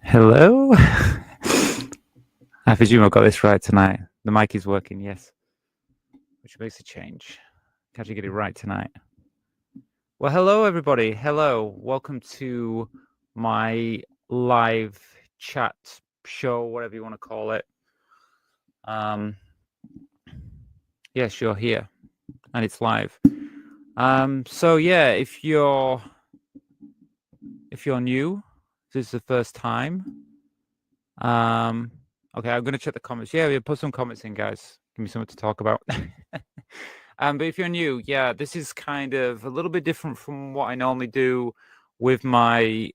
Hello. I presume I got this right tonight. The mic is working, yes. Which makes a change. Can't you get it right tonight? Well, hello, everybody. Hello. Welcome to my live chat show, whatever you want to call it. Yes, you're here, and it's live. So yeah, if you're new, this is the first time. Okay, I'm going to check the comments. Yeah, put some comments in, guys. Give me something to talk about. But if you're new, yeah, this is kind of a little bit different from what I normally do with my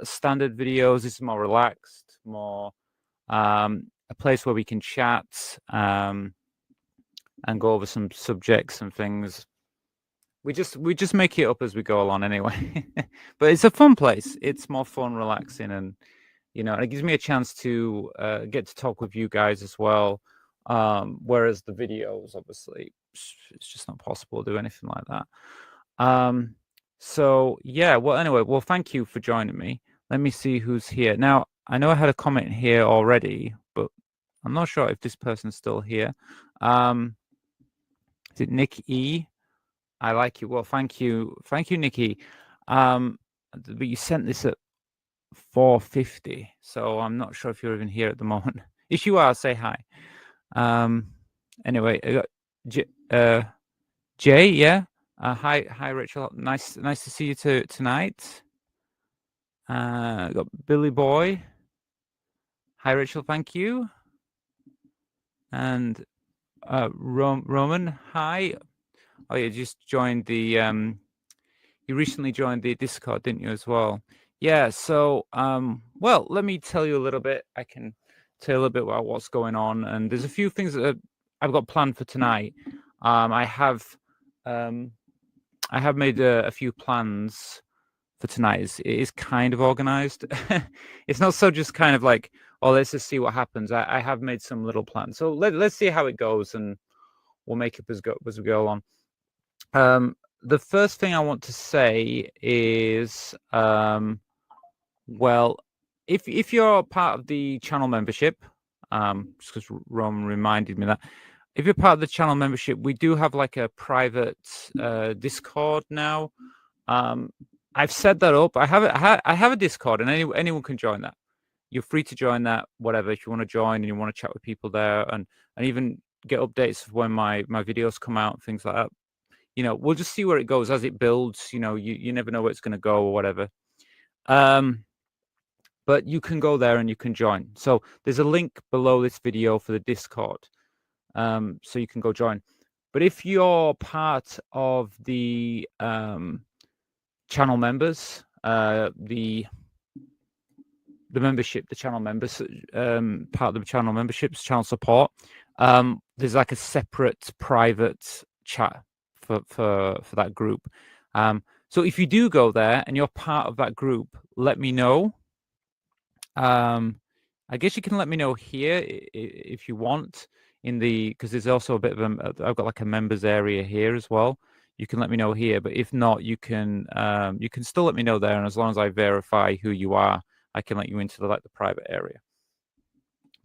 standard videos. This is more relaxed, more a place where we can chat and go over some subjects and things. We just make it up as we go along anyway. But it's a fun place. It's more fun, relaxing, and and it gives me a chance to get to talk with you guys as well. Whereas the videos, obviously, it's just not possible to do anything like that. So yeah, well, anyway, well, thank you for joining me. Let me see who's here. Now, I know I had a comment here already, but I'm not sure if this person's still here. Is it Nick E? I like you. Well, thank you, Nikki. But you sent this at 4:50, so I'm not sure if you're even here at the moment. If you are, say hi. Anyway, I got Jay, yeah. Hi, Rachel. Nice to see you tonight. I got Billy Boy. Hi, Rachel. Thank you. And Roman. Hi. Oh, you just joined the. You recently joined the Discord, didn't you, as well? Yeah. So, well, let me tell you a little bit. I can tell you a little bit about what's going on, and there's a few things that I've got planned for tonight. I have made a few plans for tonight. It is kind of organized. It's not so just kind of like, oh, let's just see what happens. I have made some little plans. So let's see how it goes, and we'll make it as we go along. The first thing I want to say is, well, if you're part of the channel membership, just because Ron reminded me that, if you're part of the channel membership, we do have like a private Discord now. I've set that up. I have a Discord, and anyone can join that. You're free to join that, whatever. If you want to join and you want to chat with people there, and even get updates of when my videos come out, things like that. We'll just see where it goes as it builds. You never know where it's going to go or whatever. But you can go there and you can join. So there's a link below this video for the Discord. So you can go join. But if you're part of the channel members, the membership, the channel members, part of the channel memberships, channel support, there's like a separate private chat for that group. So if you do go there and you're part of that group, let me know. I guess you can let me know here if you want, because there's also a bit of I've got like a members area here as well. you can let me know here. But if not, you can still let me know there, and as long as I verify who you are, I can let you into the private area.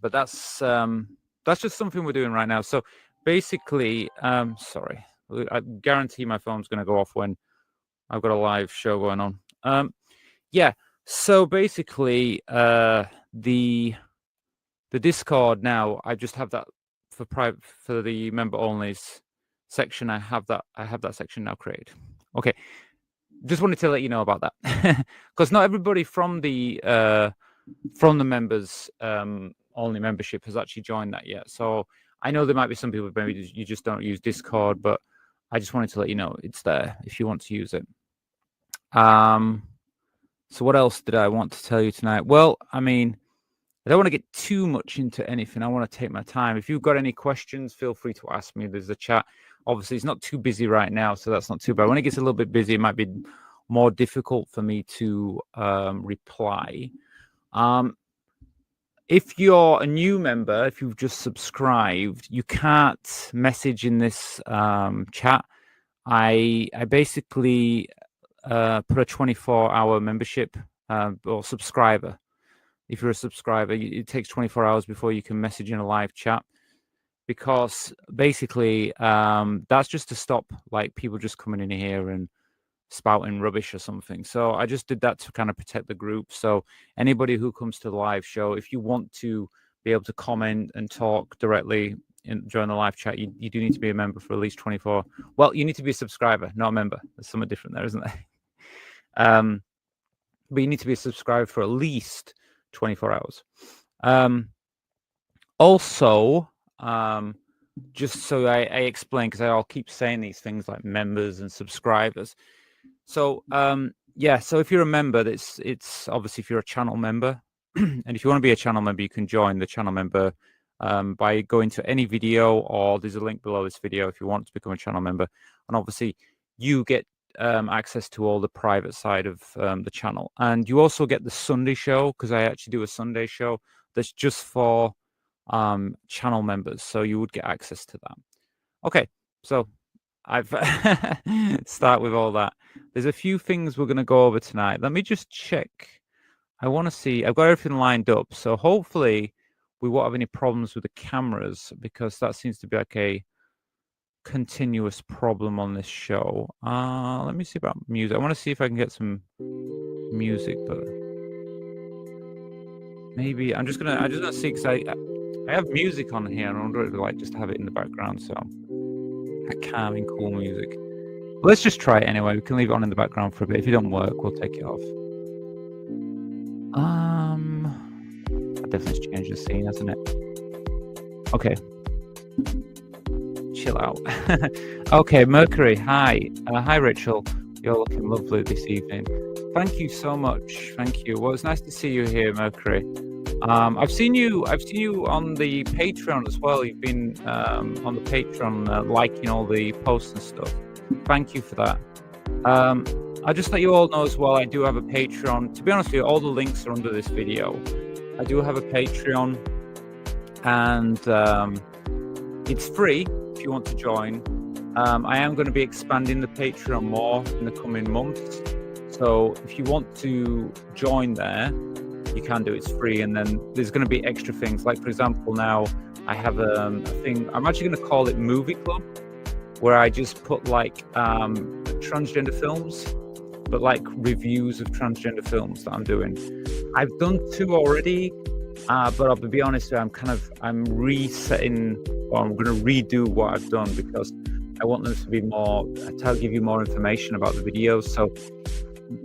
But that's just something we're doing right now. So basically, sorry, I guarantee my phone's going to go off when I've got a live show going on. Yeah. So basically, the Discord now, I just have that for private, for the member onlys section. I have that section now created. Okay. Just wanted to let you know about that, because not everybody from the members only membership has actually joined that yet. So I know there might be some people, maybe you just don't use Discord, but I just wanted to let you know it's there if you want to use it. So what else did I want to tell you tonight? Well, I mean, I don't want to get too much into anything. I want to take my time. If you've got any questions, feel free to ask me. There's a chat. Obviously, it's not too busy right now, so that's not too bad. When it gets a little bit busy, it might be more difficult for me to reply. If you're a new member, if you've just subscribed, you can't message in this chat. I basically put a 24-hour membership or subscriber. If you're a subscriber, it takes 24 hours before you can message in a live chat, because basically that's just to stop like people just coming in here and spouting rubbish or something. So I just did that to kind of protect the group. So anybody who comes to the live show, if you want to be able to comment and talk directly during the live chat, you do need to be a member for at least 24. Well, you need to be a subscriber, not a member. There's something different there, isn't there? But you need to be a subscriber for at least 24 hours. Also, just so I explain, because I'll keep saying these things like members and subscribers. So yeah, so if you're a member, it's obviously if you're a channel member, and if you want to be a channel member, you can join the channel member by going to any video, or there's a link below this video if you want to become a channel member. And obviously you get access to all the private side of the channel, and you also get the Sunday show, because I actually do a Sunday show that's just for channel members, so you would get access to that. Okay, so I've start with all that. There's a few things we're going to go over tonight. Let me just check. I want to see, I've got everything lined up, so hopefully we won't have any problems with the cameras, because that seems to be like a continuous problem on this show. Let me see about music. I want to see if I can get some music, but maybe I'm just gonna see, because I have music on here and I would like just to have it in the background, so calming, cool music. Let's just try it anyway. We can leave it on in the background for a bit. If it don't work, we'll take it off. That definitely changed the scene, hasn't it? Okay. Chill out. Okay, Mercury, hi. Hi, Rachel. You're looking lovely this evening. Thank you so much. Thank you. Well, it's nice to see you here, Mercury. I've seen you on the Patreon as well. You've been on the Patreon liking all the posts and stuff. Thank you for that. I'll just let you all know as well, I do have a Patreon. To be honest with you, all the links are under this video. I do have a Patreon, and it's free if you want to join. I am going to be expanding the Patreon more in the coming months. So if you want to join there, you can do. It's free, and then there's going to be extra things. Like, for example, now I have a thing. I'm actually going to call it Movie Club, where I just put like transgender films, but like reviews of transgender films that I'm doing. I've done 2 already, but I'll be honest, I'm resetting, or I'm going to redo what I've done, because I want them to be more, to give you more information about the videos. So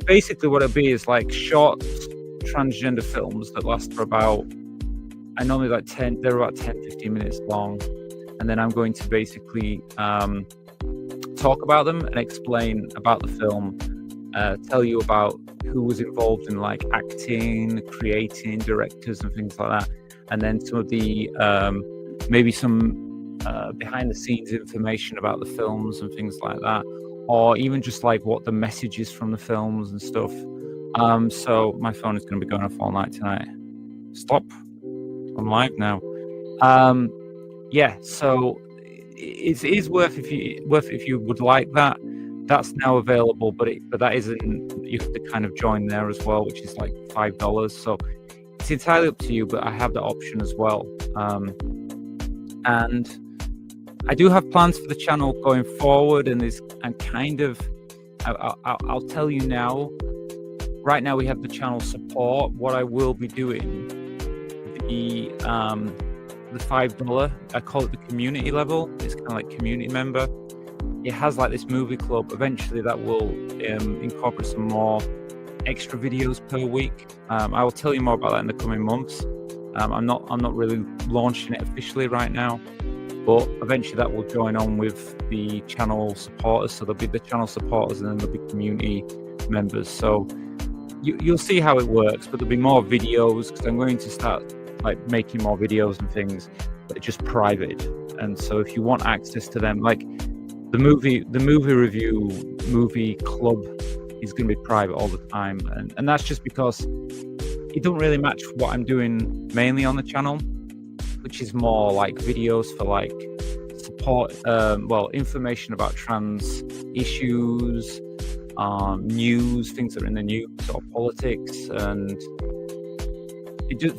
basically what it'll be is like short transgender films that last for about, I normally like 10, they're about 10-15 minutes long, and then I'm going to basically talk about them and explain about the film, tell you about who was involved in like acting, creating, directors and things like that, and then some of the maybe some behind the scenes information about the films and things like that, or even just like what the message is from the films and stuff. So my phone is going to be going off all night tonight. Stop. I'm live now. Yeah, so it is worth if you would like that. That's now available, but that isn't. You have to kind of join there as well, which is like $5. So it's entirely up to you. But I have that option as well, and I do have plans for the channel going forward. And kind of, I'll tell you now. Right now we have the channel support. What I will be doing, the $5, I call it the community level. It's kind of like community member. It has like this movie club. Eventually that will incorporate some more extra videos per week. I will tell you more about that in the coming months. I'm not really launching it officially right now, but eventually that will join on with the channel supporters. So there'll be the channel supporters and then there'll be community members. So you'll see how it works, but there'll be more videos because I'm going to start like making more videos and things that are just private. And so if you want access to them, like the movie review movie club is going to be private all the time, and that's just because it don't really match what I'm doing mainly on the channel, which is more like videos for like support, information about trans issues, news, things that are in the news or politics, and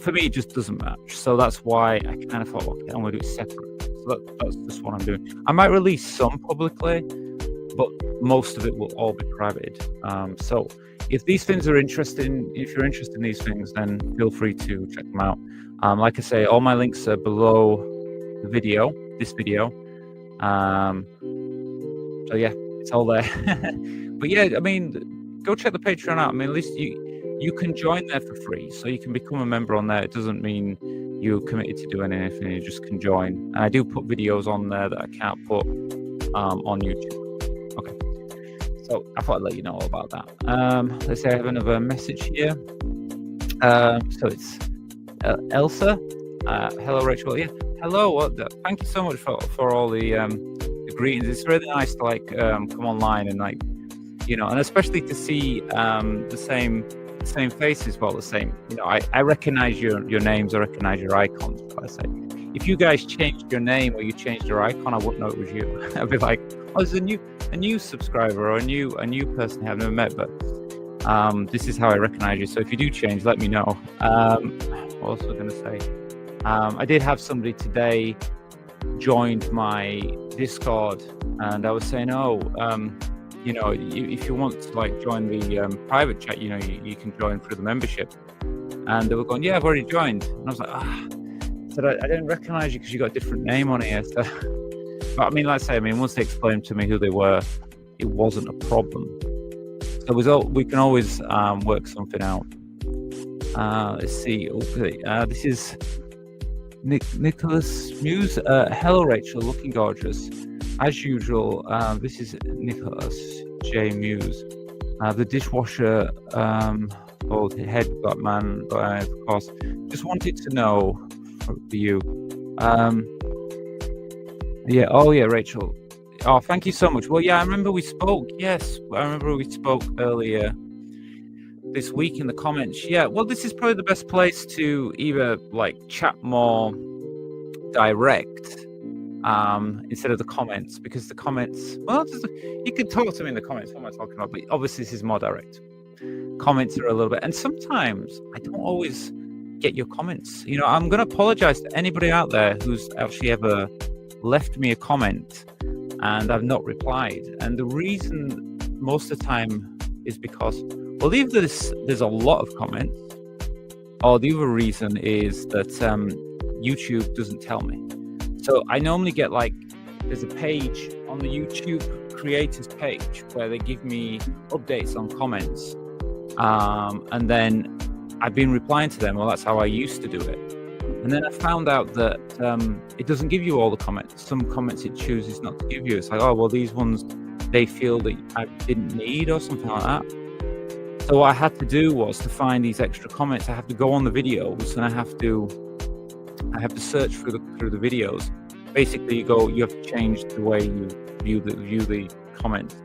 for me it just doesn't match. So that's why I kind of thought, okay, I'm going to do it separate. So that's just what I'm doing. I might release some publicly, but most of it will all be private. So if these things are interesting, if you're interested in these things, then feel free to check them out. Like I say, all my links are below the video, this video. So yeah, it's all there. But yeah, I mean, go check the Patreon out. I mean, at least you can join there for free, so you can become a member on there. It doesn't mean you're committed to doing anything, you just can join. And I do put videos on there that I can't put on YouTube. Okay, so I thought I'd let you know all about that. Let's say I have another message here. So it's Elsa. Hello, Rachel. Yeah, hello. Thank you so much for all the greetings. It's really nice to like come online and like, you know, and especially to see the same faces, well, the same, you know, I recognize your names, I recognize your icons. But I say, if you guys changed your name or you changed your icon, I wouldn't know it was you. I'd be like, oh, there's a new subscriber or a new person I've never met, but this is how I recognize you. So if you do change, let me know. What was I going to say? I did have somebody today joined my Discord, and I was saying, you know, if you want to like join the private chat, you know, you can join through the membership. And they were going, yeah, I've already joined. And I was like, I said, I didn't recognize you because you got a different name on here. So, but I mean, like I say, once they explained to me who they were, it wasn't a problem. So we can always work something out. Let's see. Okay, this is Nicholas Muse. Hello, Rachel, looking gorgeous. As usual, this is Nicholas J. Muse. The dishwasher, old head got man, of course. Just wanted to know for you. Yeah, oh yeah, Rachel. Oh, thank you so much. Well, yeah, I remember we spoke. Yes, I remember we spoke earlier this week in the comments. Yeah, well, this is probably the best place to either like chat more direct instead of the comments, because the comments, well, you can talk to me in the comments. What am I talking about? But obviously this is more direct. Comments are a little bit, and sometimes I don't always get your comments. You know, I'm going to apologize to anybody out there who's actually ever left me a comment and I've not replied. And the reason most of the time is because, well, either there's a lot of comments, or the other reason is that YouTube doesn't tell me. So I normally get like, there's a page on the YouTube creators page where they give me updates on comments. And then I've been replying to them. Well, that's how I used to do it. And then I found out that it doesn't give you all the comments. Some comments it chooses not to give you. It's like, oh, well, these ones, they feel that I didn't need or something like that. So what I had to do was to find these extra comments. I have to go on the videos and I have to search through the videos. Basically, you have to change the way you view the comments.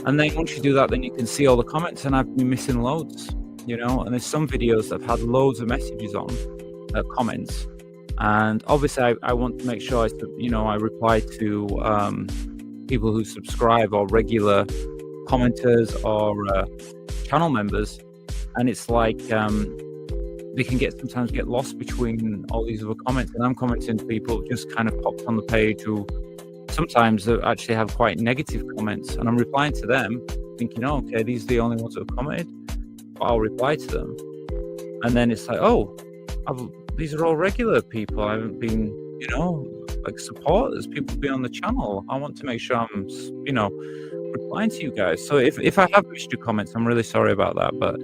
And then once you do that, then you can see all the comments, and I've been missing loads, you know, and there's some videos that have had loads of messages on, comments. And obviously I want to make sure I reply to people who subscribe or regular commenters or channel members, and it's like they can sometimes get lost between all these other comments, and I'm commenting to people who just kind of popped on the page who sometimes actually have quite negative comments, and I'm replying to them thinking, oh, okay, these are the only ones that have commented, but I'll reply to them. And then it's like, oh, these are all regular people. I haven't been, like supporters, people be on the channel. I want to make sure I'm, replying to you guys. So if I have missed your comments, I'm really sorry about that. But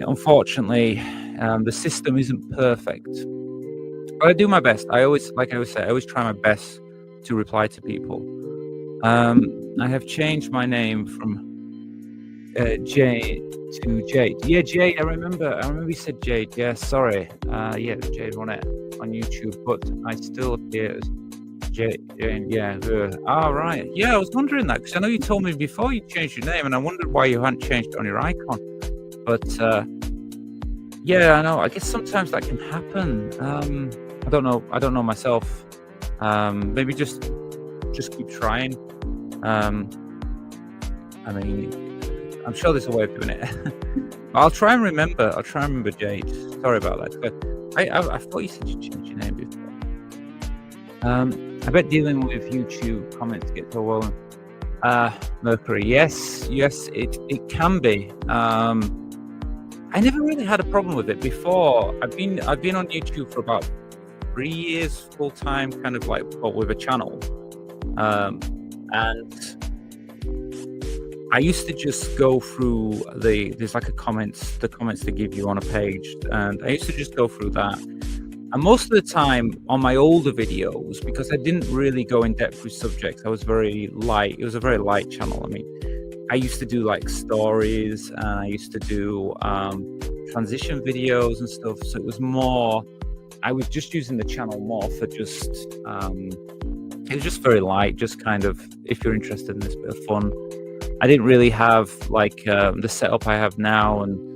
unfortunately, the system isn't perfect. But I do my best. I always try my best to reply to people. I have changed my name from Jade to Jade. Yeah, Jade. I remember you said Jade. Yeah, sorry. Yeah, Jade on YouTube, but I still hear as Jade. Yeah. Right. Yeah, I was wondering that because I know you told me before you changed your name, and I wondered why you hadn't changed it on your icon. But yeah, I know. I guess sometimes that can happen. I don't know myself. Maybe just keep trying. I mean, I'm sure there's a way of doing it. I'll try and remember Jade. Sorry about that. But I thought you said you changed your name before. I bet dealing with YouTube comments gets overwhelming. Mercury, yes, it can be. I never really had a problem with it before. I've been on YouTube for about 3 years full time, kind of like with a channel, and I used to just go through there's like the comments they give you on a page, and I used to just go through that. And most of the time on my older videos, because I didn't really go in depth with subjects, I was very light. It was a very light channel. I mean, I used to do like stories, and I used to do transition videos and stuff. So it was more, I was just using the channel more for just, it was just very light, just kind of, if you're interested in this bit of fun. I didn't really have like the setup I have now and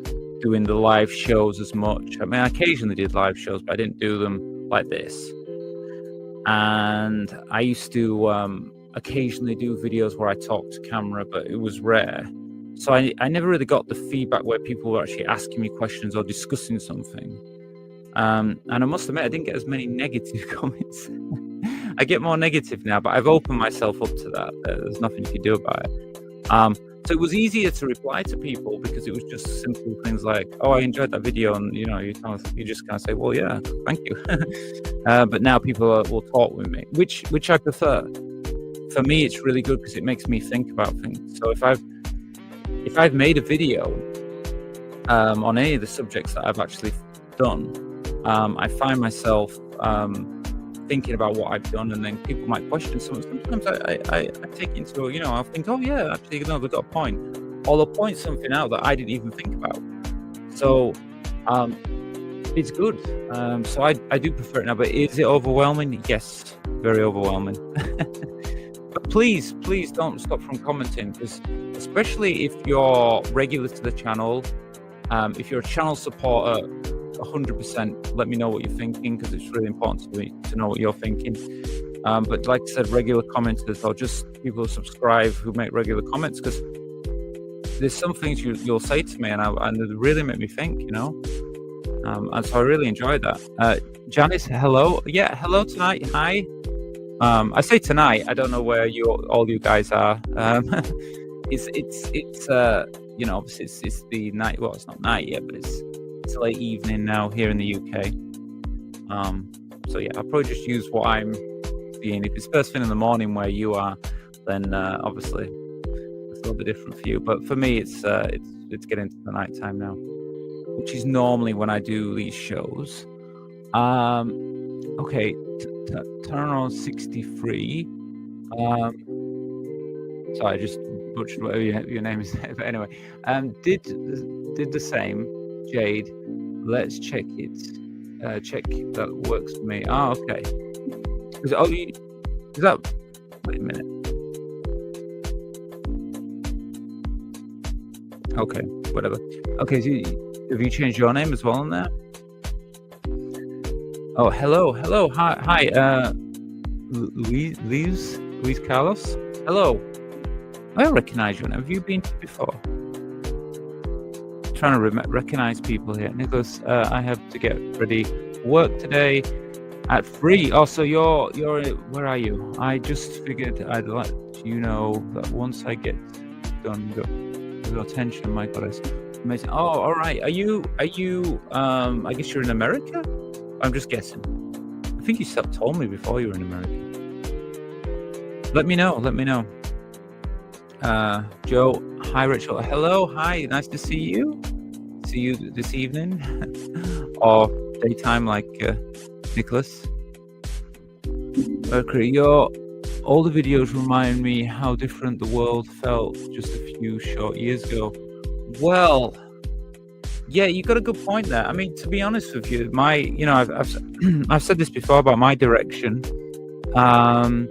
doing the live shows as much. I mean, I occasionally did live shows, but I didn't do them like this. And I used to occasionally do videos where I talked to camera, but it was rare. So I never really got the feedback where people were actually asking me questions or discussing something. And I must admit, I didn't get as many negative comments. I get more negative now, but I've opened myself up to that. There's nothing you can do about it. So it was easier to reply to people because it was just simple things like, oh, I enjoyed that video. And, you just kind of say, well, yeah, thank you. But now people will talk with me, which I prefer. For me, it's really good because it makes me think about things. So if I've made a video on any of the subjects that I've actually done, I find myself thinking about what I've done, and then people might question something. Sometimes I take into, I'll think, oh yeah, actually, they've got a point, or they'll point something out that I didn't even think about. So it's good. So I do prefer it now. But is it overwhelming? Yes, very overwhelming. But please don't stop from commenting, because especially if you're regular to the channel, if you're a channel supporter, 100% let me know what you're thinking, because it's really important to me to know what you're thinking. But like I said, regular commenters or just people who subscribe who make regular comments, because there's some things you'll say to me and they really make me think, and so I really enjoyed that. Janice, hello. Yeah, hello tonight. Hi. I say tonight, I don't know where all you guys are. It's obviously it's the night. Well, it's not night yet, but it's late evening now here in the UK. So yeah, I'll probably just use what I'm seeing. If it's first thing in the morning where you are, then obviously it's a little bit different for you. But for me, it's getting to the night time now, which is normally when I do these shows. Okay, turn on 63. Sorry, I just butchered whatever your name is. But anyway, did the same. Jade, let's check it. Check that works for me. Oh, okay. Is that? Wait a minute. Okay, whatever. Okay, so have you changed your name as well on there? Oh, hello. Hi. Louise. Luis Carlos. Hello. I recognize you. Have you been to before? Trying to recognize people here. Nicholas, I have to get ready for work today at 3. Oh, so you're where are you? I just figured I'd let you know that once I get done, your attention, my goddess. Amazing. Oh, all right. Are you I guess you're in America? I'm just guessing. I think you told me before you were in America. Let me know. Joe, hi Rachel. Hello, hi, nice to see you. See you this evening or daytime like Nicholas. Mercury, all the videos remind me how different the world felt just a few short years ago. Well, yeah, you got a good point there. I mean, to be honest with you, I've said this before about my direction. I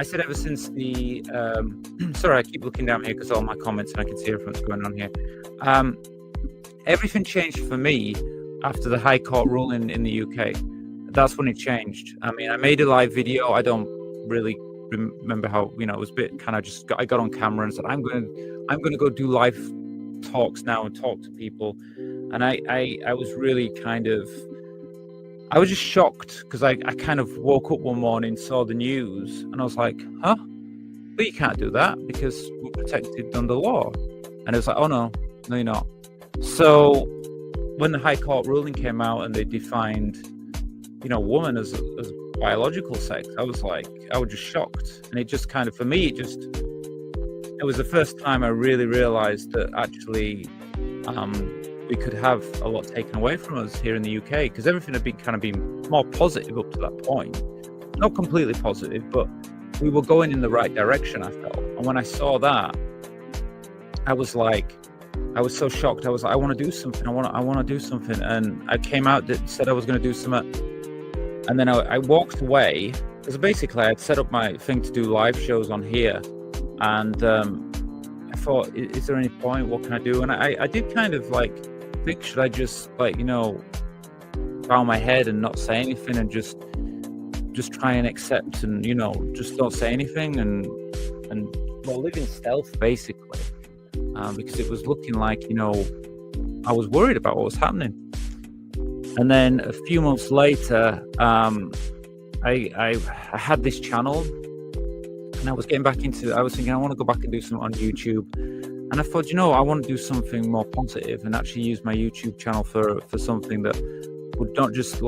said ever since the sorry, I keep looking down here because all my comments and I can see everything that's going on here. Everything changed for me after the High Court ruling in the UK. That's when it changed. I mean, I made a live video. I don't really remember how, it was a bit kind of I got on camera and said, I'm going to go do live talks now and talk to people. And I was really I was just shocked because I kind of woke up one morning, saw the news, and I was like, huh? But you can't do that because we're protected under law. And it was like, oh, no, you're not. So when the High Court ruling came out and they defined, woman as biological sex, I was just shocked. And it just kind of, for me, it was the first time I really realized that actually we could have a lot taken away from us here in the UK, because everything had been more positive up to that point. Not completely positive, but we were going in the right direction, I felt. And when I saw that, I was so shocked. I was like, I want to do something. I want to do something. And I came out that said I was going to do something. And then I walked away because basically I had set up my thing to do live shows on here. And I thought, is there any point? What can I do? And I did kind of think, should I just bow my head and not say anything and just try and accept and just don't say anything and live in stealth basically, because it was looking like I was worried about what was happening. And then a few months later, I had this channel and I was getting back into. I was thinking I want to go back and do something on YouTube. And I thought, I want to do something more positive and actually use my YouTube channel for something that would not just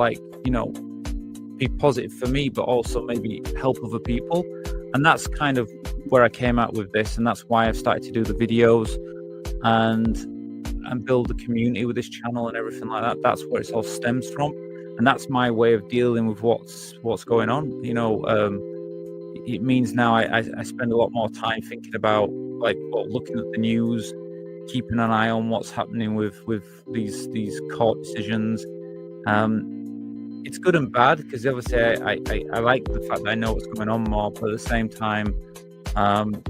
be positive for me, but also maybe help other people. And that's kind of where I came out with this. And that's why I've started to do the videos and build the community with this channel and everything like that. That's where it all stems from. And that's my way of dealing with what's going on. It means now I spend a lot more time thinking about looking at the news, keeping an eye on what's happening with these court decisions. It's good and bad because obviously I like the fact that I know what's going on more, but at the same time,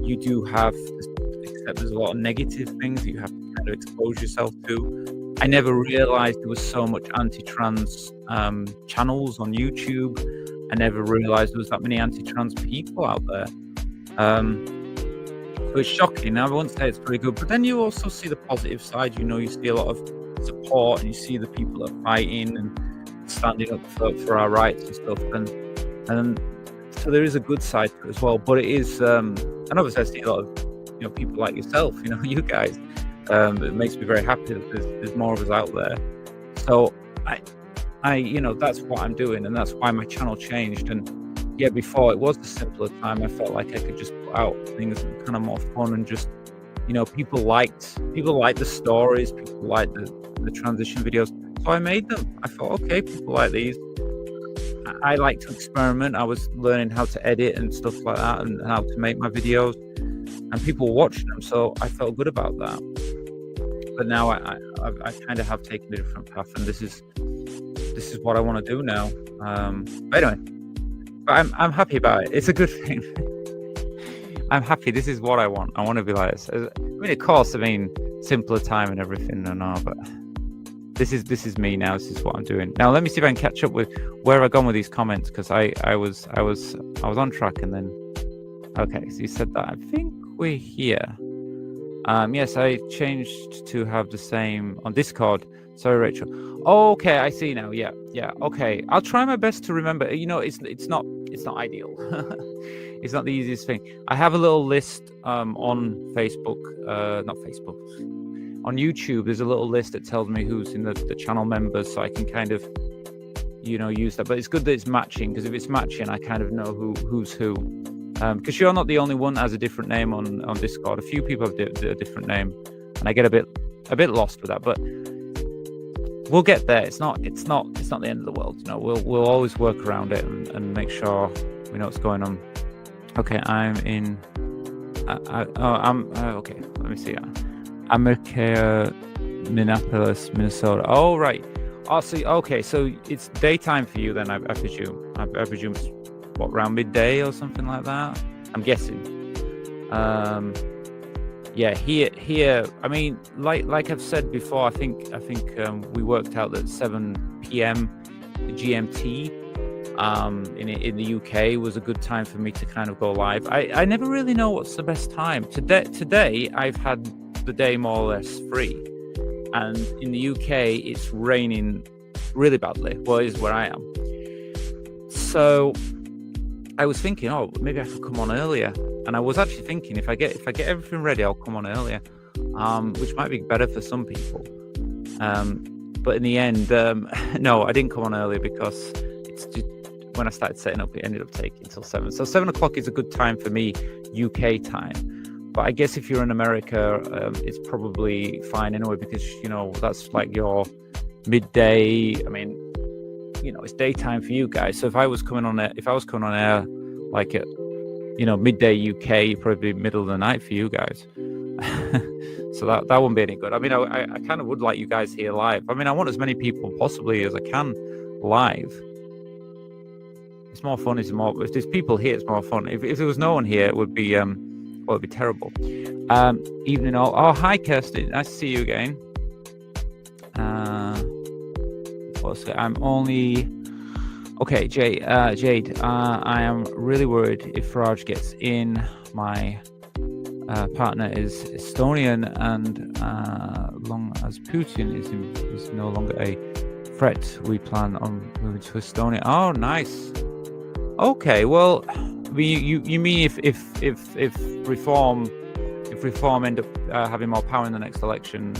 you do have to accept there's a lot of negative things that you have to kind of expose yourself to. I never realized there was so much anti-trans channels on YouTube. I never realized there was that many anti-trans people out there. So it's shocking. I won't say it's very good, but then you also see the positive side. You see a lot of support, and you see the people that are fighting and standing up for our rights and stuff. And so there is a good side to it as well. But it is, and obviously I see a lot of people like yourself, you guys. It makes me very happy that there's more of us out there. So I that's what I'm doing, and that's why my channel changed. And yeah, before it was a simpler time. I felt like I could just put out things that were kind of more fun and just, people liked the stories, people liked the transition videos. So I made them. I thought, okay, people like these. I like to experiment. I was learning how to edit and stuff like that, and how to make my videos, and people were watching them. So I felt good about that. But now I kind of have taken a different path, and this is what I want to do now. But anyway. But I'm happy about it. It's a good thing. I'm happy. This is what I want. I want to be like this. Of course, simpler time and everything and all, but This is me now. This is what I'm doing now. Let me see if I can catch up with where I've gone with these comments, because I was on track, and then okay. So you said that. I think we're here. Yes, I changed to have the same on Discord. Sorry, Rachel. Okay, I see now. Yeah. Okay, I'll try my best to remember. You know, it's not ideal. It's not the easiest thing. I have a little list on Facebook, not Facebook, on YouTube. There's a little list that tells me who's in the channel members, so I can kind of, you know, use that. But it's good that it's matching, because if it's matching, I kind of know who's who. Because you're not the only one that has a different name on Discord. A few people have a different name, and I get a bit lost with that. But we'll get there. It's not the end of the world. You know, we'll always work around it and make sure we know what's going on. Okay, I'm in. Okay. Let me see. America, Minneapolis, Minnesota. Oh, right. Oh, see. Okay, so it's daytime for you then. I presume. I presume it's what, around midday or something like that. I'm guessing. Yeah. Here. I mean, like I've said before. I think we worked out that 7 p.m. GMT. In the UK was a good time for me to kind of go live. I never really know what's the best time. Today I've had the day more or less free, and in the UK it's raining really badly. Well, it is where I am. So I was thinking, oh, maybe I could come on earlier. And I was actually thinking, if I get everything ready, I'll come on earlier, which might be better for some people. But in the end, no, I didn't come on earlier because it's just, when I started setting up, it ended up taking till 7. So 7 o'clock is a good time for me, UK time. But I guess if you're in America, it's probably fine anyway, because, you know, that's like your midday. I mean, you know, it's daytime for you guys. So if I was coming on air like at, you know, midday UK, probably middle of the night for you guys. So that wouldn't be any good. I mean, I kind of would like you guys here live. I mean, I want as many people possibly as I can live. It's more fun. If there's people here, it's more fun. If there was no one here, it would be it'd be terrible. Evening all. Oh, hi Kirsty, nice to see you again. I'm only okay, Jade. I am really worried if Raj gets in. My partner is Estonian, and long as Putin is no longer a threat, we plan on moving to Estonia. Oh, nice. Okay, well, you mean if reform end up having more power in the next election,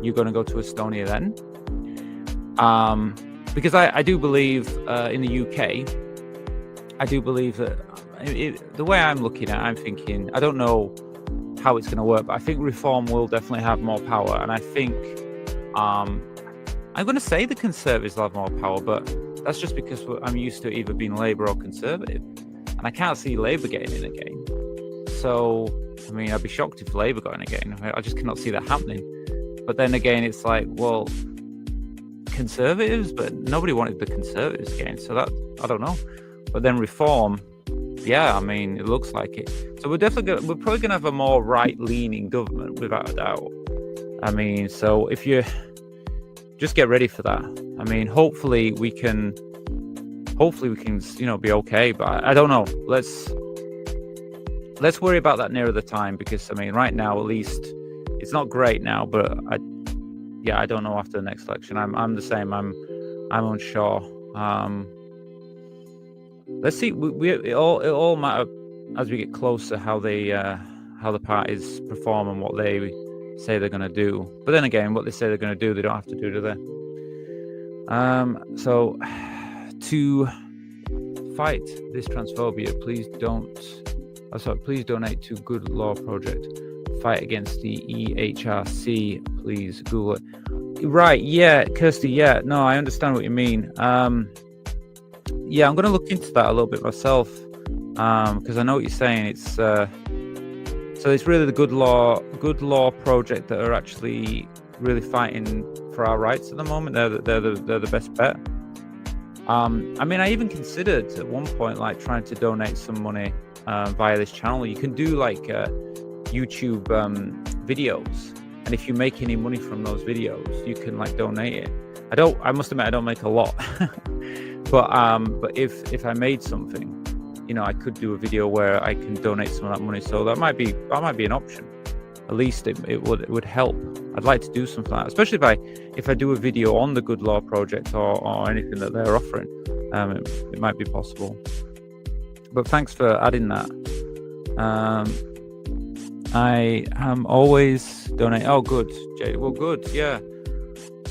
you're going to go to Estonia then? Because I do believe in the UK, I do believe that the way I'm looking at it, I'm thinking, I don't know how it's going to work, but I think reform will definitely have more power. And I think I'm going to say the Conservatives will have more power, but that's just because I'm used to either being Labour or Conservative. And I can't see Labour getting in again. So, I mean, I'd be shocked if Labour got in again. I just cannot see that happening. But then again, it's like, well, Conservatives, but nobody wanted the Conservatives again. So that, I don't know. But then reform, yeah, I mean, it looks like it. So we're probably going to have a more right-leaning government, without a doubt. I mean, so if you just get ready for that. I mean, hopefully we can, you know, be okay. But I don't know. Let's worry about that nearer the time, because I mean, right now at least it's not great now. But I don't know after the next election. I'm the same. I'm unsure. Let's see. It all matter as we get closer how the parties perform and what they say they're going to do. But then again, what they say they're going to do, they don't have to do they? So to fight this transphobia, please donate to Good Law Project. Fight against the EHRC, please Google it. Right, yeah, Kirsty, yeah, no, I understand what you mean. Yeah, I'm going to look into that a little bit myself, because I know what you're saying. It's so it's really the Good Law Project that are actually really fighting for our rights at the moment. They're the best bet. I mean, I even considered at one point like trying to donate some money via this channel. You can do like YouTube videos, and and if you make any money from those videos, you can like donate it. I must admit I don't make a lot, but if I made something, you know, I could do a video where I can donate some of that money. So that might be an option. At least it would help. I'd like to do something like that, especially if I do a video on the Good Law Project or anything that they're offering. It might be possible. But thanks for adding that. I am always donate. Oh, good, Jade. Well, good, yeah.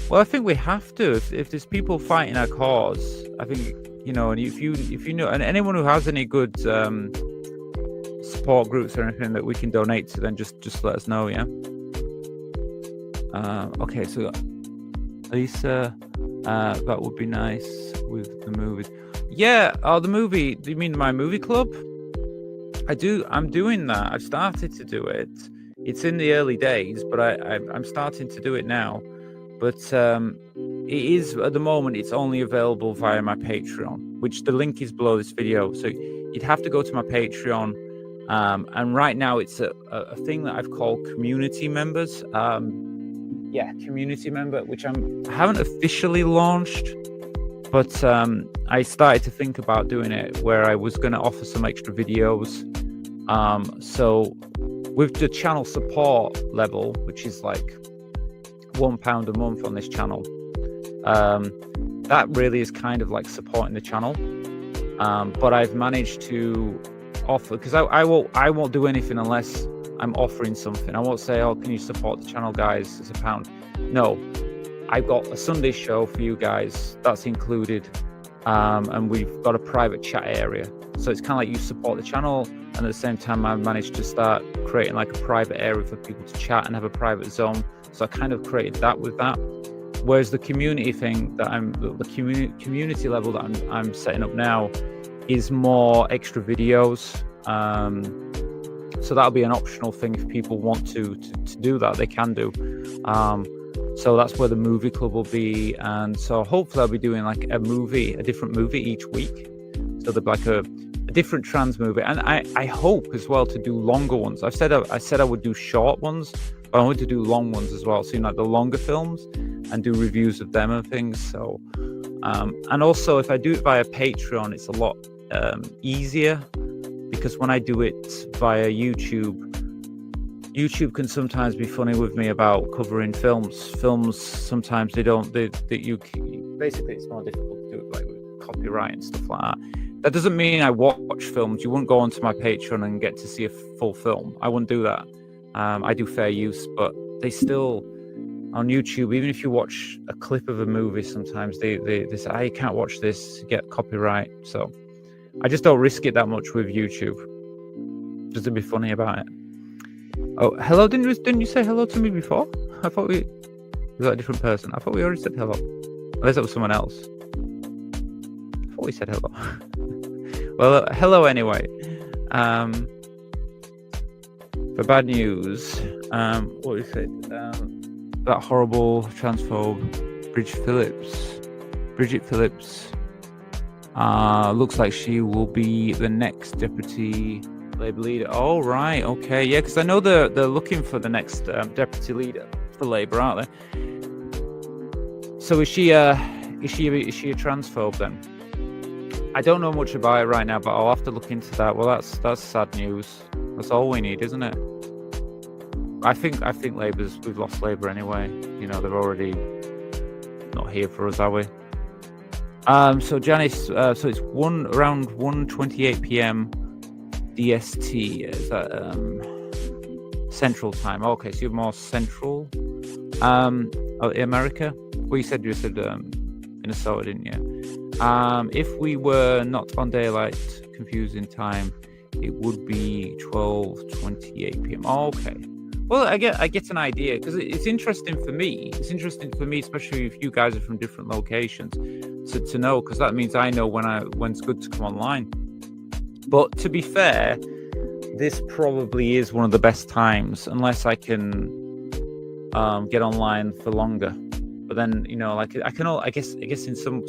Well, I think we have to. If there's people fighting our cause, I think, you know, and if you know, and anyone who has any good support groups or anything that we can donate to, then just let us know, yeah. Okay, so Lisa, that would be nice with the movies. Yeah, the movie. Do you mean my movie club? I'm doing that. I've started to do it. It's in the early days, but I'm starting to do it now. But it is, at the moment, it's only available via my Patreon, which the link is below this video. So you'd have to go to my Patreon. And right now it's a thing that I've called community members. Community member, which I haven't officially launched, but I started to think about doing it where I was going to offer some extra videos. So with the channel support level, which is like £1 a month on this channel, that really is kind of like supporting the channel. But I've managed to offer, because I won't do anything unless I'm offering something. I won't say, oh, can you support the channel, guys? It's £1. No, I've got a Sunday show for you guys. That's included. And we've got a private chat area. So it's kind of like you support the channel, and at the same time, I've managed to start creating like a private area for people to chat and have a private zone. So I kind of created that with that. Whereas the community thing that the community level that I'm setting up now is more extra videos. So that'll be an optional thing if people want to do that, they can do. So that's where the movie club will be, and so hopefully I'll be doing like a different movie each week. So there'll be like a different trans movie, and I hope as well to do longer ones. I said I would do short ones, but I want to do long ones as well. So like the longer films and do reviews of them and things. So and also if I do it via Patreon, it's a lot easier, because when I do it via YouTube can sometimes be funny with me about covering films. Sometimes basically it's more difficult to do it like with copyright and stuff like that. That doesn't mean I watch films. You wouldn't go onto my Patreon and get to see a full film. I wouldn't do that. I do fair use, but they still, on YouTube, even if you watch a clip of a movie, sometimes they say, oh, you can't watch this, get copyright. So I just don't risk it that much with YouTube, just to be funny about it. Oh, hello! Didn't you say hello to me before? I thought was that a different person? I thought we already said hello. Unless that was someone else. I thought we said hello. Well, hello anyway. For bad news, what is it? That horrible transphobe, Bridget Phillips. Looks like she will be the next deputy Labour leader. Oh, right, okay, yeah, because I know they're looking for the next deputy leader for Labour, aren't they? So is she a transphobe then? I don't know much about it right now, but I'll have to look into that. Well, that's sad news. That's all we need, isn't it? I think we've lost Labour anyway. You know, they're already not here for us, are we? So Janice, so it's around 1:28 p.m. DST. Is that Central Time? Okay, so you're more Central. America. Well, you said Minnesota, didn't you? If we were not on daylight confusing time, it would be 12:28 p.m. Oh, okay. Well, I get an idea, because it's interesting for me. It's interesting for me, especially if you guys are from different locations, to know, because that means I know when it's good to come online. But to be fair, this probably is one of the best times, unless I can get online for longer. But then, you know, like I guess in some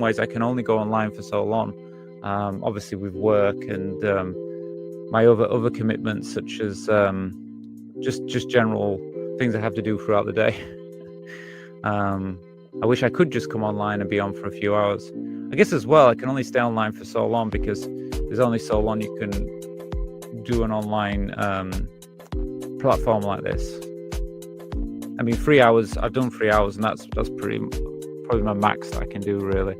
ways I can only go online for so long. Obviously with work and my other commitments, such as just general things I have to do throughout the day. I wish I could just come online and be on for a few hours. I guess as well, I can only stay online for so long because there's only so long you can do an online platform like this. I mean, 3 hours, I've done 3 hours, and that's probably my max that I can do, really.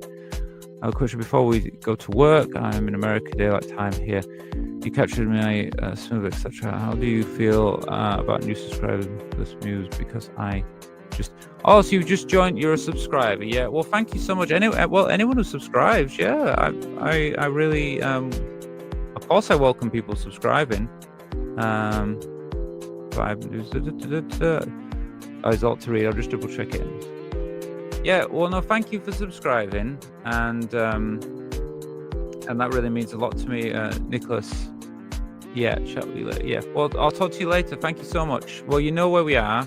A question before we go to work. I'm in America, daylight time here. You captured my smooth, etc. How do you feel about new subscribers for this news? Because I just... Oh, so you just joined, you're a subscriber. Yeah, well, thank you so much. Anyone who subscribes, yeah, I really, of course I welcome people subscribing. It's all to read, I'll just double check it. Yeah, well, no, thank you for subscribing, and that really means a lot to me, Nicholas. Yeah, chat with you later. Yeah, well, I'll talk to you later. Thank you so much. Well, you know where we are.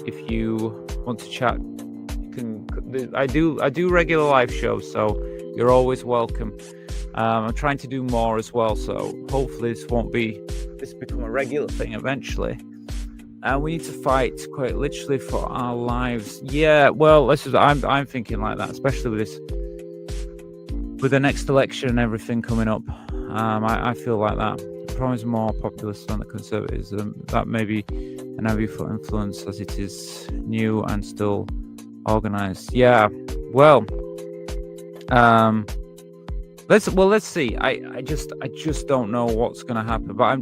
If you want to chat, you can. I do regular live shows, so you're always welcome. I'm trying to do more as well, so hopefully this become a regular thing eventually. And we need to fight quite literally for our lives. Yeah, well, I'm thinking like that, especially with the next election and everything coming up. I feel like that. Probably more populist than the Conservatives. That may be an avenue for influence, as it is new and still organized. Yeah, well, let's see. I just don't know what's going to happen. But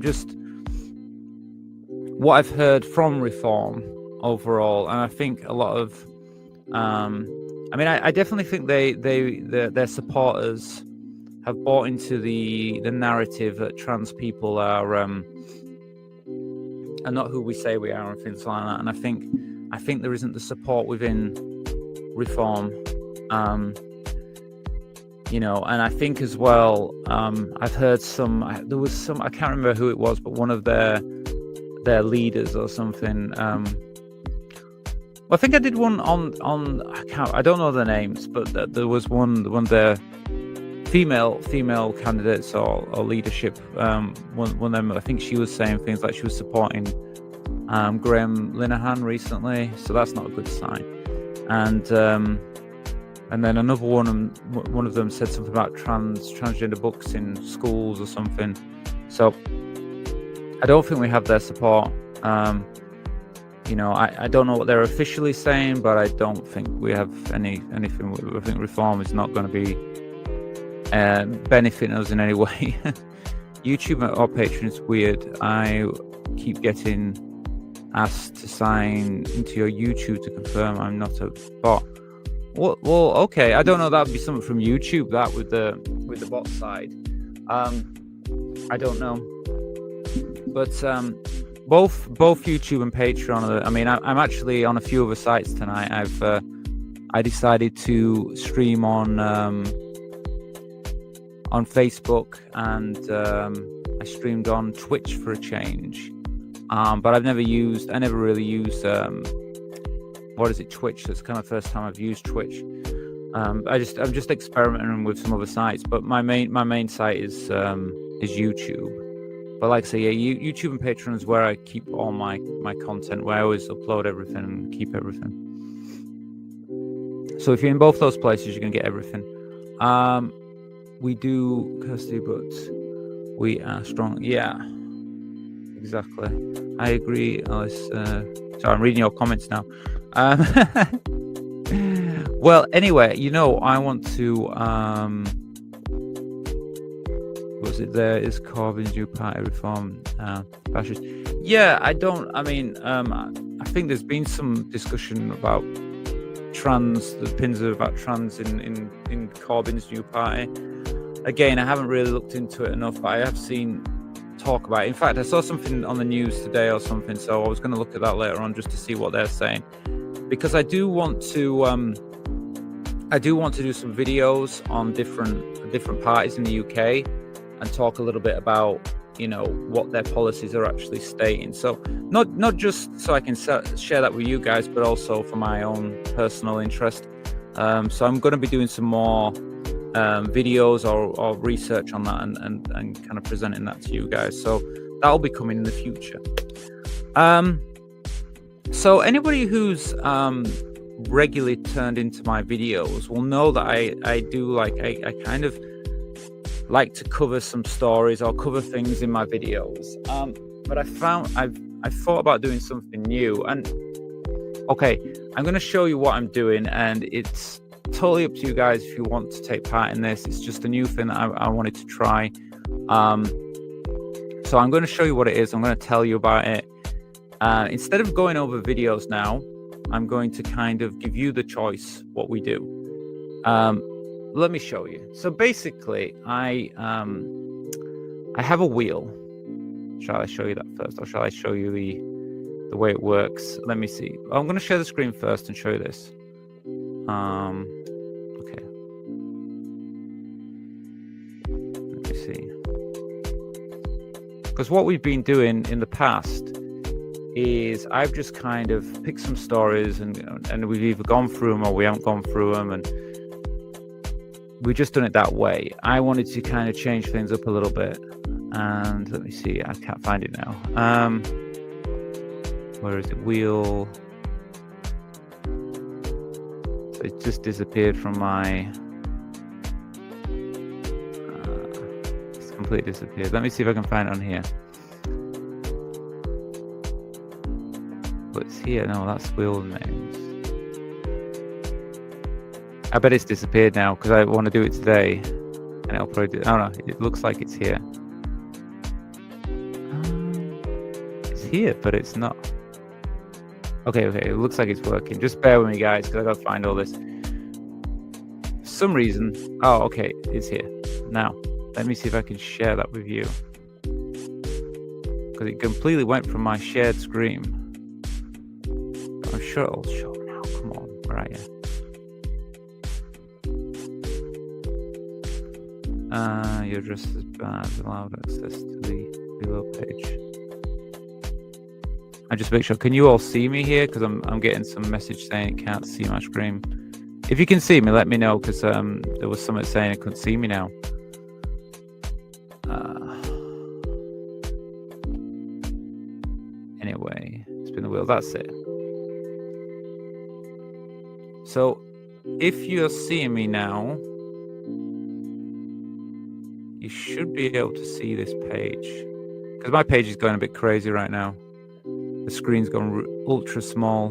what I've heard from Reform overall, and I think a lot of, I definitely think their supporters have bought into the narrative that trans people are not who we say we are and things like that. And I think there isn't the support within Reform, and I think as well, I've heard there was some, I can't remember who it was, but one of their leaders or something. Well, I think I did one on I don't know the names, but there was one of their female candidates or leadership. One of them, I think she was saying things like she was supporting Graham Linehan recently, so that's not a good sign. And then another one of them said something about transgender books in schools or something. So I don't think we have their support. I don't know what they're officially saying, but I don't think we have anything. I think Reform is not going to be benefiting us in any way. YouTube or Patreon is weird. I keep getting asked to sign into your YouTube to confirm I'm not a bot. Well, okay. I don't know. That'd be something from YouTube. That with the bot side. I don't know. But both YouTube and Patreon. I'm actually on a few other sites tonight. I decided to stream on Facebook, and I streamed on Twitch for a change. But I never really used Twitch. That's kind of the first time I've used Twitch. I'm just experimenting with some other sites, but my main site is YouTube. But like I say, yeah, YouTube and Patreon is where I keep all my content, where I always upload everything and keep everything. So if you're in both those places, you're gonna get everything. We do custody, but we are strong. Yeah, exactly. I agree, Alice. Sorry, I'm reading your comments now. Well, anyway, I want to. Was it there? Is Corbyn's new party reform fascist? Yeah, I think there's been some discussion about the pins about trans in Corbyn's new party. Again, I haven't really looked into it enough, but I have seen talk about it. In fact, I saw something on the news today or something, so I was going to look at that later on just to see what they're saying, because I do want to do some videos on different parties in the UK and talk a little bit about what their policies are actually stating. So not just so I can share that with you guys, but also for my own personal interest. So I'm going to be doing some more videos or research on that and kind of presenting that to you guys. So that'll be coming in the future. So anybody who's regularly turned into my videos will know that I do like I kind of like to cover some stories or cover things in my videos. But I thought about doing something new, and okay, I'm going to show you what I'm doing, and it's totally up to you guys if you want to take part in this. It's just a new thing that I wanted to try. So I'm going to show you what it is. I'm going to tell you about it. Instead of going over videos now, I'm going to kind of give you the choice what we do. Let me show you. So basically, I have a wheel. Shall I show you that first, or shall I show you the way it works? Let me see. I'm going to share the screen first and show you this. Okay. Let me see. Because what we've been doing in the past is I've just kind of picked some stories and we've either gone through them or we haven't gone through them, and we've just done it that way. I wanted to kind of change things up a little bit, and let me see, I can't find it now. Where is it? Wheel. So it just disappeared from my it's completely disappeared. Let me see if I can find it on here. But it's here. No, that's wheel names. I bet it's disappeared now because I want to do it today, and it'll probably do. Oh no, it looks like it's here. It's here, but it's not. Okay, it looks like it's working. Just bear with me, guys, because I gotta find all this. For some reason. Oh, okay, it's here. Now, let me see if I can share that with you, because it completely went from my shared screen. I'm sure it'll show now. Come on, where are you? Your address is bad. Allowed access to the below page. I just make sure. Can you all see me here? Because I'm getting some message saying it can't see my screen. If you can see me, let me know, because there was something saying it couldn't see me now. Anyway, spin the wheel. That's it. So, if you're seeing me now, you should be able to see this page, because my page is going a bit crazy right now. The screen's gone ultra small.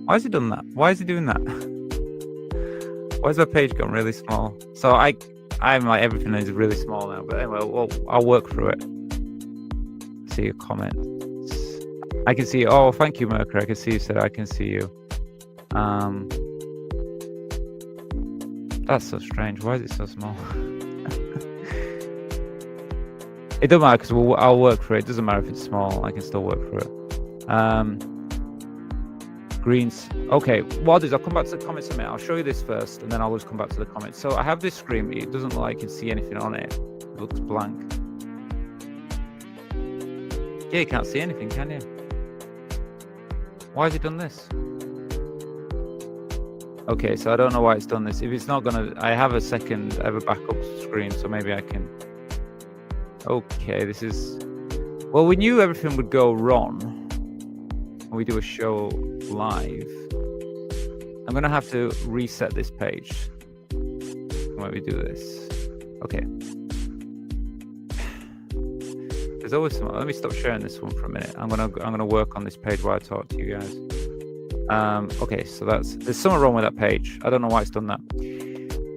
Why has he done that? Why is he doing that? Why has my page gone really small? So I'm like, everything is really small now. But anyway, I'll work through it. See your comments. I can see. Oh, thank you, Mercury. I can see you said I can see you. That's so strange. Why is it so small? It doesn't matter, because I'll work through it. It doesn't matter if it's small. I can still work through it. Greens. Okay, what I'll do is I'll come back to the comments in a minute. I'll show you this first, and then I'll just come back to the comments. So I have this screen. It doesn't look like you can see anything on it. It looks blank. Yeah, you can't see anything, can you? Why has it done this? Okay, so I don't know why it's done this. If it's not gonna, I have a backup screen, so maybe I can. Okay, this is. Well, we knew everything would go wrong when we do a show live. I'm gonna have to reset this page when we do this. Okay. There's always some. Let me stop sharing this one for a minute. I'm gonna work on this page while I talk to you guys. Okay, so there's something wrong with that page. I don't know why it's done that.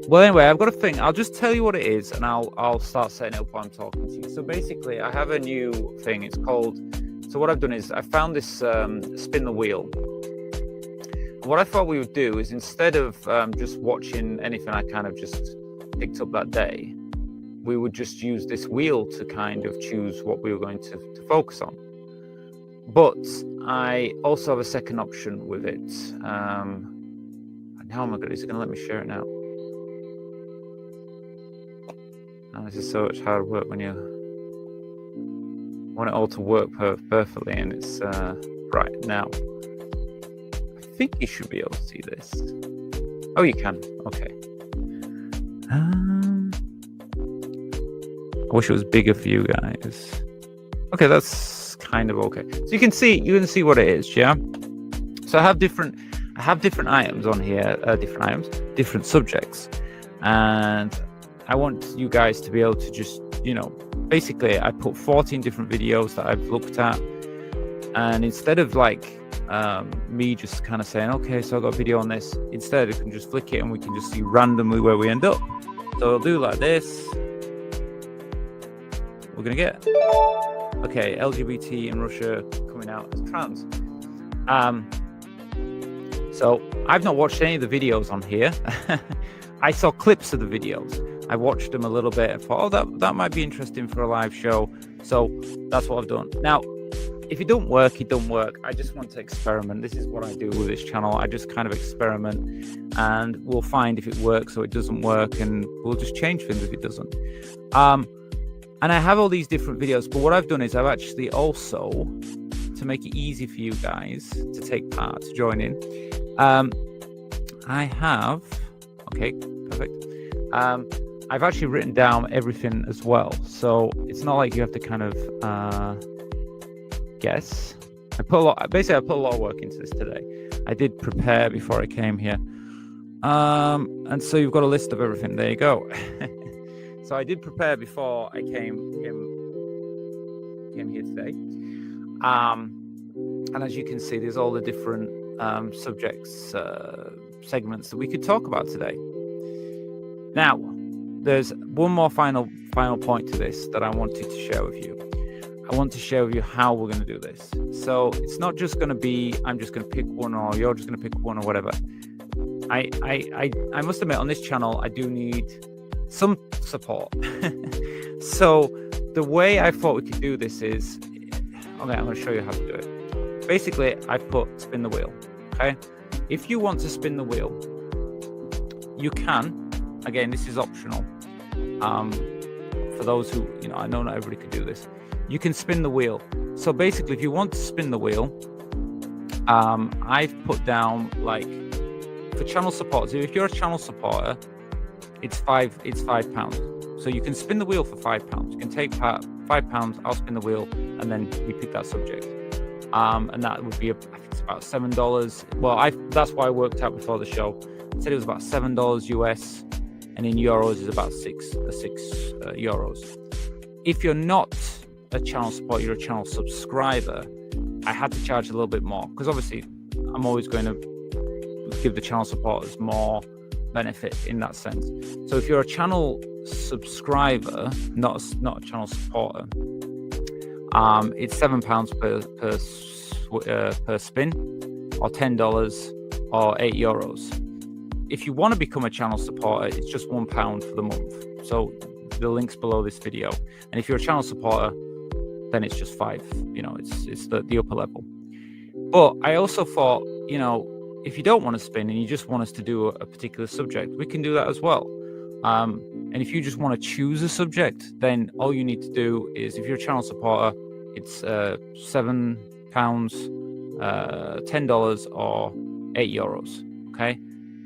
Well, anyway, I've got a thing. I'll just tell you what it is, and I'll start setting it up while I'm talking to you. So basically, I have a new thing. It's called. So what I've done is I found this spin the wheel. What I thought we would do is, instead of just watching anything I kind of just picked up that day, we would just use this wheel to kind of choose what we were going to focus on. But I also have a second option with it. How am I going to? Is it going to let me share it now? Oh, this is so much hard work when you want it all to work perfectly, and it's right now. I think you should be able to see this. Oh, you can. Okay. I wish it was bigger for you guys. Okay, that's kind of okay. So you can see what it is, yeah. So I have different items on here, different subjects, and I want you guys to be able to just, basically I put 14 different videos that I've looked at, and instead of like me just kind of saying, okay, so I've got a video on this, instead I can just flick it and we can just see randomly where we end up. So I'll do like this. We're gonna get, okay, LGBT in Russia coming out as trans. So I've not watched any of the videos on here. I saw clips of the videos. I watched them a little bit and thought, oh, that might be interesting for a live show. So that's what I've done. Now, if it don't work, it don't work. I just want to experiment. This is what I do with this channel. I just kind of experiment, and we'll find if it works or it doesn't work, and we'll just change things if it doesn't. And I have all these different videos, but what I've done is I've actually also, to make it easy for you guys to take part, to join in, I have, okay, perfect. I've actually written down everything as well. So it's not like you have to kind of guess. I put a lot of work into this today. I did prepare before I came here. And so you've got a list of everything. There you go. So I did prepare before I came here today. And as you can see, there's all the different subjects, segments that we could talk about today. Now, there's one more final point to this that I wanted to share with you. I want to share with you how we're going to do this. So it's not just going to be, I'm just going to pick one, or you're just going to pick one, or whatever. I must admit, on this channel, I do need some support. So the way I thought we could do this is, okay, I'm going to show you how to do it. Basically, I put spin the wheel. Okay, if you want to spin the wheel, you can. Again, this is optional. For those who, I know not everybody could do this. You can spin the wheel. So basically, if you want to spin the wheel, I've put down, like, for channel supporters. If you're a channel supporter, it's £5. So you can spin the wheel for £5. You can take part £5. I'll spin the wheel, and then we pick that subject. And that would be, I think it's about $7. Well, that's what I worked out before the show. I said it was about $7 US, and in euros is about six euros. If you're not a channel supporter, you're a channel subscriber, I had to charge a little bit more, because obviously I'm always going to give the channel supporters more benefit in that sense. So if you're a channel subscriber, not a channel supporter, it's £7 per spin, or $10, or €8. If you want to become a channel supporter, it's just £1 for the month. So the link's below this video. And if you're a channel supporter, then it's just £5. It's the upper level. But I also thought, if you don't want to spin and you just want us to do a particular subject, we can do that as well. And if you just want to choose a subject, then all you need to do is, if you're a channel supporter, it's £7, $10, or €8. Okay.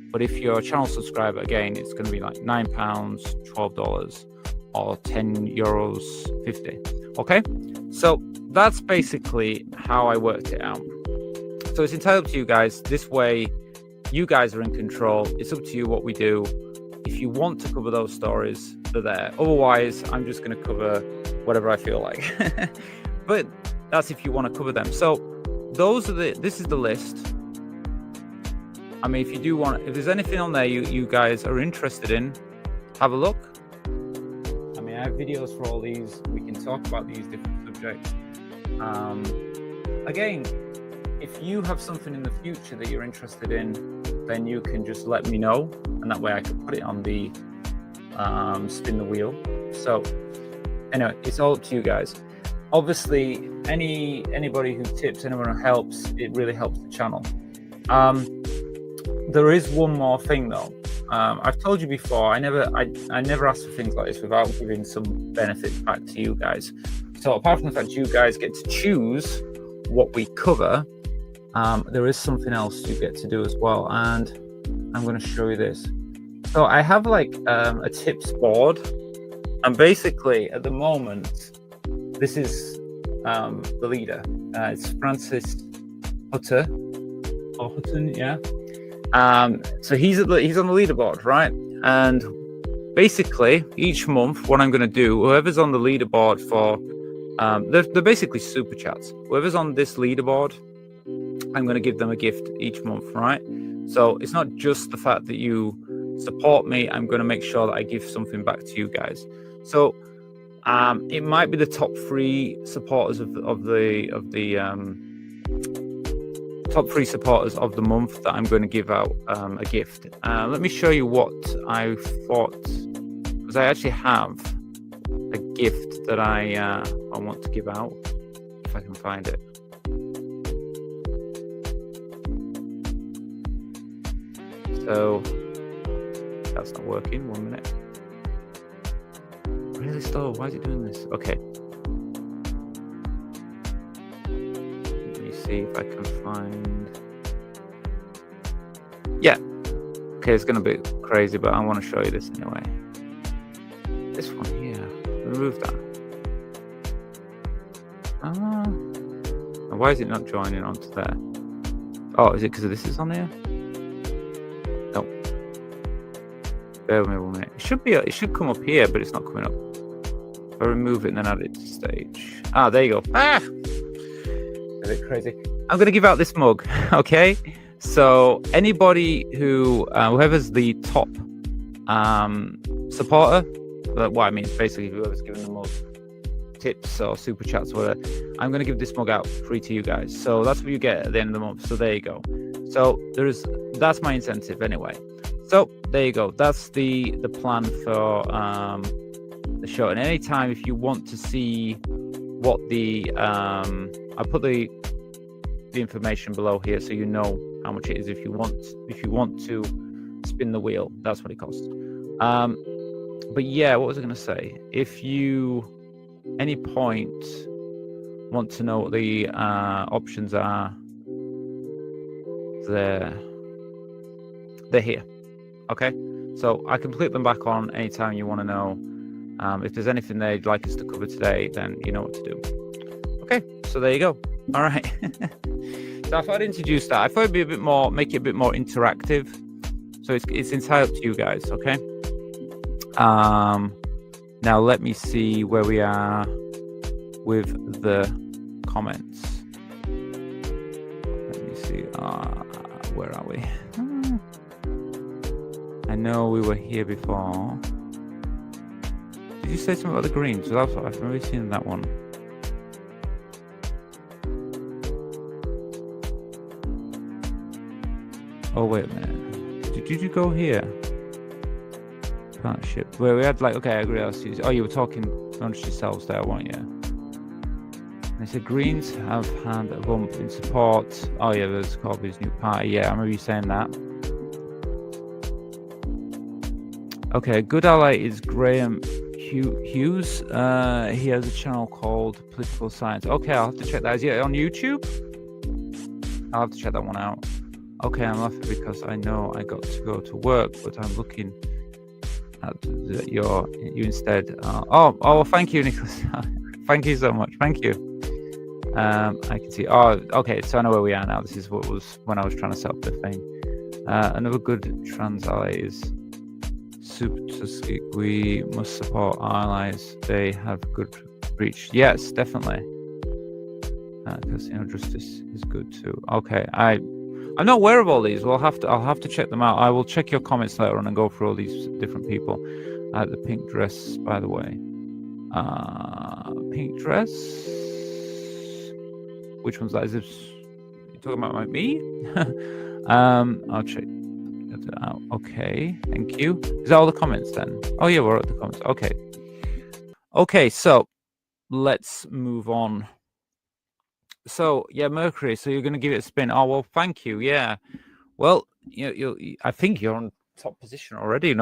But if you're a channel subscriber, again, it's going to be like £9, $12, or €10.50. Okay. So that's basically how I worked it out. So it's entirely to you guys. This way, you guys are in control. It's up to you what we do. If you want to cover those stories, they're there. Otherwise, I'm just going to cover whatever I feel like. But that's if you want to cover them. So this is the list. I mean, if there's anything on there you guys are interested in, have a look. I mean, I have videos for all these. We can talk about these different subjects. Again, if you have something in the future that you're interested in, then you can just let me know, and that way I can put it on the spin the wheel. So anyway, it's all up to you guys. Obviously, anybody who tips, anyone who helps, it really helps the channel. There is one more thing though. I've told you before, I never ask for things like this without giving some benefits back to you guys. So apart from the fact you guys get to choose what we cover, there is something else you get to do as well, and I'm going to show you this. So I have like a tips board, and basically at the moment, this is the leader. It's Francis Hutter or Hutton, yeah. So he's on the leaderboard, right? And basically, each month, what I'm going to do, whoever's on the leaderboard for, they're basically super chats. Whoever's on this leaderboard, I'm going to give them a gift each month, right? So it's not just the fact that you support me. I'm going to make sure that I give something back to you guys. So it might be the top 3 supporters of the top 3 supporters of the month that I'm going to give out a gift. Let me show you what I thought, because I actually have a gift that I want to give out, if I can find it. So that's not working. 1 minute. Really slow. Why is it doing this? Okay. Let me see if I can find. Yeah. Okay, it's going to be crazy, but I want to show you this anyway. This one here. Remove that. Why is it not joining onto there? Oh, is it because this is on here? No. Bear with me 1 minute. It should come up here, but it's not coming up. If I remove it and then add it to stage. Ah, there you go. Ah! A bit crazy. I'm going to give out this mug, okay? So anybody who, whoever's the top supporter, what I mean is basically whoever's given the most tips or super chats or whatever, I'm going to give this mug out free to you guys. So that's what you get at the end of the month. So there you go. So that's my incentive anyway. So there you go. That's the plan for the show. And anytime if you want to see what the I put the information below here so you know how much it is if you want to spin the wheel. That's what it costs. But yeah, what was I going to say? If you any point want to know what the options are, they're here. Okay, so I can flip them back on anytime you want to know. If there's anything they'd like us to cover today, then you know what to do. Okay, so there you go. All right. So I thought I'd introduce that. I thought it'd be make it a bit more interactive. So it's entirely up to you guys. Okay. Now let me see where we are with the comments. Let me see. Where are we? I know we were here before. Did you say something about the greens? I've never seen that one. Oh, wait a minute. Did you go here? Partnership. Where we had okay, I agree. Oh, you were talking amongst yourselves there, weren't you? And they said Greens have had a bump in support. Oh, yeah, there's Corby's new party. Yeah, I remember you saying that. Okay, a good ally is Graham Hughes. He has a channel called Political Science. Okay, I'll have to check that. Is it on YouTube? I'll have to check that one out. Okay, I'm laughing because I know I got to go to work, but I'm looking at you instead. Oh, thank you, Nicholas. Thank you so much. Thank you. I can see. Oh, okay. So I know where we are now. This is what was when I was trying to set up the thing. Another good trans ally is Super. We must support our allies. They have good reach. Yes, definitely. Because justice is good too. Okay, I'm not aware of all these. I'll have to check them out. I will check your comments later on and go through all these different people. The pink dress, by the way. Pink dress. Which one's that? Is this you talking about me? I'll check it out. Okay, thank you. Is that all the comments then? Oh yeah, we're at the comments. Okay. Okay, so let's move on. So yeah, Mercury. So you're going to give it a spin. Oh well, thank you. Yeah. Well, I think you're on top position already,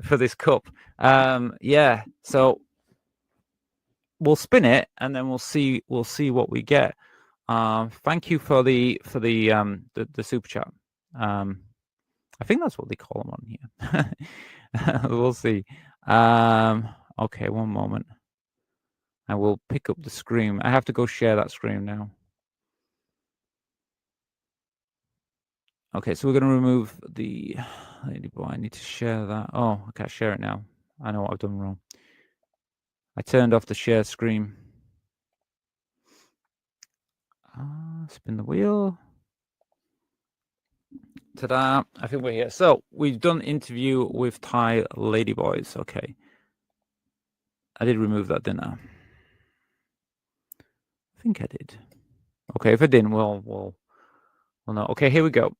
for this cup. Yeah. So we'll spin it and then we'll see what we get. Thank you for the super chat. I think that's what they call them on here. We'll see. Okay, one moment. I will pick up the screen. I have to go share that screen now. Okay, so we're going to remove the Ladyboy. I need to share that. Oh, I can't share it now. I know what I've done wrong. I turned off the share screen. Spin the wheel. Ta-da! I think we're here. So we've done interview with Thai Ladyboys. Okay. I did remove that, didn't I? I think I did. Okay, if I didn't, we'll know. Okay, here we go.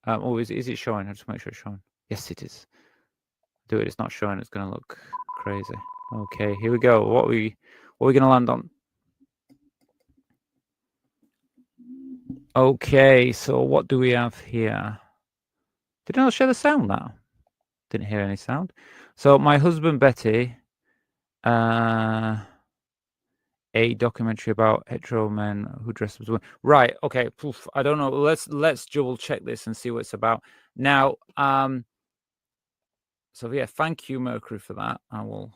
Oh, is it showing? I just make sure it's showing. Yes, it is. Do it. It's not showing. It's going to look crazy. Okay, here we go. What are we going to land on? Okay, so what do we have here? Did I not share the sound now? Didn't hear any sound. So my husband Betty, a documentary about hetero men who dress as women. Right. Okay. Poof, I don't know. Let's double check this and see what it's about. Now, so yeah, thank you, Mercury, for that. I will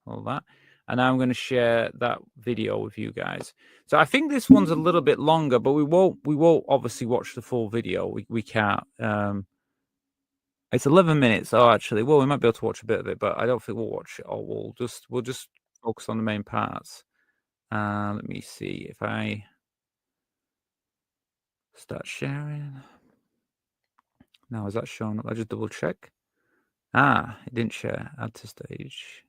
all that. And I'm going to share that video with you guys. So I think this one's a little bit longer, but we won't obviously watch the full video. We can't. It's 11 minutes. Oh, actually, well, we might be able to watch a bit of it, but I don't think we'll watch it all. We'll just focus on the main parts. Let me see if I start sharing. Now, is that showing up? I just double check. It didn't share. Add to stage.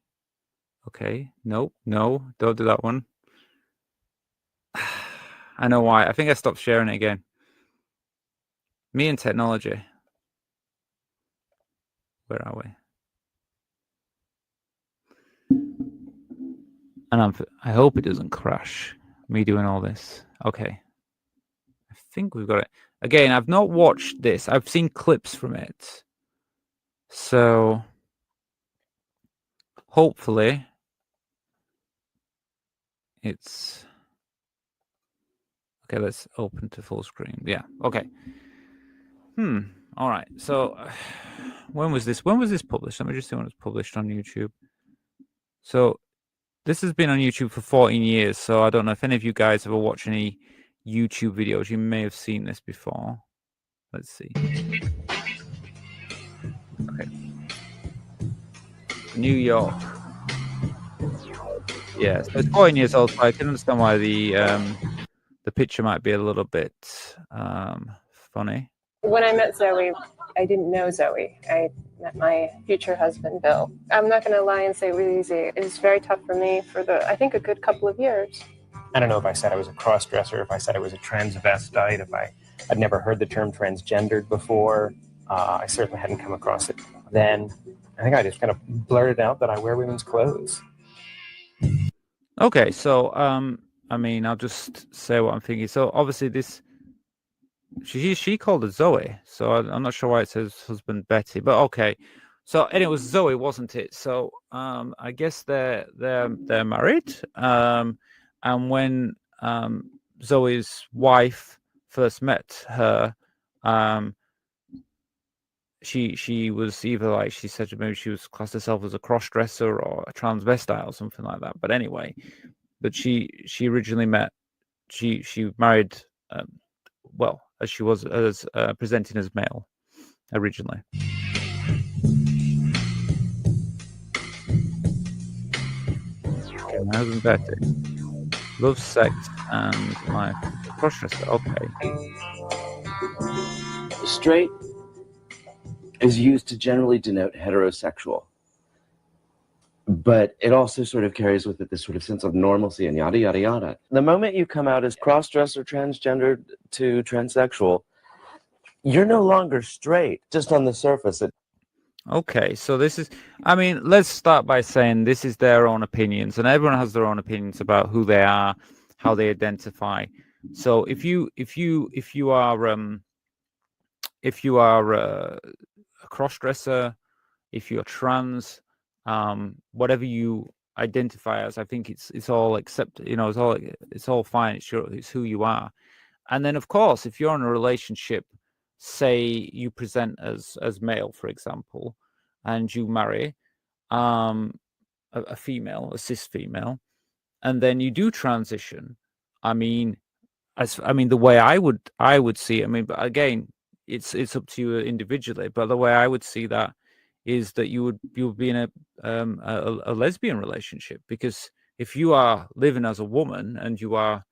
Okay. No, don't do that one. I know why. I think I stopped sharing it again. Me and technology. Where are we? And I hope it doesn't crash. Me doing all this. Okay. I think we've got it. Again, I've not watched this. I've seen clips from it. So hopefully it's okay. Let's open to full screen. Yeah. Okay. All right. So when was this published? Let me just see when it was published on YouTube. So this has been on YouTube for 14 years. So I don't know if any of you guys ever watch any YouTube videos. You may have seen this before. Let's see. Okay. New York. Yeah, so it's 14 years old, so I can understand why the picture might be a little bit funny. When I met Zoe, I didn't know Zoe. I met my future husband, Bill. I'm not going to lie and say it was easy. It was very tough for me for I think, a good couple of years. I don't know if I said I was a cross-dresser, if I said I was a transvestite, if I'd never heard the term transgendered before. I certainly hadn't come across it then. I think I just kind of blurted out that I wear women's clothes. Okay, so I mean, I'll just say what I'm thinking. So obviously this, she called her Zoe, so I'm not sure why it says husband Betty, but okay. So and it was Zoe, wasn't it? So I guess they're married. And when Zoe's wife first met her, she was either, like she said, maybe she was classed herself as a cross-dresser or a transvestite or something like that. But anyway, but she originally met, she married, well, as she was as presenting as male originally. Okay, my husband Betty loves sex and life. Cross-dresser. Okay. Straight is used to generally denote heterosexual, but it also sort of carries with it this sort of sense of normalcy and yada, yada, yada. The moment you come out as cross-dresser, transgendered to transsexual, you're no longer straight, just on the surface. Okay, so this is, I mean, let's start by saying this is their own opinions, and everyone has their own opinions about who they are, how they identify. So if you are a cross-dresser, if you're trans, whatever you identify as, I think it's all accepted. You know, it's all fine. It's who you are. And then, of course, if you're in a relationship, say you present as male, for example, and you marry a female, a cis female, and then you do transition. I mean, the way I would see it, I mean, but again, it's up to you individually. But the way I would see that is that you'll be in a lesbian relationship, because if you are living as a woman and you are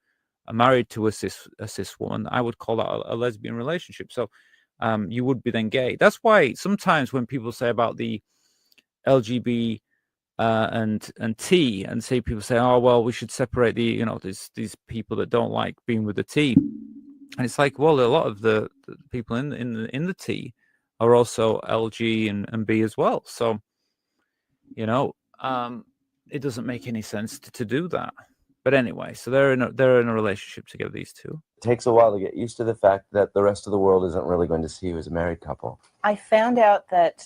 married to a cis woman, I would call that a lesbian relationship. So you would be then gay. That's why sometimes when people say about the LGB and T, and say people say, oh well, we should separate the these people that don't like being with the T, and it's like, well, a lot of the people in the T are also LG and B as well. So it doesn't make any sense to do that. But anyway, so they're in a relationship together, these two. It takes a while to get used to the fact that the rest of the world isn't really going to see you as a married couple. I found out that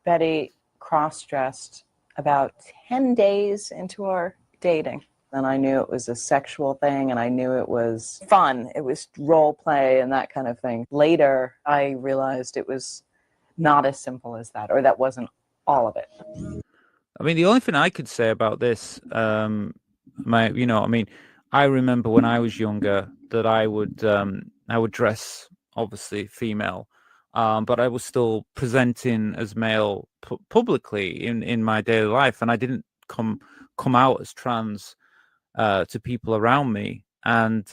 Betty cross-dressed about 10 days into our dating. And I knew it was a sexual thing, and I knew it was fun. It was role play and that kind of thing. Later, I realized it was not as simple as that, or that wasn't all of it. I mean, the only thing I could say about this, I remember when I was younger that I would dress obviously female, but I was still presenting as male publicly in my daily life, and I didn't come out as trans to people around me. And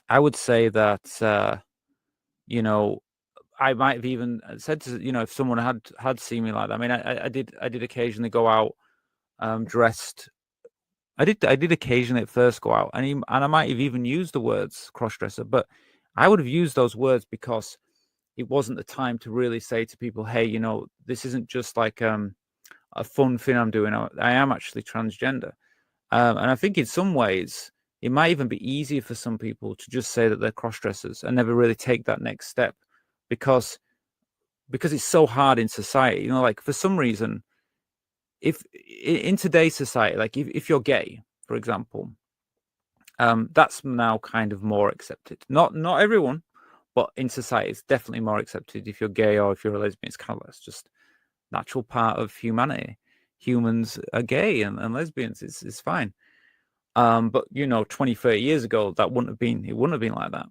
I would say that I might have even said to if someone had seen me like that. I mean, I did occasionally go out dressed. I did occasionally at first go out, and I might have even used the words crossdresser, but I would have used those words because it wasn't the time to really say to people, hey, this isn't just like a fun thing I'm doing. I am actually transgender. And I think in some ways it might even be easier for some people to just say that they're crossdressers and never really take that next step, because it's so hard in society. Like for some reason, if in today's society, like if you're gay, for example, that's now kind of more accepted. Not everyone, but in society, it's definitely more accepted. If you're gay or if you're a lesbian, it's kind of it's just natural part of humanity. Humans are gay and lesbians. It's fine. But 20, 30 years ago, it wouldn't have been like that.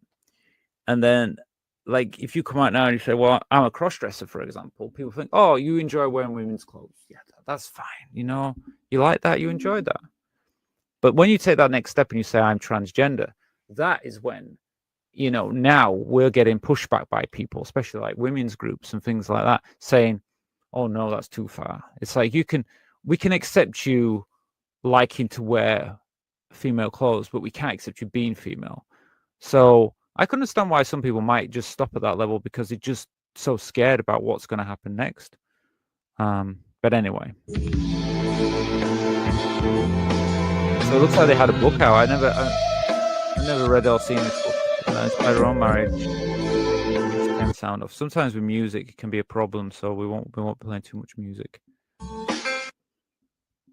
And then, like, if you come out now and you say, well, I'm a crossdresser, for example, people think, oh, you enjoy wearing women's clothes. Yeah, that's fine. You like that, you enjoy that. But when you take that next step and you say, I'm transgender, that is when, now we're getting pushback by people, especially like women's groups and things like that, saying, oh no, that's too far. It's like, we can accept you liking to wear female clothes, but we can't accept you being female. So I can understand why some people might just stop at that level, because they're just so scared about what's going to happen next. But anyway, so it looks like they had a book out. I never read or seen this book. It's by Their Own Marriage. Just turn sound off. Sometimes with music it can be a problem, so we won't play too much music.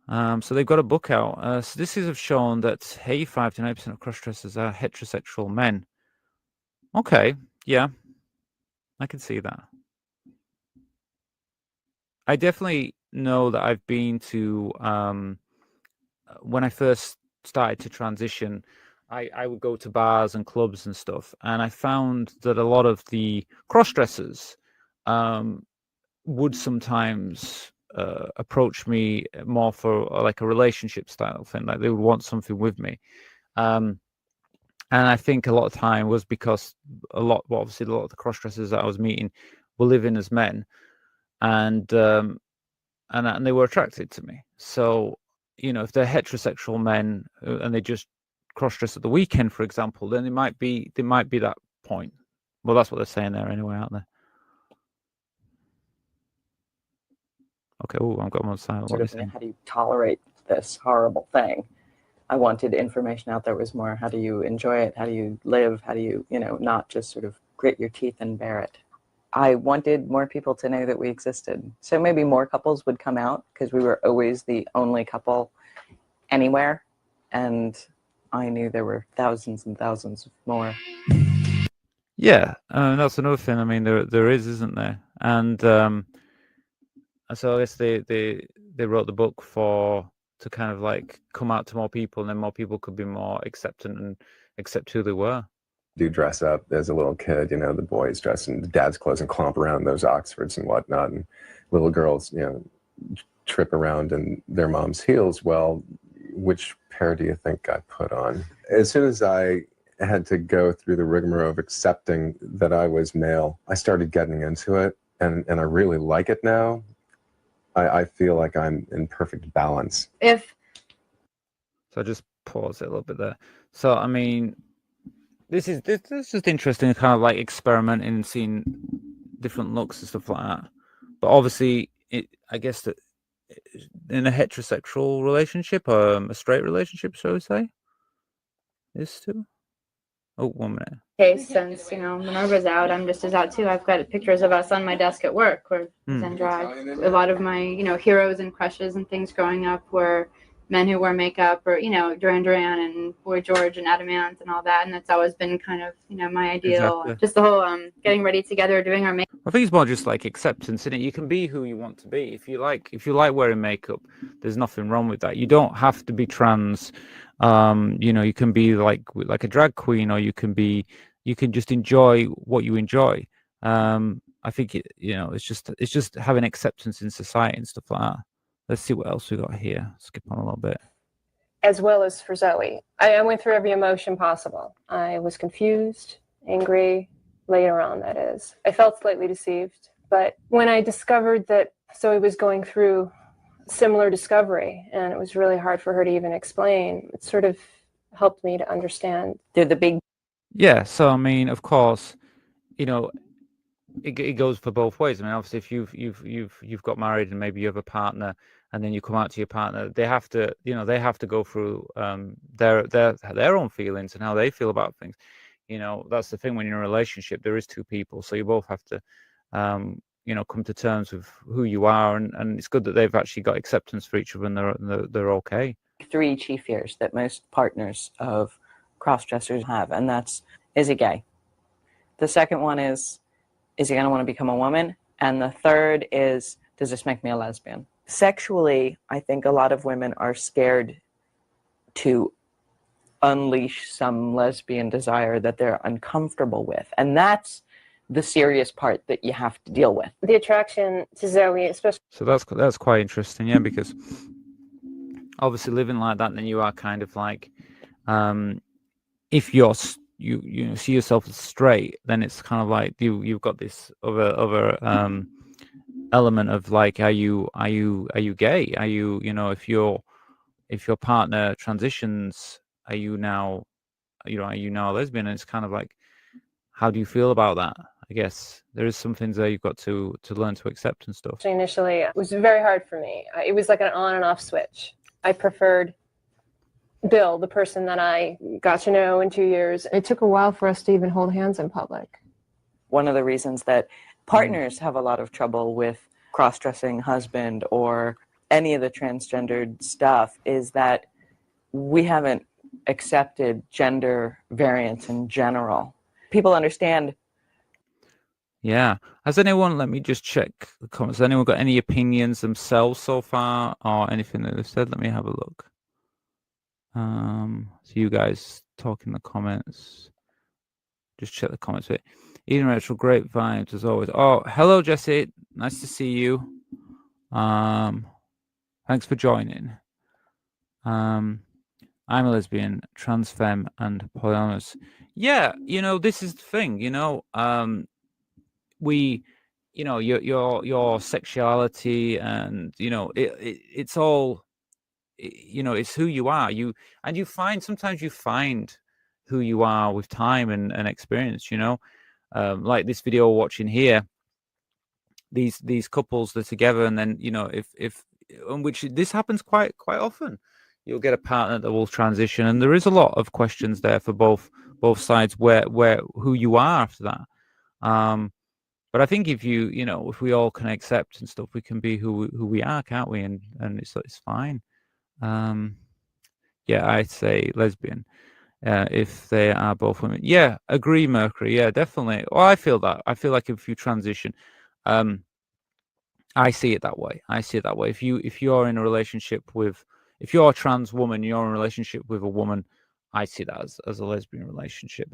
So they've got a book out. Statistics have shown that 85 to 90% of crossdressers are heterosexual men. Okay, yeah, I can see that. I definitely know that I've been to, when I first started to transition, I would go to bars and clubs and stuff, and I found that a lot of the crossdressers would sometimes approach me more for like a relationship style thing, like they would want something with me. And I think a lot of time was because obviously a lot of the crossdressers that I was meeting were living as men, and they were attracted to me. So, if they're heterosexual men and they just crossdress at the weekend, for example, then there might be that point. Well, that's what they're saying there anyway, aren't they? Okay. Oh, I've got them on silent. How do you tolerate this horrible thing? I wanted information out there was more, how do you enjoy it? How do you live? How do you, not just sort of grit your teeth and bear it? I wanted more people to know that we existed. So maybe more couples would come out, because we were always the only couple anywhere. And I knew there were thousands and thousands more. Yeah, that's another thing. I mean, there is, isn't there? And so I guess they wrote the book for to kind of like come out to more people, and then more people could be more acceptant and accept who they were. Do dress up as a little kid, you know, the boys dress in dad's clothes and clomp around those Oxfords and whatnot, and little girls, you know, trip around in their mom's heels. Well, which pair do you think I put on? As soon as I had to go through the rigmarole of accepting that I was male, I started getting into it, and I really like it now. I feel like I'm in perfect balance. So I just pause it a little bit there. So I mean, this is just interesting, kind of like experimenting and seeing different looks and stuff like that. But obviously, I guess that in a heterosexual relationship or a straight relationship, shall we say, this too. Oh, 1 minute. Case since Minerva's out, I'm just as out too. I've got pictures of us on my desk at work where in drag. A lot of my heroes and crushes and things growing up were men who wear makeup, or Duran Duran and Boy George and Adamant and all that, and that's always been kind of my ideal. Exactly. Just the whole getting ready together, doing our makeup. I think it's more just like acceptance in it. You can be who you want to be. If you like wearing makeup, there's nothing wrong with that. You don't have to be trans. You can be like a drag queen, or you can just enjoy what you enjoy. I think it's just having acceptance in society and stuff like that. Let's see what else we got here. Skip on a little bit. As well as for Zoe. I went through every emotion possible. I was confused, angry, later on, that is. I felt slightly deceived. But when I discovered that Zoe was going through similar discovery, and it was really hard for her to even explain, it sort of helped me to understand. They're the big. Yeah, so I mean, of course, it goes for both ways. I mean, obviously, if you've got married and maybe you have a partner, and then you come out to your partner, they have to go through their own feelings and how they feel about things. That's the thing when you're in a relationship. There is two people, so you both have to come to terms with who you are, and it's good that they've actually got acceptance for each other, and they're okay. 3 chief fears that most partners of cross-dressers have, and that's, is he gay? The second one is he going to want to become a woman? And the third is, does this make me a lesbian? Sexually, I think a lot of women are scared to unleash some lesbian desire that they're uncomfortable with, and that's the serious part that you have to deal with. The attraction to Zoe, especially. So that's quite interesting, yeah, because obviously living like that, then you are kind of like, if you see yourself as straight, then it's kind of like you've got this other element of like, are you gay? Are you if your partner transitions, are you now a lesbian? And it's kind of like, how do you feel about that? I guess there is some things there you've got to learn to accept and stuff. Initially, it was very hard for me. It was like an on and off switch. I preferred Bill, the person that I got to know in 2 years. It took a while for us to even hold hands in public. One of the reasons that partners have a lot of trouble with cross-dressing husband or any of the transgendered stuff is that we haven't accepted gender variance in general. People understand. Yeah. Has anyone, let me just check the comments. Has anyone got any opinions themselves so far, or anything that they've said? Let me have a look. So you guys talk in the comments. Just check the comments. Eden Rachel, great vibes as always. Oh, hello, Jesse. Nice to see you. Thanks for joining. I'm a lesbian, trans femme, and polyamorous. Yeah, this is the thing. Your sexuality, and it's all. It's who you are. Sometimes you find who you are with time and experience. Like this video we're watching here. These couples, they're together, and then if on which this happens quite often, you'll get a partner that will transition, and there is a lot of questions there for both sides where who you are after that. But I think if if we all can accept and stuff, we can be who we are, can't we? And it's fine. Yeah, I'd say lesbian if they are both women. Yeah, agree, Mercury. Yeah, definitely. Well, I feel that. I feel like if you transition, I see it that way. If you're in a relationship with if you're a trans woman, you're in a relationship with a woman, I see that as a lesbian relationship.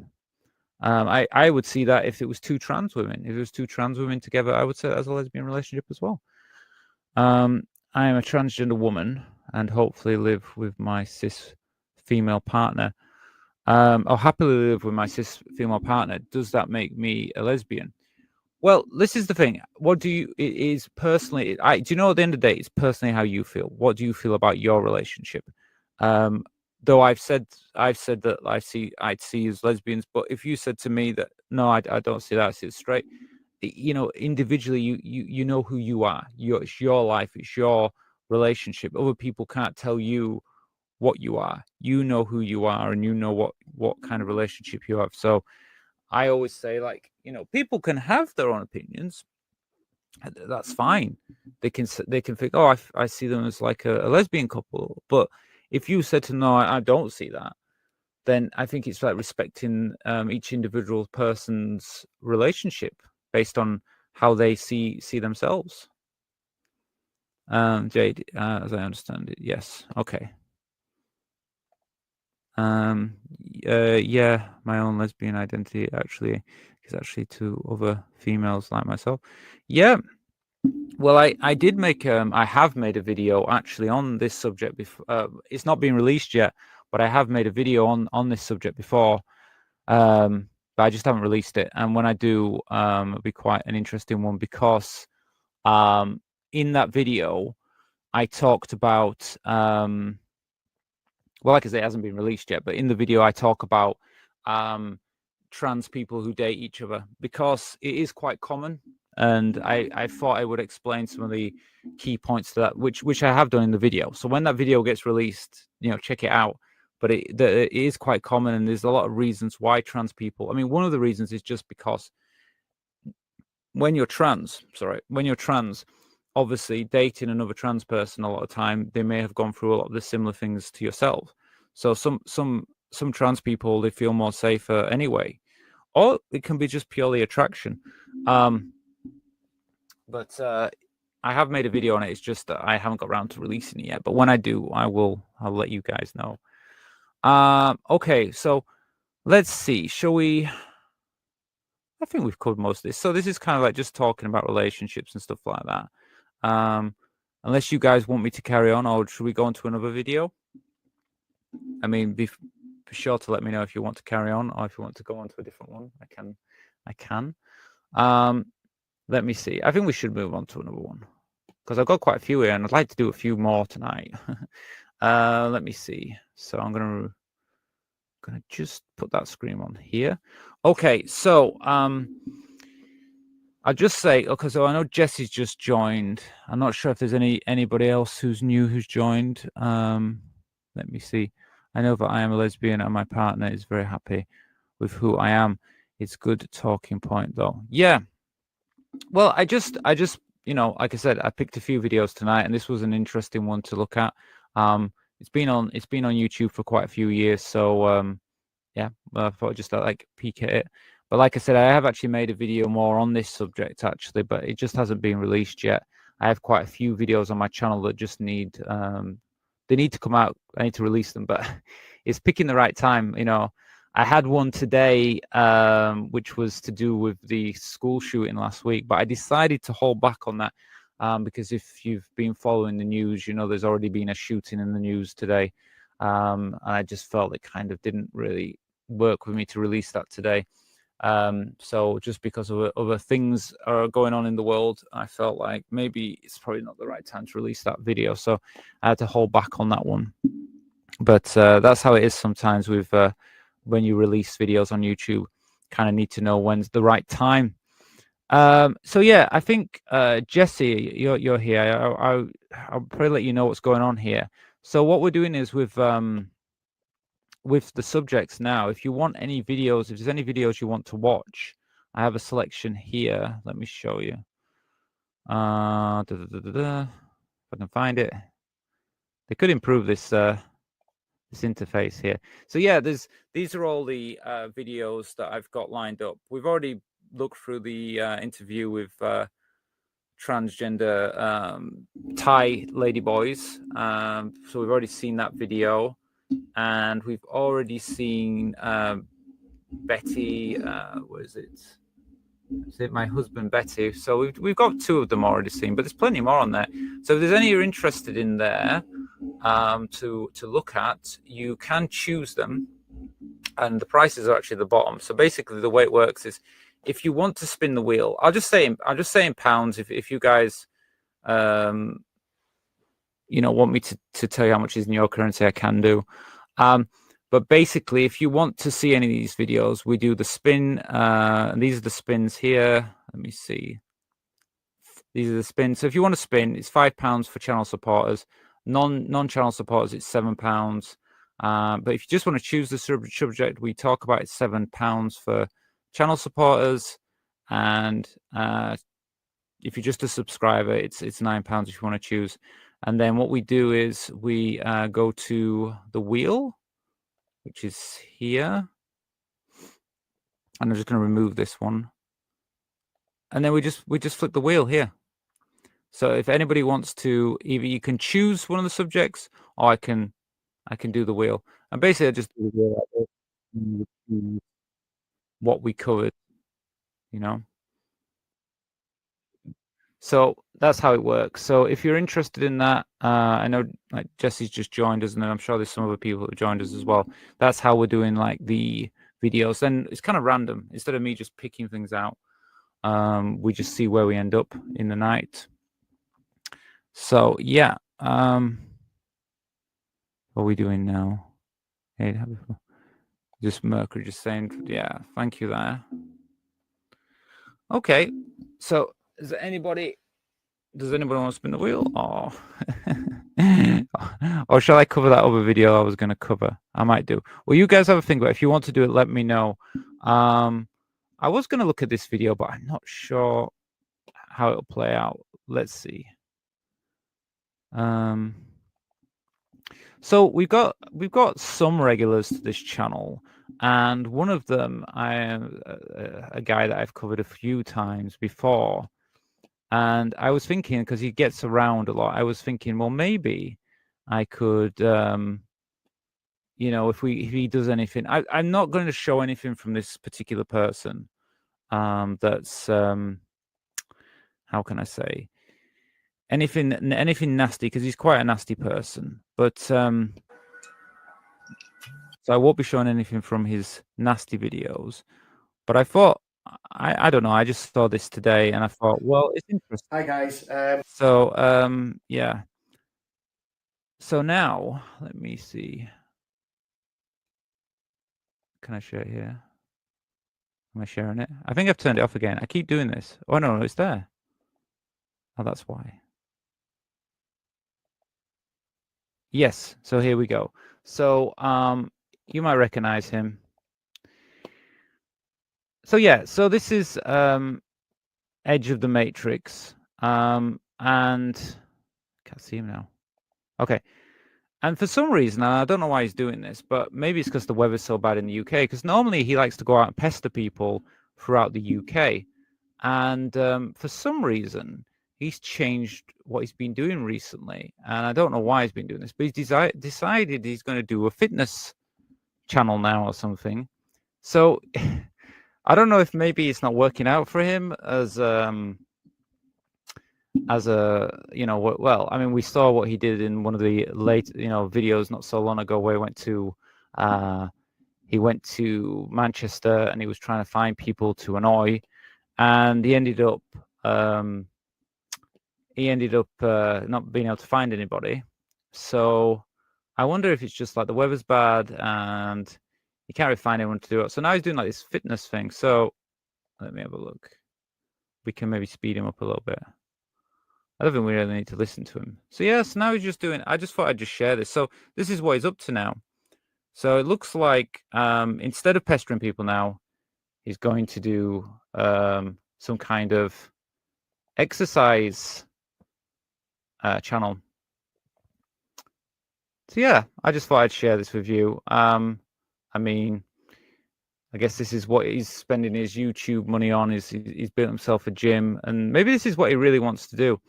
I would see that if it was two trans women. If it was two trans women together, I would say that as a lesbian relationship as well. I am a transgender woman and hopefully live with my cis female partner. Or happily live with my cis female partner. Does that make me a lesbian? Well, this is the thing. What do you? It is personally. Do you know at the end of the day, it's personally how you feel. What do you feel about your relationship? Though I've said that I'd see you as lesbians, but if you said to me that no, I don't see that, I see it straight. You know, individually, you know who you are. It's your life. It's your relationship. Other people can't tell you what you are. You know who you are, and you know what kind of relationship you have. So I always say, like, you know, people can have their own opinions. That's fine. They can think, oh, I see them as like a lesbian couple. But if you said to no, I don't see that, then I think it's like respecting each individual person's relationship based on how they see themselves. Jade, as I understand it, yes. Okay. Yeah, my own lesbian identity actually is actually to other females like myself. Yeah. Well, I did make I have made a video actually on this subject before. It's not been released yet, but I have made a video on this subject before. But I just haven't released it. And when I do, it'll be quite an interesting one because in that video I talked about well, like I say, it hasn't been released yet, but in the video I talk about trans people who date each other because it is quite common. And I thought I would explain some of the key points to that, which I have done in the video. So when that video gets released, you know, check it out. But it is quite common, and there's a lot of reasons why trans people. I mean, one of the reasons is just because when you're trans, obviously dating another trans person a lot of time, they may have gone through a lot of the similar things to yourself. So some trans people, they feel more safer anyway, or it can be just purely attraction. But I have made a video on it. It's just that I haven't got around to releasing it yet. But when I do, I'll let you guys know. Okay, so let's see. Shall we? I think we've covered most of this. So this is kind of like just talking about relationships and stuff like that. Unless you guys want me to carry on, or should we go on to another video? I mean, be sure to let me know if you want to carry on, or if you want to go on to a different one. I can. Let me see. I think we should move on to another one because I've got quite a few here, and I'd like to do a few more tonight. Let me see. So I'm gonna just put that screen on here. Okay, so I'll just say, okay, so I know Jesse's just joined. I'm not sure if there's anybody else who's new who's joined. Let me see. I know that I am a lesbian and my partner is very happy with who I am. It's good talking point though. Yeah. Well, I just, you know, like I said, I picked a few videos tonight, and this was an interesting one to look at. It's been on YouTube for quite a few years, so yeah, I thought I'd just like peek at it. But like I said, I have actually made a video more on this subject actually, but it just hasn't been released yet. I have quite a few videos on my channel that just need they need to come out. I need to release them, but it's picking the right time, you know. I had one today, which was to do with the school shooting last week, but I decided to hold back on that because if you've been following the news, you know there's already been a shooting in the news today, and I just felt it kind of didn't really work with me to release that today. So just because of other things are going on in the world, I felt like maybe it's probably not the right time to release that video, so I had to hold back on that one. But that's how it is sometimes with when you release videos on YouTube. Kind of need to know when's the right time. So yeah, I think Jesse, you're here. I'll probably let you know what's going on here. So what we're doing is with the subjects now. If you want any videos, if there's any videos you want to watch, I have a selection here. Let me show you. If I can find it. They could improve this this interface here. So yeah, these are all the videos that I've got lined up. We've already looked through the interview with transgender Thai ladyboys. So we've already seen that video, and we've already seen Betty. What is it? Is it My Husband Betty? So we've got 2 of them already seen, but there's plenty more on there. So if there's any you're interested in there to look at, you can choose them, and the prices are actually at the bottom. So basically, the way it works is, if you want to spin the wheel, I'll just say in pounds. If you guys, want me to tell you how much is in your currency, I can do. But basically, if you want to see any of these videos, we do the spin. And these are the spins here. Let me see. These are the spins. So if you want to spin, it's £5 for channel supporters. Non-channel supporters, it's £7. But if you just want to choose the subject we talk about, it's £7 for channel supporters. And if you're just a subscriber, it's £9 if you want to choose. And then what we do is we go to the wheel, which is here. And I'm just going to remove this one. And then we just flip the wheel here. So if anybody wants to, either you can choose one of the subjects, or I can do the wheel. And basically, I just do the wheel like this, what we covered, So that's how it works. So if you're interested in that, I know like Jesse's just joined us, and I'm sure there's some other people who joined us as well. That's how we're doing like the videos. Then it's kind of random. Instead of me just picking things out, we just see where we end up in the night. So yeah, what are we doing now? Hey, just Mercury just saying, yeah, thank you there. Okay, so does anybody want to spin the wheel, or shall I cover that other video I was going to cover? I might do. Well, you guys have a think about it. If you want to do it, let me know. I was going to look at this video, but I'm not sure how it'll play out. Let's see. So we've got some regulars to this channel, and one of them I am a guy that I've covered a few times before. And I was thinking, because he gets around a lot, I was thinking, well, maybe I could, if he does anything. I'm not going to show anything from this particular person. That's how can I say, anything nasty, because he's quite a nasty person. But so I won't be showing anything from his nasty videos. But I thought, I don't know, I just saw this today and I thought, well, it's interesting. Hi guys. So yeah. So now let me see. Can I share it here? Am I sharing it? I think I've turned it off again. I keep doing this. Oh no, it's there. Oh, that's why. Yes, so here we go. So you might recognize him. So yeah, so this is Edge of the Matrix, and can't see him now. Okay, and for some reason, I don't know why he's doing this, but maybe it's because the weather's so bad in the UK. Because normally he likes to go out and pester people throughout the UK, and for some reason he's changed what he's been doing recently, and I don't know why he's been doing this, but he's decided he's going to do a fitness channel now or something. So. I don't know if maybe it's not working out for him as a, well, I mean, we saw what he did in one of the late, videos not so long ago, where he went to Manchester and he was trying to find people to annoy, and he ended up not being able to find anybody. So I wonder if it's just like the weather's bad and you can't really find anyone to do it. So now he's doing like this fitness thing. So let me have a look. We can maybe speed him up a little bit. I don't think we really need to listen to him. So yes, now he's just doing, I just thought I'd just share this. So this is what he's up to now. So it looks like instead of pestering people now, he's going to do some kind of exercise channel. So yeah, I just thought I'd share this with you. I mean, I guess this is what he's spending his YouTube money on. He's built himself a gym, and maybe this is what he really wants to do.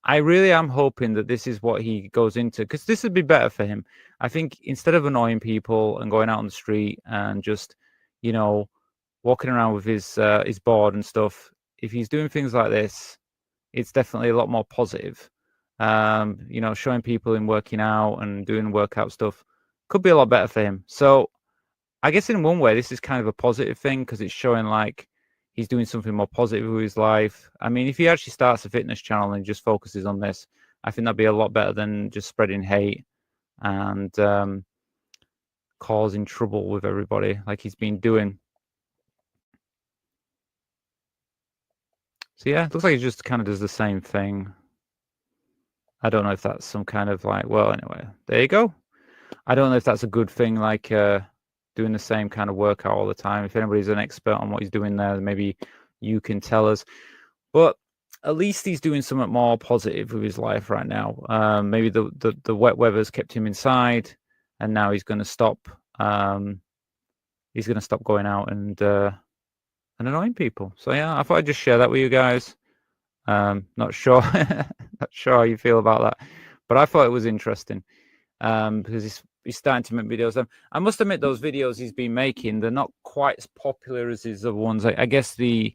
I really am hoping that this is what he goes into, because this would be better for him. I think instead of annoying people and going out on the street and just, you know, walking around with his board and stuff, if he's doing things like this, it's definitely a lot more positive. You know, showing people in working out and doing workout stuff could be a lot better for him. So I guess in one way, this is kind of a positive thing, because it's showing like he's doing something more positive with his life. I mean, if he actually starts a fitness channel and just focuses on this, I think that'd be a lot better than just spreading hate and causing trouble with everybody like he's been doing. So yeah, it looks like he just kind of does the same thing. I don't know if that's some kind of like, well, anyway, there you go. I don't know if that's a good thing, like doing the same kind of workout all the time. If anybody's an expert on what he's doing there, maybe you can tell us. But at least he's doing something more positive with his life right now. Maybe the wet weather's kept him inside, and now he's going to stop. He's going to stop going out and annoying people. So yeah, I thought I'd just share that with you guys. Not sure, not sure how you feel about that, but I thought it was interesting because he's starting to make videos. I must admit, those videos he's been making, they're not quite as popular as his other ones. I guess the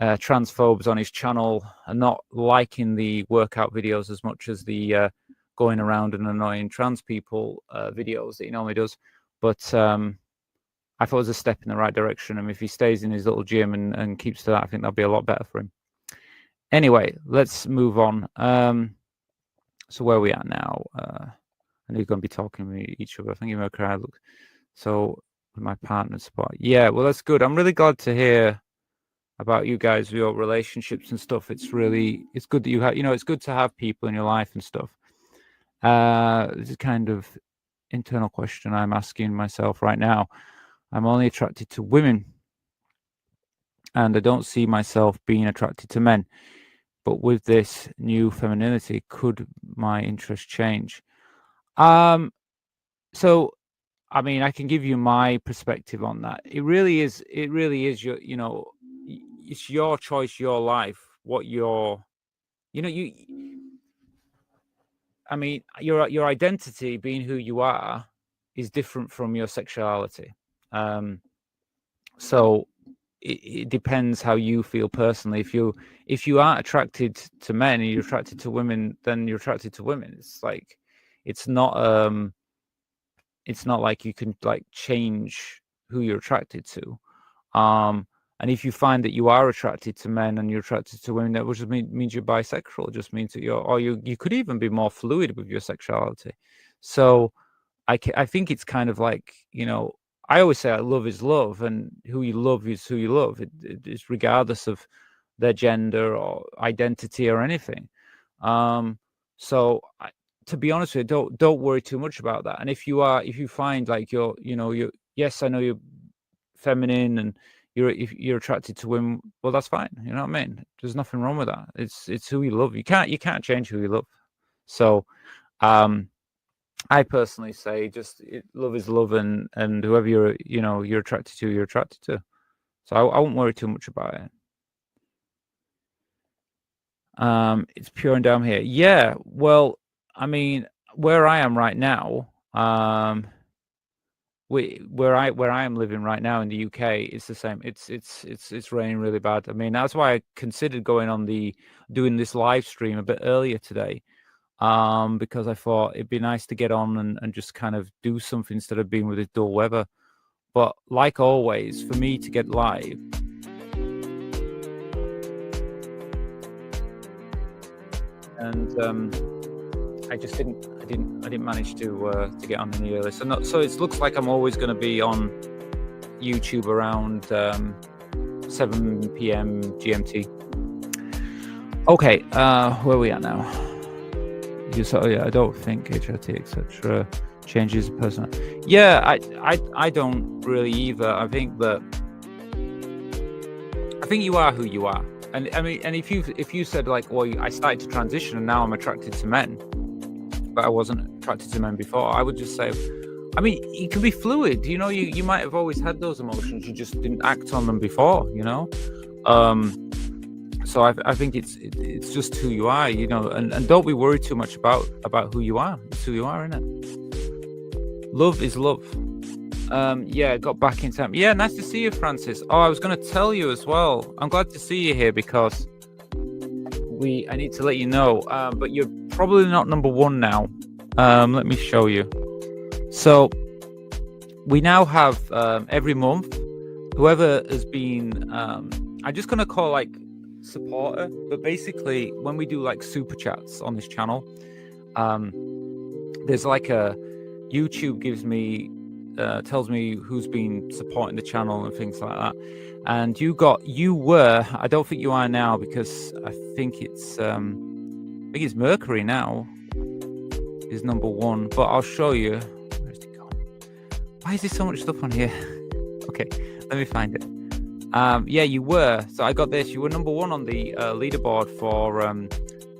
transphobes on his channel are not liking the workout videos as much as the going around and annoying trans people videos that he normally does. But I thought it was a step in the right direction. And if he stays in his little gym and keeps to that, I think that'll be a lot better for him. Anyway, let's move on. So where are we at now? I know you're going to be talking with each other. I think you're okay. Look, so with my partner spot. Yeah, well, that's good. I'm really glad to hear about you guys, your relationships and stuff. It's good that you have, it's good to have people in your life and stuff. This is kind of internal question I'm asking myself right now. I'm only attracted to women, and I don't see myself being attracted to men. But with this new femininity, could my interest change? So, I mean, I can give you my perspective on that. It really is your, it's your choice, your life, what your, I mean, your identity, being who you are, is different from your sexuality. So it depends how you feel personally. If you aren't attracted to men and you're attracted to women, then you're attracted to women. It's like, it's not like you can like change who you're attracted to. And if you find that you are attracted to men and you're attracted to women, that just means you're bisexual. It just means that you could even be more fluid with your sexuality. So I think it's kind of like, I always say love is love, and who you love is who you love. It's regardless of their gender or identity or anything. So to be honest with you, don't worry too much about that. And if you find like you're yes, I know you're feminine and you're attracted to women, well, that's fine. You know what I mean? There's nothing wrong with that. It's who you love. You can't change who you love. So, I personally say love is love, and whoever you're attracted to, you're attracted to. So I won't worry too much about it. It's pure and down here. Yeah. Well, I mean, where I am right now, where I am living right now in the UK, it's the same. It's raining really bad. I mean, that's why I considered doing this live stream a bit earlier today. Because I thought it'd be nice to get on and just kind of do something instead of being with this dull weather. But like always, for me to get live, and I didn't manage to get on any earlier. So it looks like I'm always going to be on YouTube around 7 p.m. GMT. Okay, where are we at now? I don't think HRT etc. changes a person. Yeah, I don't really either. I think you are who you are, and I mean, and if you said like, well, I started to transition and now I'm attracted to men, but I wasn't attracted to men before, I would just say, I mean, it can be fluid. You know, you might have always had those emotions. You just didn't act on them before. You know, so I think it's just who you are. You know, and don't be worried too much about who you are. It's who you are, isn't it? Love is love. Yeah, got back in time. Yeah, nice to see you, Francis. Oh, I was going to tell you as well. I'm glad to see you here because I need to let you know. But you're probably not number one now. Let me show you. So we now have every month, whoever has been, I'm just going to call like supporter, but basically when we do like super chats on this channel, there's like YouTube gives me, tells me who's been supporting the channel and things like that. And you were, I don't think you are now because I think it's Mercury now is number one, but I'll show you. Why is there so much stuff on here? Okay, let me find it. Yeah, you were. So I got this. You were number one on the leaderboard for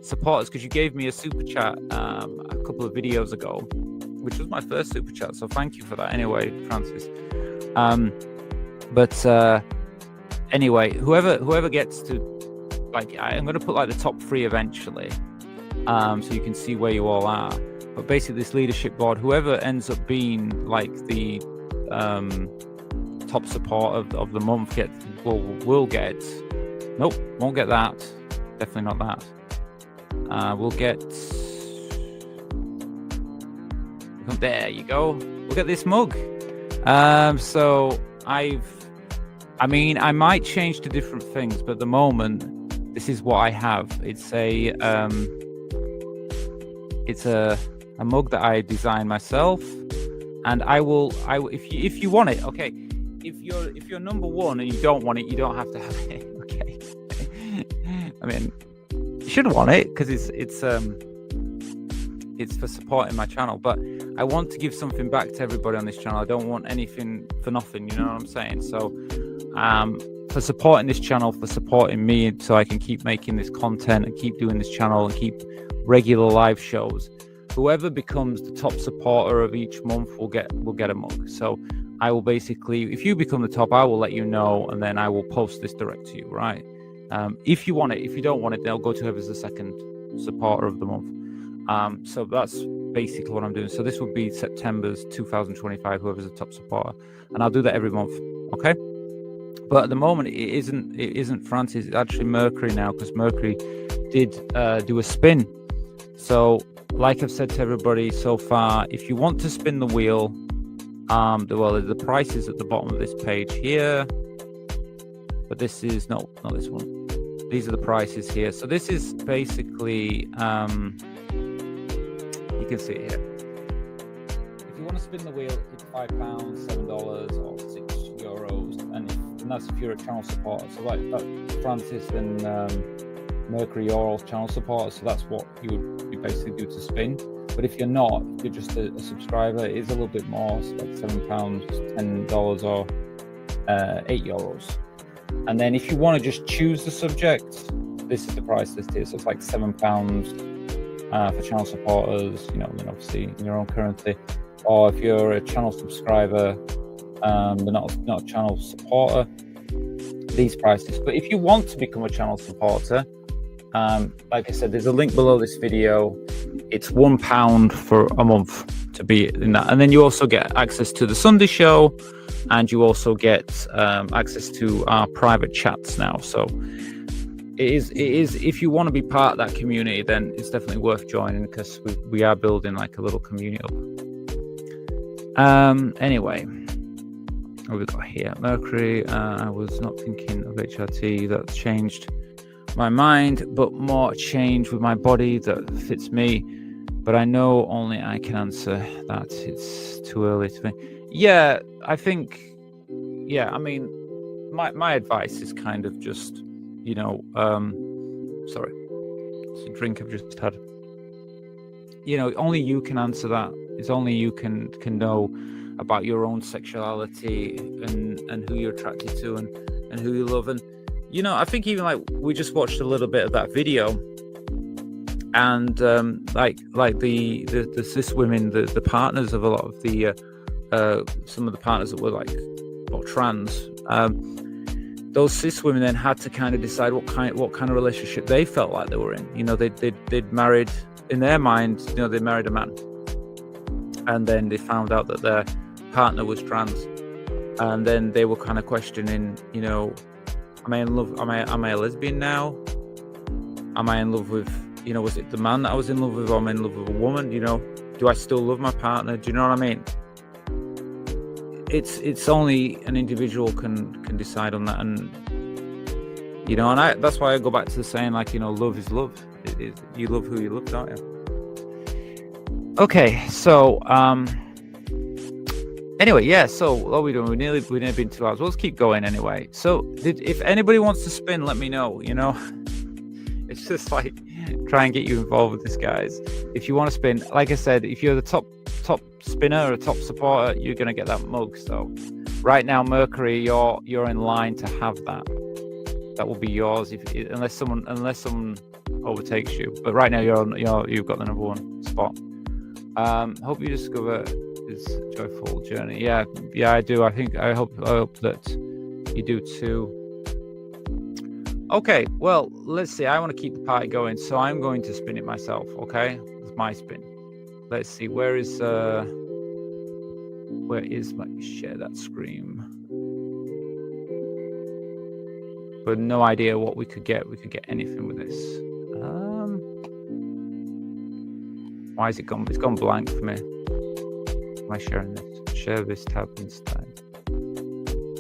supporters because you gave me a super chat a couple of videos ago, which was my first super chat. So thank you for that anyway, Francis. But anyway, whoever gets to, like, I'm going to put like the top 3 eventually, so you can see where you all are. But basically, this leadership board, whoever ends up being like the top support of the month will get. Nope, won't get that. Definitely not that. We'll get. There you go. We'll get this mug. So I might change to different things, but at the moment, this is what I have. It's a mug that I designed myself, and I will if you want it, okay. If you're number one and you don't want it, you don't have to have it, okay. I mean, you should want it because it's for supporting my channel, but I want to give something back to everybody on this channel. I don't want anything for nothing, you know what I'm saying? So for supporting this channel, for supporting me so I can keep making this content and keep doing this channel and keep regular live shows, whoever becomes the top supporter of each month will get a mug. So I will basically, if you become the top, I will let you know, and then I will post this direct to you, right? If you want it. If you don't want it, they'll go to whoever's the second supporter of the month. So that's basically what I'm doing. So this would be September's 2025, whoever's the top supporter, and I'll do that every month, okay? But at the moment, it isn't Francis. It's actually Mercury now, because Mercury did do a spin. So, like I've said to everybody so far, if you want to spin the wheel, the price is at the bottom of this page here. But this is not this one. These are the prices here. So this is basically, you can see it here. If you want to spin the wheel, it's £5, $7, or €6, and that's if you're a channel supporter. So like Francis and Mercury, you're all channel supporters, so that's what you would basically do to spin. But if you're not, if you're just a subscriber, it is a little bit more. So like £7, $10, or €8. And then if you want to just choose the subject, this is the price list here. So it's like £7 for channel supporters, you know, then obviously in your own currency. Or if you're a channel subscriber, but not a channel supporter, these prices. But if you want to become a channel supporter, like I said, there's a link below this video. It's £1 for a month to be in that. And then you also get access to the Sunday show, and you also get access to our private chats now. So it is if you want to be part of that community, then it's definitely worth joining, because we are building like a little community up. Anyway, what we got here? Mercury. I was not thinking of HRT. That's changed my mind, but more change with my body that fits me. But I know only I can answer that. It's too early to me. Yeah, I think, I mean, my advice is kind of just, you know, sorry, it's a drink I've just had. You know, only you can answer that. It's only you can know about your own sexuality and who you're attracted to and who you love. And, you know, I think even like we just watched a little bit of that video, and like the cis women, the partners of a lot of the some of the partners that were like, or trans, those cis women then had to kind of decide what kind of relationship they felt like they were in. You know, they'd married, in their mind, you know, they married a man, and then they found out that their partner was trans, and then they were kind of questioning, you know, am I in love? Am I a lesbian now? Am I in love with, you know, was it the man that I was in love with, or am I in love with a woman? You know, do I still love my partner? Do you know what I mean? It's only an individual can decide on that, and you know, and that's why I go back to saying, like, you know, love is love. You love who you love, don't you? Okay, so anyway, yeah. So what are we doing? We've nearly been 2 hours. Well, let's keep going anyway. So if anybody wants to spin, let me know. You know, it's just like try and get you involved with this, guys. If you want to spin, like I said, if you're the top spinner or a top supporter, you're gonna get that mug. So right now, Mercury, you're in line to have that. That will be yours unless someone overtakes you. But right now, you've got the number 1 spot. Hope you discover this joyful journey. Yeah, I do. I hope that you do too. Okay, well, let's see. I want to keep the party going, so I'm going to spin it myself. Okay, it's my spin. Let's see. Where is my share that screen? But no idea what we could get. We could get anything with this. Why is it gone? It's gone blank for me. Am I sharing this? Share this tab instead.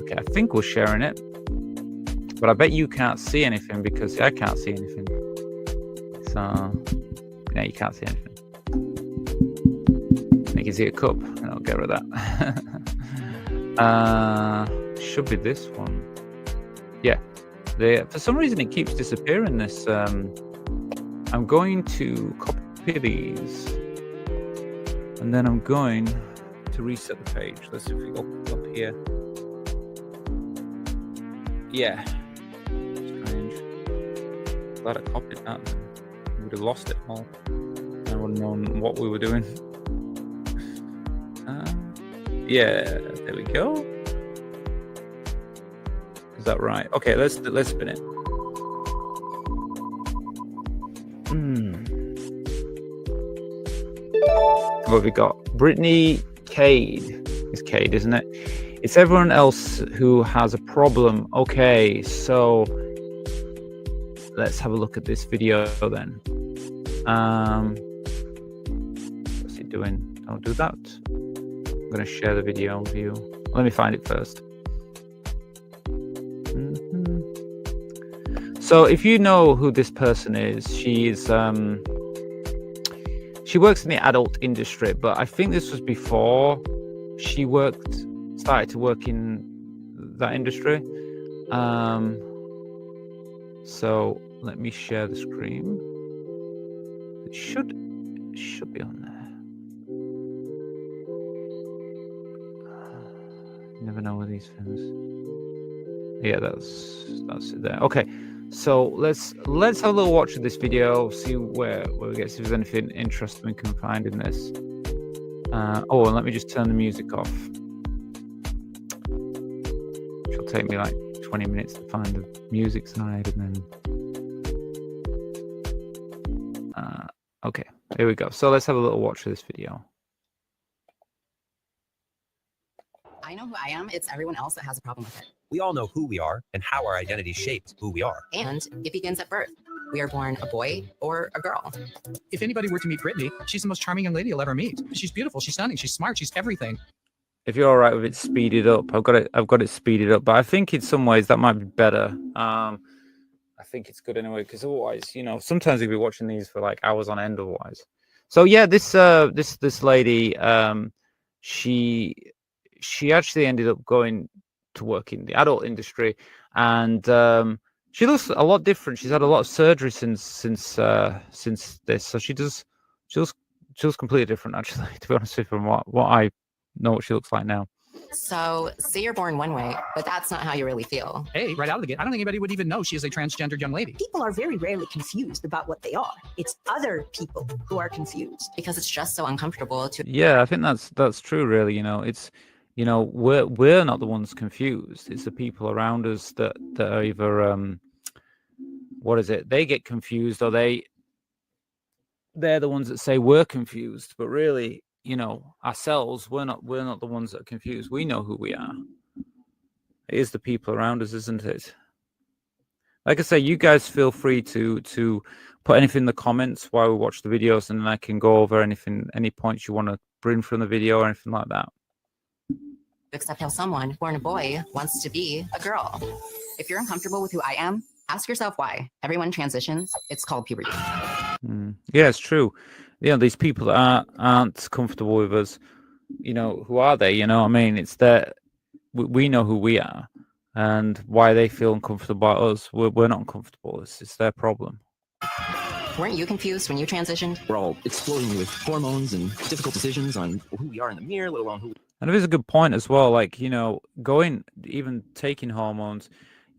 Okay, I think we're sharing it. But I bet you can't see anything because I can't see anything. So, yeah, you can't see anything. You can see a cup. I'll get rid of that. Should be this one. Yeah. For some reason, it keeps disappearing. This. I'm going to copy these, and then I'm going to reset the page. Let's see if we go up here. Yeah. Strange. Glad I copied that. We would have lost it all. I wouldn't have known what we were doing. Yeah, there we go. Is that right? Okay, let's spin it. What have we got? Brittany Cade. It's Cade, isn't it? It's everyone else who has a problem. Okay, so let's have a look at this video then. What's it doing? Don't do that. I'm going to share the video with you. Let me find it first. So if you know who this person is, she works in the adult industry, but I think this was before she started to work in that industry. So let me share the screen. It should be on there. You never know with these things. Yeah, that's it there. Okay, so let's have a little watch of this video, see where we get, see if there's anything interesting we can find in this. And let me just turn the music off. It'll take me like 20 minutes to find the music side, and then okay, here we go. So let's have a little watch of this video. I know who I am. It's everyone else that has a problem with it. We all know who we are and how our identity shapes who we are. And it begins at birth. We are born a boy or a girl. If anybody were to meet Brittany, she's the most charming young lady you'll ever meet. She's beautiful, she's stunning, she's smart, she's everything. If you're all right with it speeded up, I've got it speeded up, but I think in some ways that might be better. I think it's good anyway, because otherwise, you know, sometimes you'll be watching these for like hours on end otherwise. So yeah, this lady, she actually ended up going to work in the adult industry, and she looks a lot different. She's had a lot of surgery since this, so she looks completely different, actually, to be honest with you, from what I know what she looks like now. So, say you're born one way, but that's not how you really feel. Hey, right out of the gate, I don't think anybody would even know she is a transgendered young lady. People are very rarely confused about what they are. It's other people who are confused. Because it's just so uncomfortable to. Yeah, I think that's true. Really, it's we're not the ones confused. It's the people around us that are either what is it? They get confused, or they're the ones that say we're confused. But really, ourselves, we're not the ones that are confused. We know who we are. It is the people around us, isn't it? Like I say, you guys feel free to put anything in the comments while we watch the videos, and then I can go over any points you want to bring from the video or anything like that. Accept how someone born a boy wants to be a girl. If you're uncomfortable with who I am, ask yourself why. Everyone transitions. It's called puberty. Yeah, it's true. These people that aren't comfortable with us, who are they? I mean, it's that we know who we are, and why they feel uncomfortable about us. We're not uncomfortable. It's their problem. Weren't you confused when you transitioned? We're all exploding with hormones and difficult decisions on who we are in the mirror, let alone who. And it is a good point as well. Like, even taking hormones,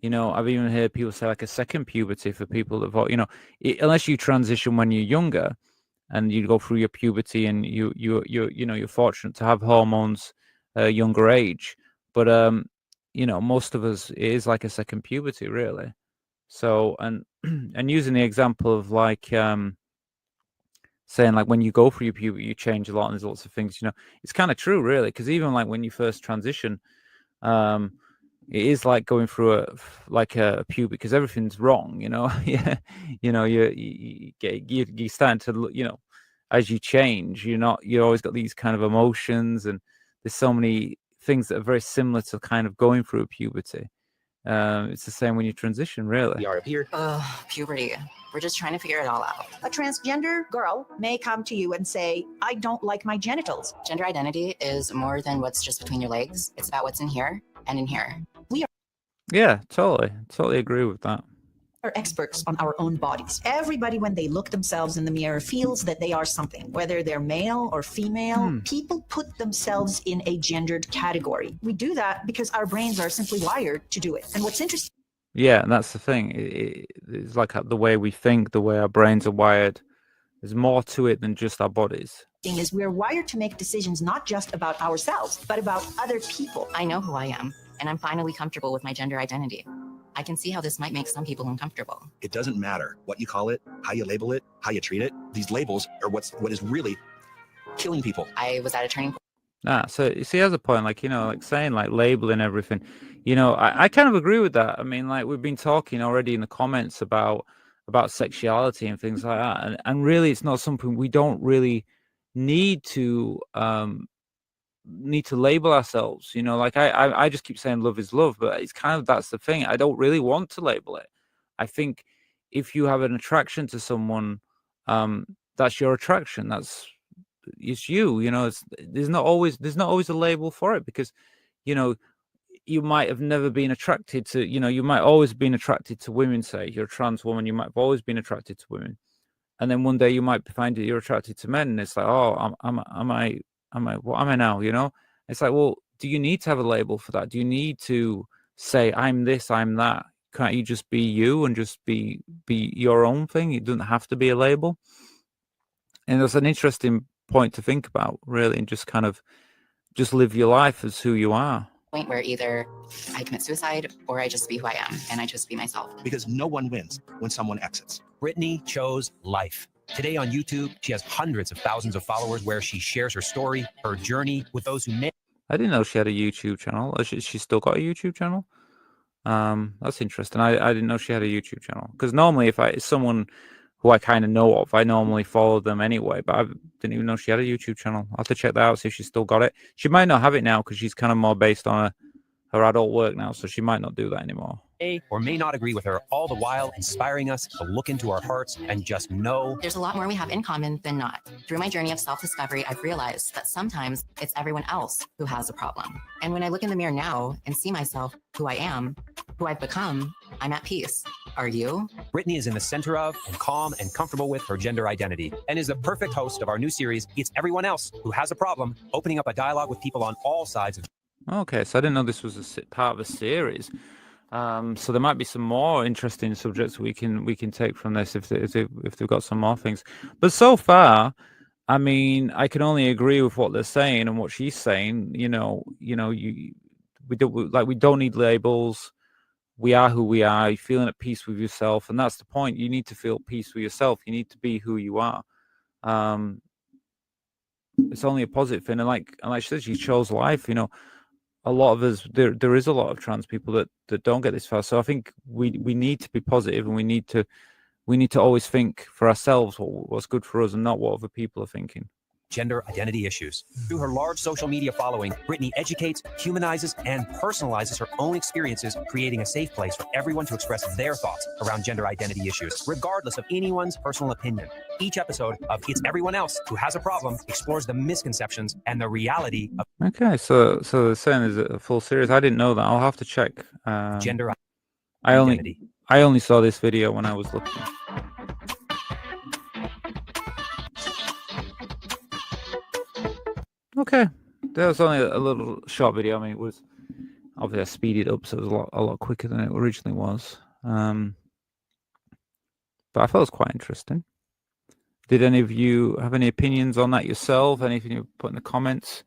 I've even heard people say like a second puberty for people that, unless you transition when you're younger and you go through your puberty and you're fortunate to have hormones at a younger age. But, most of us, it is like a second puberty, really. So, and using the example of like, saying like when you go through your puberty, you change a lot, and there's lots of things, it's kind of true, really, because even like when you first transition, it is like going through a puberty, because everything's wrong, yeah, you're starting to, as you change, you always got these kind of emotions, and there's so many things that are very similar to kind of going through a puberty. It's the same when you transition, really. We are up here. Puberty. We're just trying to figure it all out. A transgender girl may come to you and say, I don't like my genitals. Gender identity is more than what's just between your legs. It's about what's in here and in here. Yeah, totally agree with that. Are experts on our own bodies. Everybody, when they look themselves in the mirror, feels that they are something, whether they're male or female. People put themselves in a gendered category. We do that because our brains are simply wired to do it. And what's interesting. Yeah, and that's the thing. It's like the way we think, the way our brains are wired. There's more to it than just our bodies. Is we're wired to make decisions not just about ourselves, but about other people. I know who I am, and I'm finally comfortable with my gender identity. I can see how this might make some people uncomfortable. It doesn't matter what you call it, how you label it, how you treat it. These labels are what is really killing people. I was at a turning point. So you see, as a point, like, like saying like labeling everything, I kind of agree with that. I mean, like we've been talking already in the comments about sexuality and things like that. And really, it's not something we don't really need to label ourselves, like I just keep saying love is love, but it's kind of, that's the thing. I don't really want to label it. I think if you have an attraction to someone, that's your attraction. It's you, there's not always a label for it, because, you might have never been attracted to, you might always been attracted to women. Say you're a trans woman, you might have always been attracted to women. And then one day you might find that you're attracted to men, and it's like, oh, what am I now? It's like, well, do you need to have a label for that? Do you need to say I'm this, I'm that? Can't you just be you and just be your own thing? It doesn't have to be a label. And that's an interesting point to think about, really, and just kind of just live your life as who you are. Point where either I commit suicide or I just be who I am and I just be myself. Because no one wins when someone exits. Brittany chose life. Today on YouTube, she has hundreds of thousands of followers where she shares her story, her journey with those who may. I didn't know she had a YouTube channel. She still got a YouTube channel? That's interesting. I didn't know she had a YouTube channel. Because normally if it's someone who I kind of know of, I normally follow them anyway. But I didn't even know she had a YouTube channel. I'll have to check that out, see if she's still got it. She might not have it now because she's kind of more based on her adult work now. So she might not do that anymore. Or may not agree with her, all the while inspiring us to look into our hearts and just know there's a lot more we have in common than not. Through my journey of self-discovery, I've realized that sometimes it's everyone else who has a problem. And when I look in the mirror now and see myself, who I am, who I've become, I'm at peace. Are you? Brittany is in the center of and calm and comfortable with her gender identity, and is the perfect host of our new series, It's Everyone Else Who Has a Problem, opening up a dialogue with people on all sides of. Okay, so I didn't know this was part of a series. So there might be some more interesting subjects we can take from this if they've got some more things. But so far, I mean, I can only agree with what they're saying and what she's saying. We don't need labels. We are who we are. You're feeling at peace with yourself, and that's the point. You need to feel peace with yourself. You need to be who you are. It's only a positive thing, and like she said, she chose life. A lot of us, there is a lot of trans people that don't get this far. So I think we need to be positive, and we need to always think for ourselves what's good for us and not what other people are thinking. Gender identity issues. Through her large social media following, Brittany educates, humanizes, and personalizes her own experiences, creating a safe place for everyone to express their thoughts around gender identity issues, regardless of anyone's personal opinion. Each episode of It's Everyone Else Who Has a Problem explores the misconceptions and the reality of Okay, so they're saying there's a full series. I didn't know that. I'll have to check. gender I identity. only saw this video when I was looking. Okay, that was only a little short video. I mean, it was obviously I speeded up, so it was a lot quicker than it originally was. But I thought it was quite interesting. Did any of you have any opinions on that yourself? Anything you put in the comments?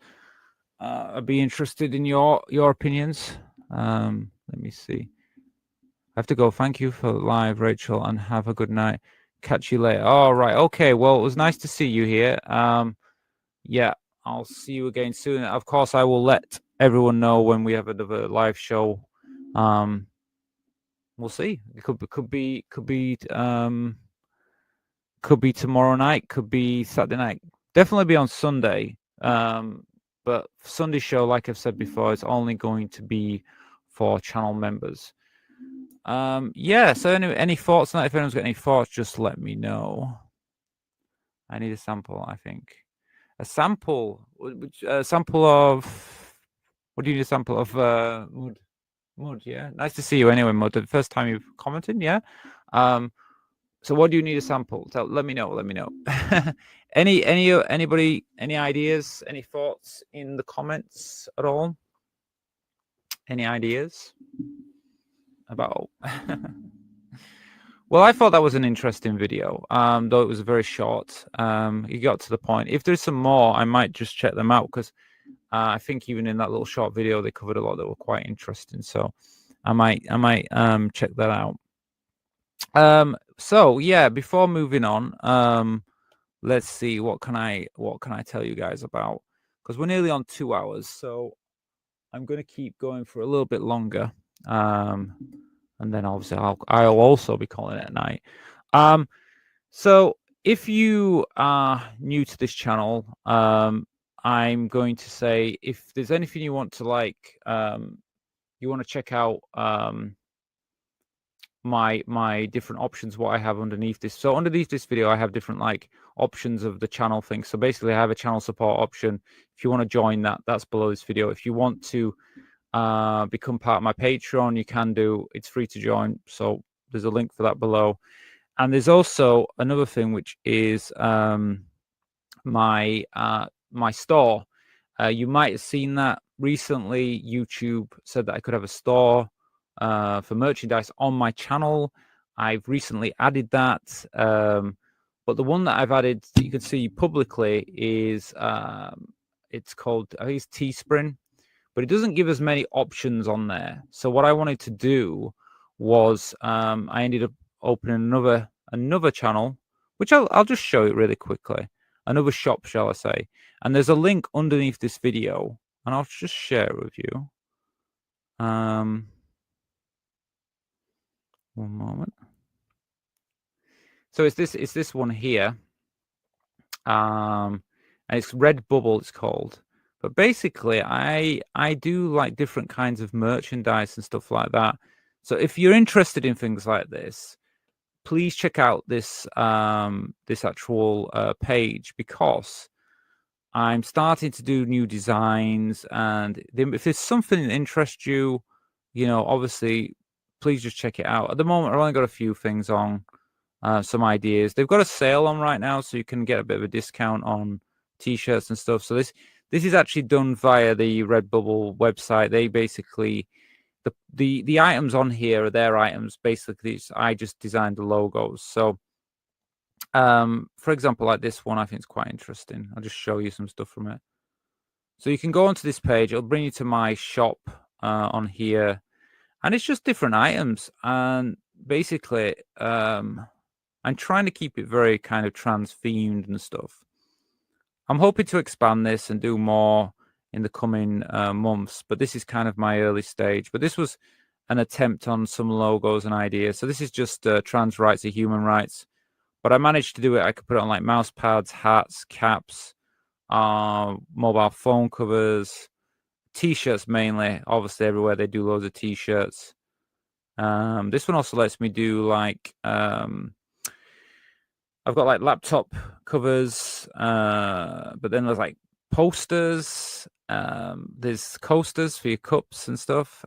I'd be interested in your opinions. Let me see. I have to go. Thank you for live, Rachel, and have a good night. Catch you later. All right. Okay. Well, it was nice to see you here. Yeah. I'll see you again soon. Of course, I will let everyone know when we have another live show. We'll see. It could be tomorrow night. Could be Saturday night. Definitely be on Sunday. But Sunday show, like I've said before, is only going to be for channel members. Yeah. So any thoughts on that? If anyone's got any thoughts, just let me know. I need a sample, I think. A sample of what do you need a sample of? Mud, yeah. Nice to see you anyway, Mud. The first time you've commented, yeah. So what do you need a sample? Let me know. Anybody, any ideas, any thoughts in the comments at all? Any ideas about? Well, I thought that was an interesting video, though it was very short. You got to the point. If there's some more, I might just check them out because I think even in that little short video, they covered a lot that were quite interesting. So I might check that out. So yeah, before moving on, let's see what can I tell you guys about, because we're nearly on 2 hours, so I'm going to keep going for a little bit longer. And then obviously I'll also be calling it at night. So if you are new to this channel, I'm going to say if there's anything you want to you want to check out my different options, what I have underneath this. So underneath this video, I have different options of the channel things. So basically I have a channel support option. If you want to join that, that's below this video. If you want to become part of my Patreon, you can do. It's free to join, so there's a link for that below. And there's also another thing, which is my store. You might have seen that recently. YouTube said that I could have a store for merchandise on my channel. I've recently added that, but the one that I've added that you can see publicly is it's called, I think it's Teespring. But it doesn't give us many options on there. So what I wanted to do was I ended up opening another channel, which I'll just show it really quickly. Another shop, shall I say. And there's a link underneath this video, and I'll just share it with you. One moment. So it's this one here. And it's Redbubble, it's called. But basically, I do different kinds of merchandise and stuff like that. So if you're interested in things like this, please check out this this actual page, because I'm starting to do new designs. And if there's something that interests you, obviously, please just check it out. At the moment, I've only got a few things on, some ideas. They've got a sale on right now, so you can get a bit of a discount on T-shirts and stuff. So This is actually done via the Redbubble website. They basically the items on here are their items. Basically, I just designed the logos. So, for example, like this one, I think it's quite interesting. I'll just show you some stuff from it. So you can go onto this page. It'll bring you to my shop on here, and it's just different items. And basically, I'm trying to keep it very kind of trans themed and stuff. I'm hoping to expand this and do more in the coming months, but this is kind of my early stage. But this was an attempt on some logos and ideas. So this is just trans rights are human rights, but I managed to do it. I could put it on like mouse pads, hats, caps, mobile phone covers, t-shirts mainly. Obviously, everywhere they do loads of t-shirts. This one also lets me do like I've got like laptop covers, but then there's like posters. There's coasters for your cups and stuff.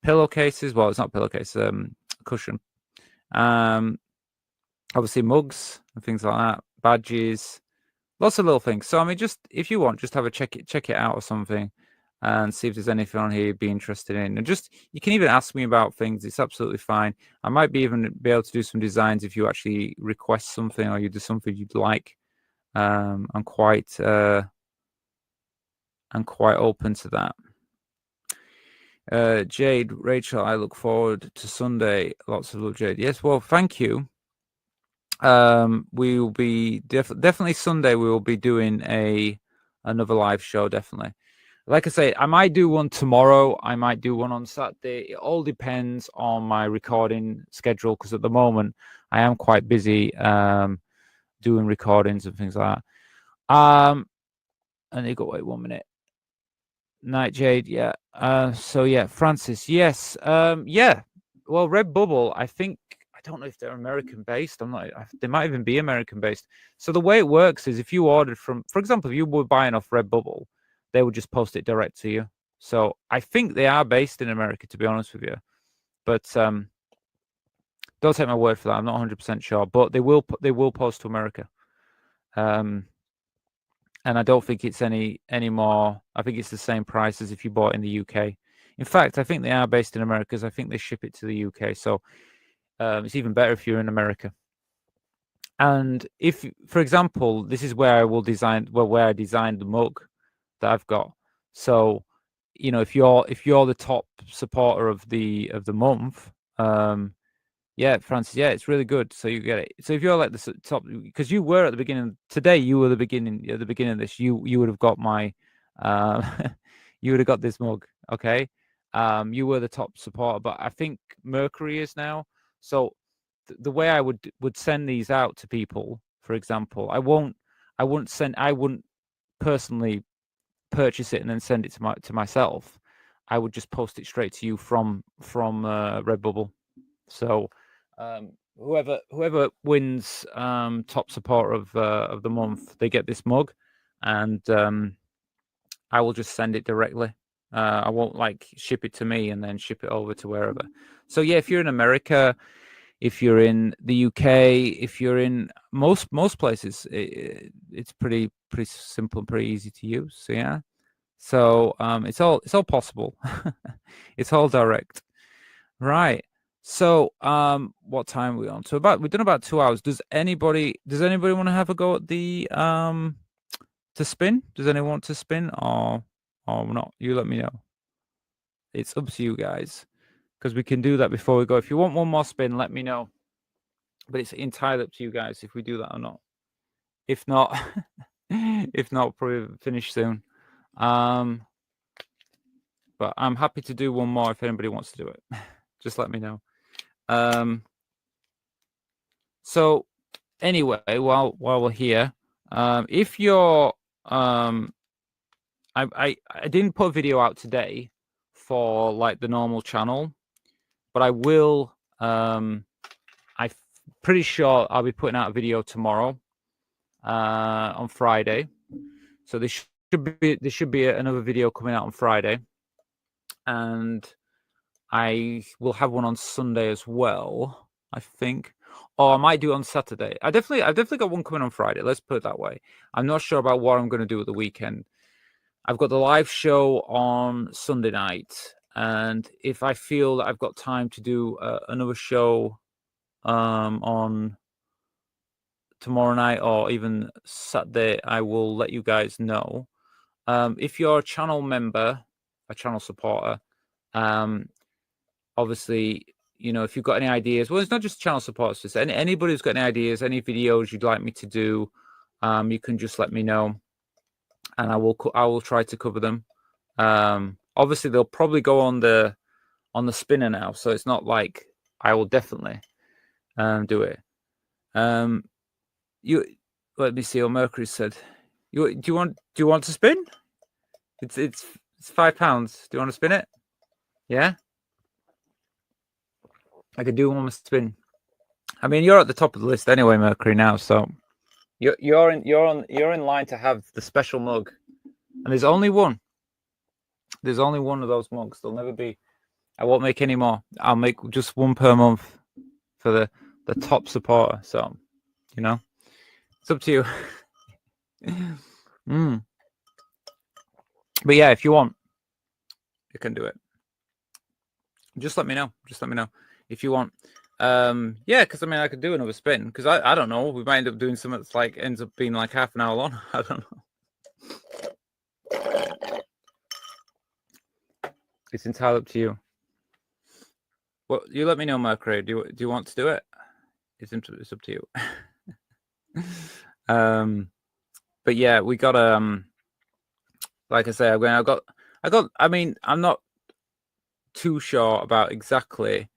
Pillowcases. Well, it's not pillowcase. Cushion. Obviously mugs and things like that. Badges. Lots of little things. So I mean, just if you want, just have a check it out or something, and see if there's anything on here you'd be interested in. And just you can even ask me about things. It's absolutely fine. I might even be able to do some designs if you actually request something or you do something you'd like. I'm quite open to that. Jade, Rachel, I look forward to Sunday. Lots of love, Jade. Yes, well, thank you. We will be definitely Sunday. We will be doing another live show. Definitely. Like I say, I might do one tomorrow. I might do one on Saturday. It all depends on my recording schedule because at the moment I am quite busy doing recordings and things like that. And you got wait 1 minute. Night Jade, yeah. So yeah, Francis, yes. Yeah. Well, Redbubble, I think I don't know if they're American based. They might even be American based. So the way it works is if you ordered from, for example, if you were buying off Redbubble, they would just post it direct to you. So I think they are based in America, to be honest with you. But don't take my word for that. I'm not 100% sure, but they will post to America. And I don't think it's any more. I think it's the same price as if you bought in the UK. In fact, I think they are based in America because I think they ship it to the UK. So it's even better if you're in America. And if, for example, this is where I will design, where I designed the mug that I've got. So, you know, if you're the top supporter of the month, yeah, Francis, yeah, it's really good. So you get it. So if you're like the top, because you were at the beginning today, you were at the beginning of this. You would have got my, you would have got this mug. Okay, you were the top supporter, but I think Mercury is now. So the way I would send these out to people, for example, I wouldn't personally purchase it and then send it to myself. I would just post it straight to you from Redbubble. So whoever wins top supporter of the month, they get this mug, and I will just send it directly. I won't like ship it to me and then ship it over to wherever. So yeah, if you're in America, if you're in the UK, if you're in most places, it's pretty simple and pretty easy to use. So yeah, so it's all possible. It's all direct, right? So what time are we on? So we've done about 2 hours. Does anybody want to have a go at the to spin? Does anyone want to spin or not? You let me know. It's up to you guys, because we can do that before we go. If you want one more spin, let me know. But it's entirely up to you guys if we do that or not. If not, probably finish soon. But I'm happy to do one more if anybody wants to do it. Just let me know. So anyway, while we're here, if you're I didn't put a video out today for like the normal channel, but I will. I'm pretty sure I'll be putting out a video tomorrow on Friday. So there should be another video coming out on Friday, and I will have one on Sunday as well, I think. Or I might do it on Saturday. I've definitely got one coming on Friday. Let's put it that way. I'm not sure about what I'm going to do at the weekend. I've got the live show on Sunday night, and if I feel that I've got time to do another show on tomorrow night or even Saturday, I will let you guys know. If you're a channel member, a channel supporter, obviously, you know, if you've got any ideas, well, it's not just channel supporters, it's anybody who's got any ideas, any videos you'd like me to do, you can just let me know, and I will try to cover them. Obviously, they'll probably go on the spinner now, so it's not like I will definitely do it. You let me see what Mercury said. Do you want to spin? It's £5. Do you want to spin it? Yeah, I could do one more spin. I mean, you're at the top of the list anyway, Mercury. Now, so you're in line to have the special mug, and there's only one. There's only one of those mugs. There'll never be. I won't make any more. I'll make just one per month for the top supporter. So, you know, it's up to you. But yeah, if you want, you can do it. Just let me know. Just let me know if you want. Yeah, because I mean, I could do another spin. Because I don't know. We might end up doing something that's like ends up being like half an hour long. I don't know. It's entirely up to you. Well, you let me know, Mercury. Do you want to do it? It's up to you. But yeah, we got like I say, I got. I mean, I'm not too sure about exactly.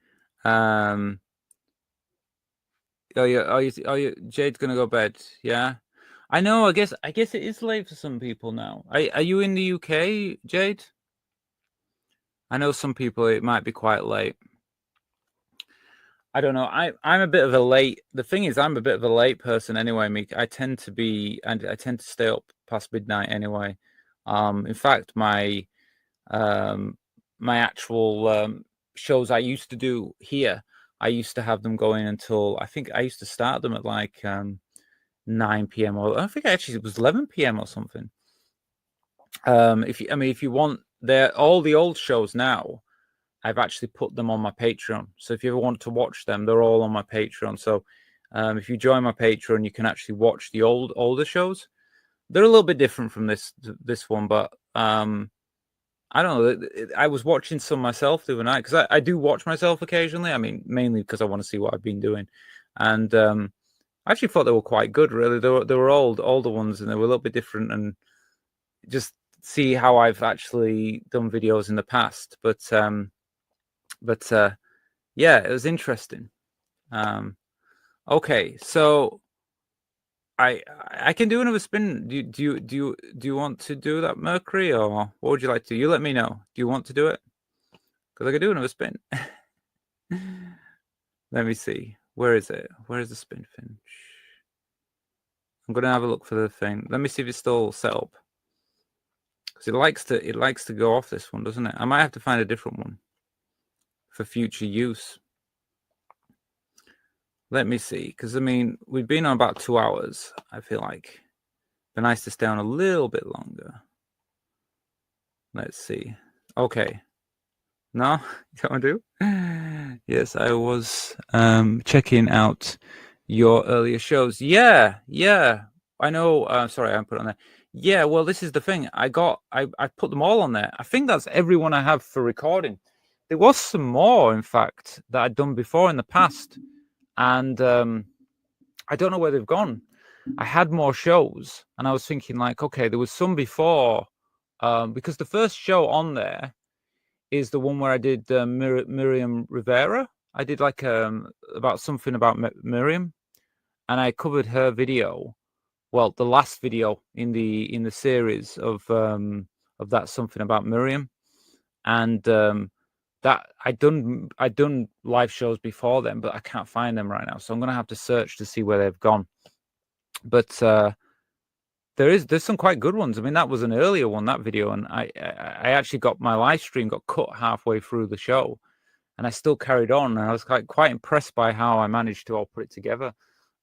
Are you Jade's gonna go to bed? Yeah, I know. I guess it is late for some people now. Are you in the UK, Jade? I know some people it might be quite late. I don't know. I'm a bit of a late. The thing is, I'm a bit of a late person anyway. I tend to be, and I tend to stay up past midnight anyway. In fact, my actual shows I used to do here, I used to have them going until I think I used to start them at like 9 p.m. or I think actually it was 11 p.m. or something. If you want, all the old shows now, I've actually put them on my Patreon. So if you ever want to watch them, they're all on my Patreon. So if you join my Patreon, you can actually watch the older shows. They're a little bit different from this one, but I don't know. I was watching some myself the other night because I do watch myself occasionally. I mean, mainly because I want to see what I've been doing, and I actually thought they were quite good. Really, they were older ones, and they were a little bit different, and just see how I've actually done videos in the past. But yeah, it was interesting. Okay, so I can do another spin. Do you want to do that, Mercury, or what would you like to? You let me know. Do you want to do it? Because I can do another spin. Let me see. Where is it? Where is the spin fin? I'm gonna have a look for the thing. Let me see if it's still set up. Because it likes to go off this one, doesn't it? I might have to find a different one for future use. Let me see, because I mean, we've been on about 2 hours. I feel like it'd be nice to stay on a little bit longer. Let's see. Okay. No, you don't want to do? Yes, I was checking out your earlier shows. Yeah. I know. Sorry, I put it on there. Yeah, well, this is the thing. I put them all on there. I think that's everyone I have for recording. There was some more, in fact, that I'd done before in the past. And I don't know where they've gone. I had more shows, and I was thinking, like, okay, there was some before, because the first show on there is the one where I did Miriam Rivera. I did like about something about Miriam, and I covered her video. Well, the last video in the series of that something about Miriam, and that I'd done live shows before then, but I can't find them right now. So I'm gonna have to search to see where they've gone. But there's some quite good ones. I mean, that was an earlier one, that video, and I actually got my live stream got cut halfway through the show, and I still carried on. And I was quite impressed by how I managed to all put it together,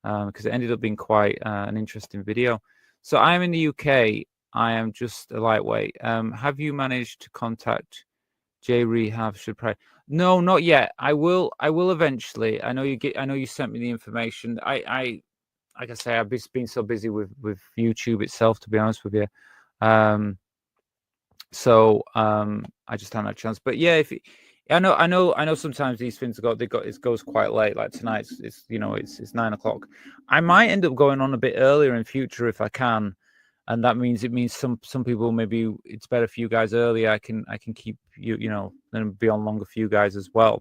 because it ended up being quite an interesting video. So I'm in the UK. I am just a lightweight. Have you managed to contact J Rehab? Should pray. No, not yet. I will eventually. I know you sent me the information. I like I say, I've been so busy with YouTube itself, to be honest with you. So I just haven't had a chance. But yeah, I know sometimes these things it goes quite late. Like tonight, it's 9 o'clock. I might end up going on a bit earlier in future if I can, and that means some people, maybe it's better for you guys early. I can keep and be on longer for you guys as well.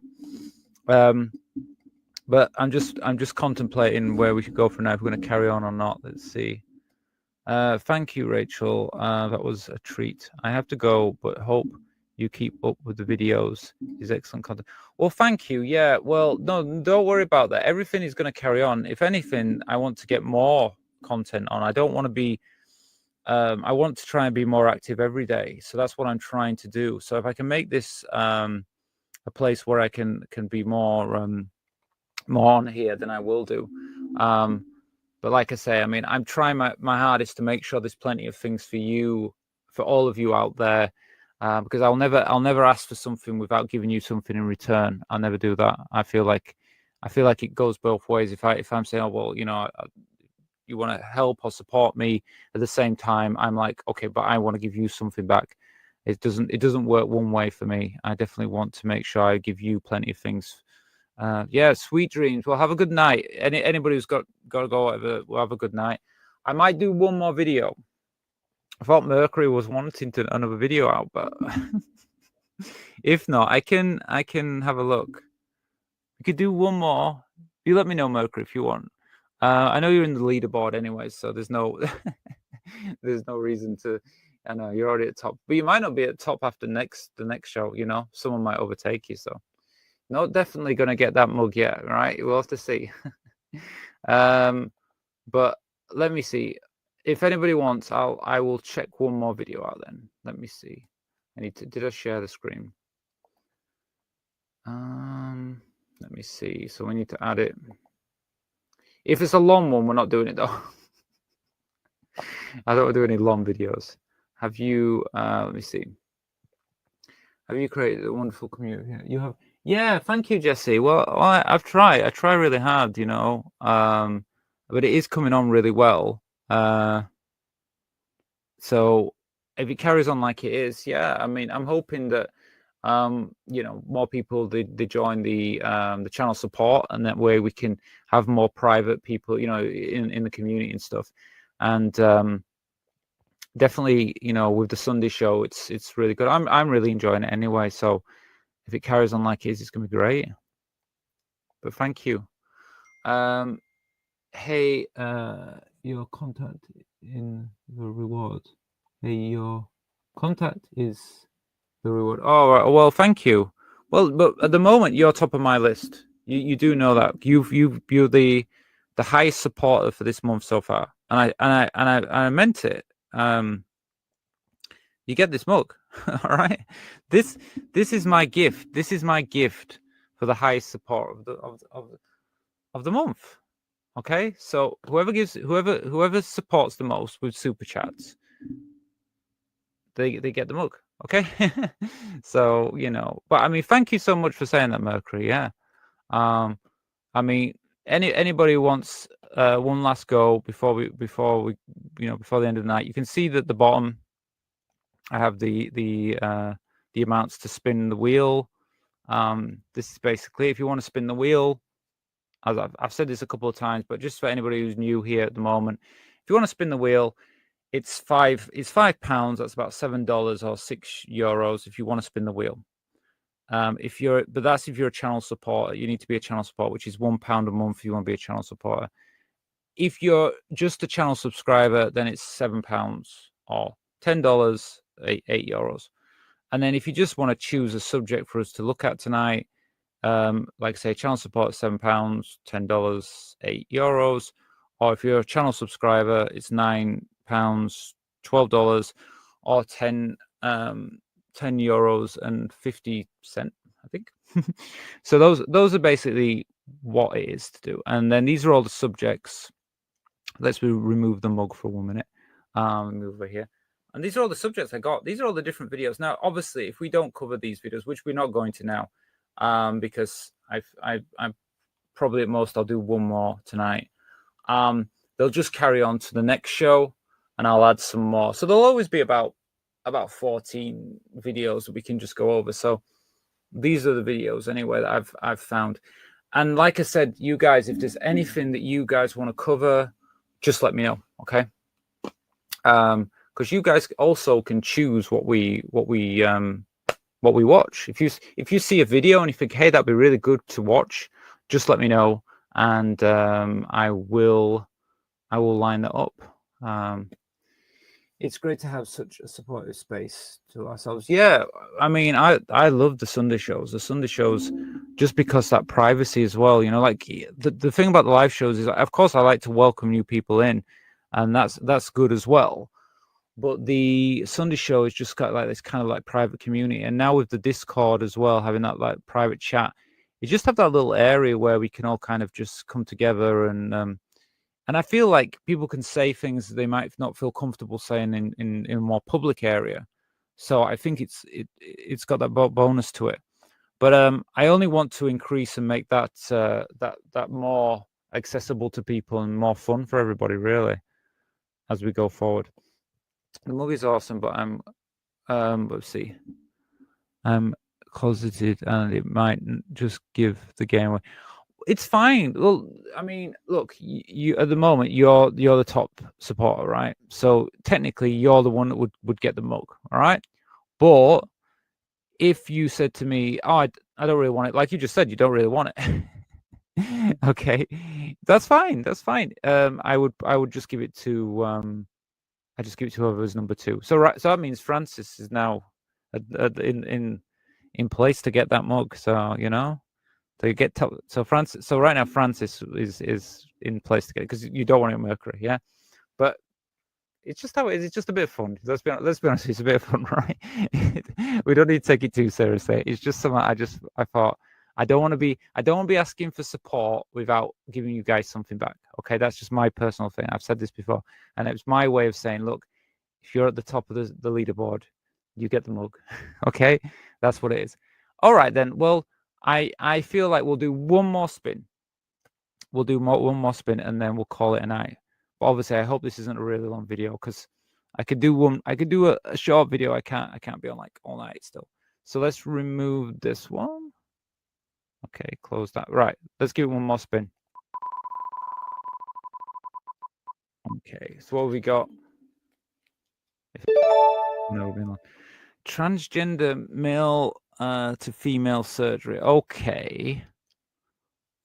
But I'm just contemplating where we should go from now, if we're going to carry on or not. Let's see. Thank you, Rachel. That was a treat. I have to go, but hope you keep up with the videos. Is excellent content. Well, thank you. Yeah. Well, no, don't worry about that. Everything is going to carry on. If anything, I want to get more content on. I don't want to be. I want to try and be more active every day. So that's what I'm trying to do. So if I can make this a place where I can be more on here, then I will do. But like I say, I mean, I'm trying my hardest to make sure there's plenty of things for you, for all of you out there, because I'll never ask for something without giving you something in return. I'll never do that. I feel like it goes both ways. If I'm saying, oh well, you want to help or support me, at the same time I'm like, okay, but I want to give you something back. It doesn't work one way for me. I definitely want to make sure I give you plenty of things. Yeah, sweet dreams. Well, have a good night. Anybody who's got to go, whatever, will have a good night. I might do one more video. I thought Mercury was wanting another video out, but if not, I can have a look. We could do one more. You let me know, Mercury, if you want. I know you're in the leaderboard anyway, so there's no reason to. I know you're already at top, but you might not be at top after the next show. Someone might overtake you. So. Not definitely going to get that mug yet, right? We'll have to see. But let me see. If anybody wants, I will check one more video out then. Let me see. Did I share the screen? Let me see. So we need to add it. If it's a long one, we're not doing it though. I don't want to do any long videos. Have you, let me see. Have you created a wonderful community? You have. Yeah, thank you, Jesse. Well, I've tried. I try really hard, but it is coming on really well. So if it carries on like it is, yeah, I mean, I'm hoping that more people they join the channel support, and that way we can have more private people, in the community and stuff. And definitely, with the Sunday show, it's really good. I'm really enjoying it anyway. So. If it carries on like it is, it's going to be great. But thank you. Hey, your contact in the reward. Hey, your contact is the reward. Oh, right. Well, thank you. Well, but at the moment, you're top of my list. You do know that you're the highest supporter for this month so far, and I meant it. You get this mug. All right. This is my gift. This is my gift for the highest support of the month. Okay. So whoever supports the most with super chats, they get the mug. Okay. So but I mean, thank you so much for saying that, Mercury. Yeah. I mean, anybody who wants one last go before we before the end of the night, you can see that at the bottom I have the amounts to spin the wheel. This is basically, if you want to spin the wheel, as I've said this a couple of times, but just for anybody who's new here at the moment, if you want to spin the wheel, it's £5. That's about $7 or €6 if you want to spin the wheel. But that's if you're a channel supporter. You need to be a channel supporter, which is £1 a month if you want to be a channel supporter. If you're just a channel subscriber, then it's £7 or $10. €8. And then if you just want to choose a subject for us to look at tonight, like I say, channel support £7, $10, €8. Or if you're a channel subscriber, it's £9, $12, or €10 and 50 cents, I think. So those are basically what it is to do. And then these are all the subjects. Let's remove the mug for 1 minute. Move over here. And these are all the subjects I got. These are all the different videos. Now, obviously, if we don't cover these videos, which we're not going to now, because I'm probably at most I'll do one more tonight. They'll just carry on to the next show, and I'll add some more. So there'll always be about 14 videos that we can just go over. So these are the videos anyway that I've found. And like I said, you guys, if there's anything that you guys want to cover, just let me know, okay? Because you guys also can choose what we watch. If you see a video and you think, hey, that'd be really good to watch, just let me know, and I will line that up. It's great to have such a supportive space to ourselves. Yeah, I mean, I love the Sunday shows. The Sunday shows, just because that privacy as well. You know, like the thing about the live shows is, of course, I like to welcome new people in, and that's good as well. But the Sunday show is just got like this kind of like private community, and now with the Discord as well, having that like private chat, you just have that little area where we can all kind of just come together, and I feel like people can say things they might not feel comfortable saying in a more public area. So I think it's got that bonus to it. But I only want to increase and make that that more accessible to people and more fun for everybody, really, as we go forward. The movie's awesome, but let's see, I'm closeted, and it might just give the game away. It's fine. Well, I mean, look, you at the moment you're the top supporter, right? So technically, you're the one that would get the mug, all right? But if you said to me, "Oh, I don't really want it," like you just said, you don't really want it. Okay, that's fine. That's fine. I would just give it to I just give it to whoever's number 2. So that means Francis is now in place to get that mug. So you know. So Francis. So right now Francis is in place to get it, because you don't want it Mercury, yeah. But it's just how it is. It's just a bit of fun. Let's be honest. It's a bit of fun, right? We don't need to take it too seriously. It's just something I thought I don't want to be asking for support without giving you guys something back. Okay, that's just my personal thing. I've said this before, and it was my way of saying, look, if you're at the top of the leaderboard, you get the mug. Okay, that's what it is. All right then. Well, I feel like we'll do one more spin. We'll do one more spin, and then we'll call it a night. But obviously, I hope this isn't a really long video, because I could do a short video. I can't be on like all night still. So let's remove this one. Okay, close that. Right, let's give it one more spin. Okay, so what have we got? No, transgender male to female surgery. Okay,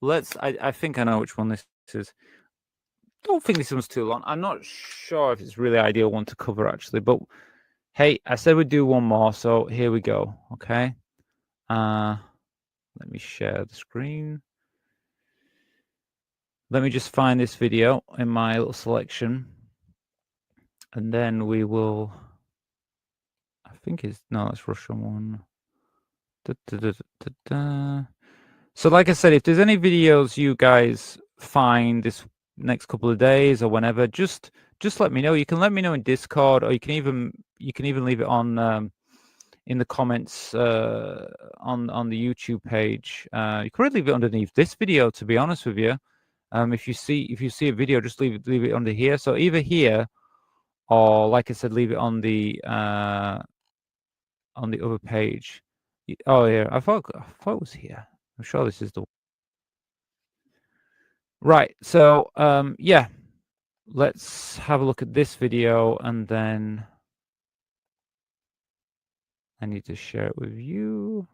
I think I know which one this is. Don't think this one's too long. I'm not sure if it's really ideal one to cover, actually, but hey, I said we'd do one more, so here we go. Okay, let me share the screen. Let me just find this video in my little selection, and then we will. I think it's no, it's Russian one. So like I said, if there's any videos you guys find this next couple of days or whenever, just let me know. You can let me know in Discord, or you can even leave it on in the comments on the YouTube page. You could really leave it underneath this video, to be honest with you. If you see a video, just leave it under here. So either here, or like I said, leave it on the other page. Oh yeah, I thought it was here. I'm sure this is the one. Right. So yeah, let's have a look at this video, and then I need to share it with you.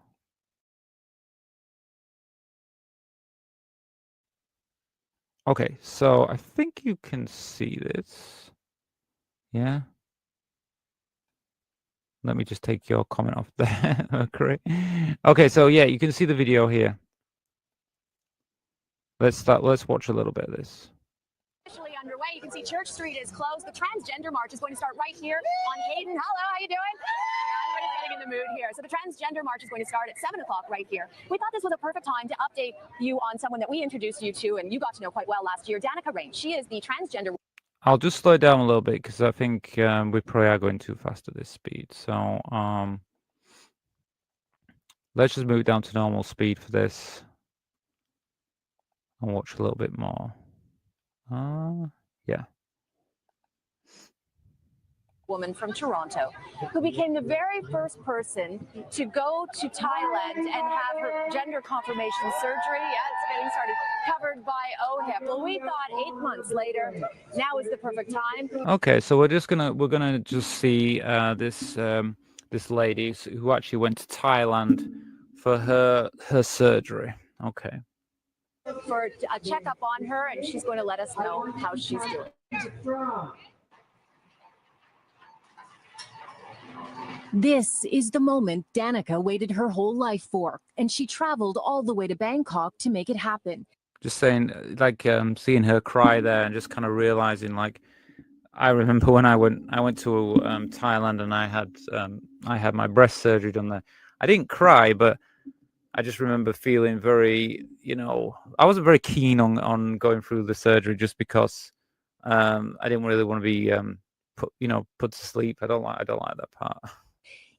Okay, so I think you can see this. Yeah. Let me just take your comment off there. Great. Okay, so yeah, you can see the video here. Let's watch a little bit of this. Officially underway. You can see Church Street is closed. The transgender march is going to start right here on Hayden. Hello, how you doing? Everybody's getting in the mood here. So the transgender march is going to start at 7 o'clock right here. We thought this was a perfect time to update you on someone that we introduced you to and you got to know quite well last year, Danica Rain. She is the transgender. I'll just slow it down a little bit because I think we probably are going too fast at this speed. So let's just move down to normal speed for this and watch a little bit more. Yeah. Woman from Toronto who became the very first person to go to Thailand and have her gender confirmation surgery. Yeah, it's getting started. Covered by OHIP. Well, we thought 8 months later, now is the perfect time. Okay, so we're gonna just see this lady who actually went to Thailand for her surgery. Okay. For a checkup on her, and she's going to let us know how she's doing. This is the moment Danica waited her whole life for, and she traveled all the way to Bangkok to make it happen. Just saying, like, seeing her cry there and just kind of realizing, like, I remember when I went to Thailand and I had my breast surgery done there. I didn't cry, but I just remember feeling very, I wasn't very keen on going through the surgery just because I didn't really want to be put to sleep. I don't like that part.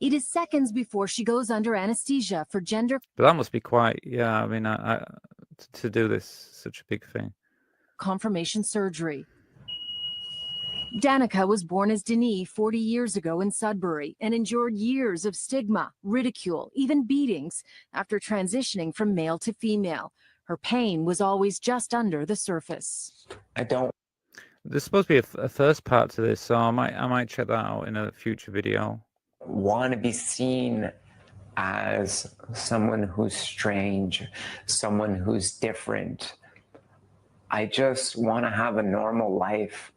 It is seconds before she goes under anesthesia for gender But that must be quite, I mean, to do this such a big thing. confirmation surgery. Danica was born as Denis 40 years ago in Sudbury and endured years of stigma, ridicule, even beatings after transitioning from male to female. Her pain was always just under the surface. There's supposed to be a first part to this, so I might check that out in a future video. Want to be seen as someone who's strange, someone who's different. I just want to have a normal life.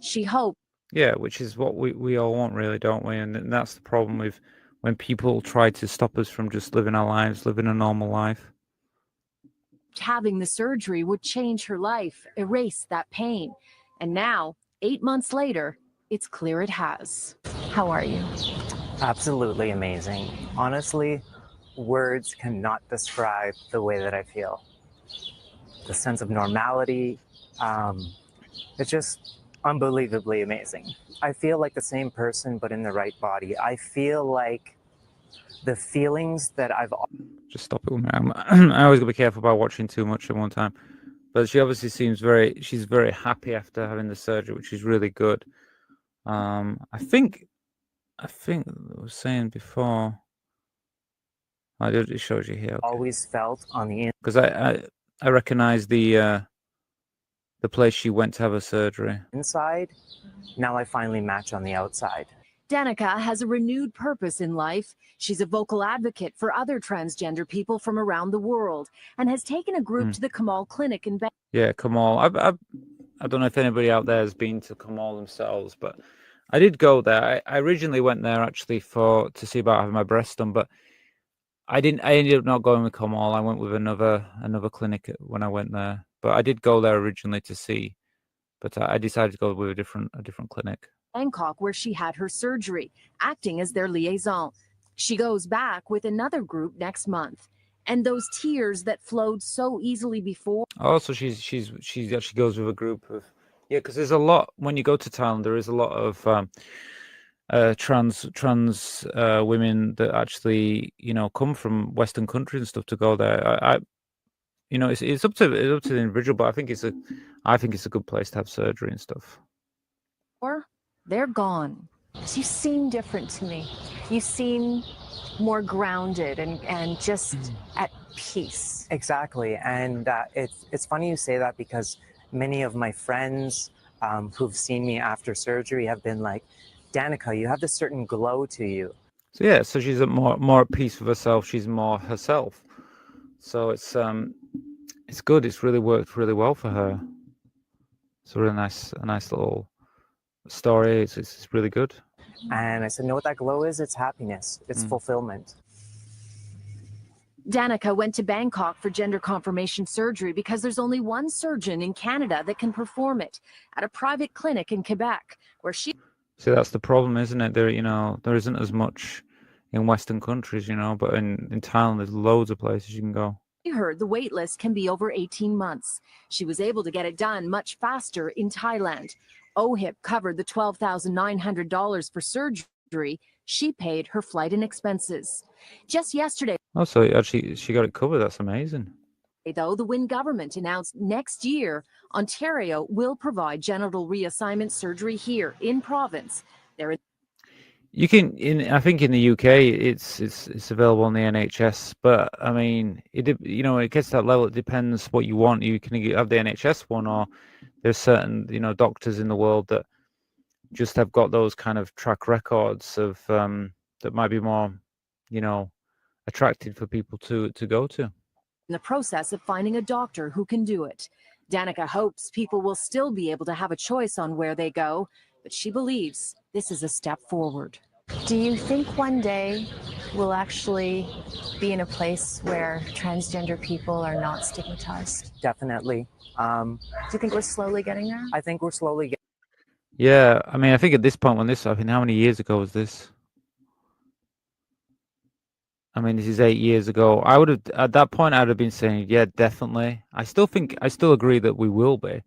She hoped. Yeah, which is what we all want, really, don't we? And that's the problem with when people try to stop us from just living our lives, living a normal life. Having the surgery would change her life, erase that pain. And now, 8 months later, it's clear it has. How are you? Absolutely amazing. Honestly, words cannot describe the way that I feel. The sense of normality, it's just unbelievably amazing. I feel like the same person, but in the right body. I feel like the feelings that I've... Just stop it with me. I always got to be careful about watching too much at one time. But she obviously seems she's very happy after having the surgery, which is really good. I think I was saying before. It shows you here. Okay. Always felt on the because I recognize the place she went to have her surgery. inside. Now I finally match on the outside. Danica has a renewed purpose in life. She's a vocal advocate for other transgender people from around the world and has taken a group to the Kamal Clinic in Bangkok. Yeah, Kamal. I don't know if anybody out there has been to Kamal themselves, but I did go there. I originally went there actually to see about having my breast done, but I ended up not going with Kamal. I went with another clinic when I went there. But I did go there originally to see, but I decided to go with a different clinic. Bangkok, where she had her surgery, acting as their liaison. She goes back with another group next month. And those tears that flowed so easily before. Oh, so she actually goes with a group of because there's a lot when you go to Thailand. There is a lot of trans women that actually come from Western countries and stuff to go there. It's up to the individual, but I think it's a good place to have surgery and stuff. Or they're gone. You seem different to me. You seem more grounded and just at peace. Exactly, and it's funny you say that because many of my friends who've seen me after surgery have been like, Danica, you have this certain glow to you. So she's more at peace with herself. She's more herself. So it's good. It's really worked really well for her. It's a really nice little story. It's really good. And I said, know what that glow is? It's happiness. It's fulfillment. Danica went to Bangkok for gender confirmation surgery because there's only one surgeon in Canada that can perform it at a private clinic in Quebec, where she... See, that's the problem, isn't it? There isn't as much in Western countries, but in Thailand, there's loads of places you can go. She heard the wait list can be over 18 months. She was able to get it done much faster in Thailand. OHIP covered the $12,900 for surgery. She paid her flight and expenses. Just yesterday, Oh, so actually she got it covered. That's amazing. though, the Wynne government announced next year Ontario will provide genital reassignment surgery here in province. There You can, I think in the UK, it's available on the NHS, but I mean, it gets to that level. It depends what you want. You can have the NHS one, or there's certain, doctors in the world that just have got those kind of track records of that might be more, attractive for people to go to. in the process of finding a doctor who can do it. Danica hopes people will still be able to have a choice on where they go, but she believes this is a step forward. Do you think one day we'll actually be in a place where transgender people are not stigmatized? Definitely. Do you think we're slowly getting there? I think we're slowly getting. Yeah, I mean, I think at this point, I mean, how many years ago was this? I mean, this is 8 years ago. At that point, I'd have been saying, yeah, definitely. I still agree that we will be.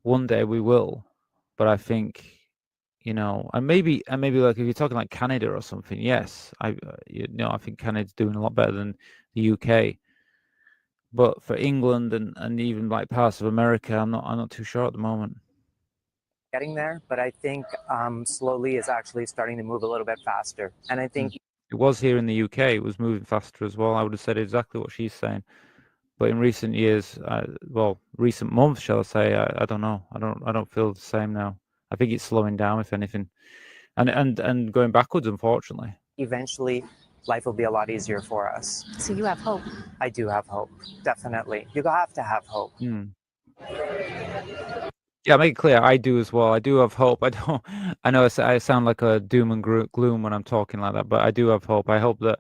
One day we will. But I think, and maybe like if you're talking like Canada or something, yes, I think Canada's doing a lot better than the UK. But for England and even like parts of America, I'm not too sure at the moment. Getting there, but I think slowly is actually starting to move a little bit faster. And I think It was here in the UK. It was moving faster as well. I would have said exactly what she's saying. But in recent years, recent months, shall I say, I don't know. I don't feel the same now. I think it's slowing down, if anything, and going backwards, unfortunately. eventually life will be a lot easier for us. So you have hope? I do have hope, definitely. You have to have hope. Yeah, make it clear. I do as well. I do have hope. I know I sound like a doom and gloom when I'm talking like that, but I do have hope. I hope that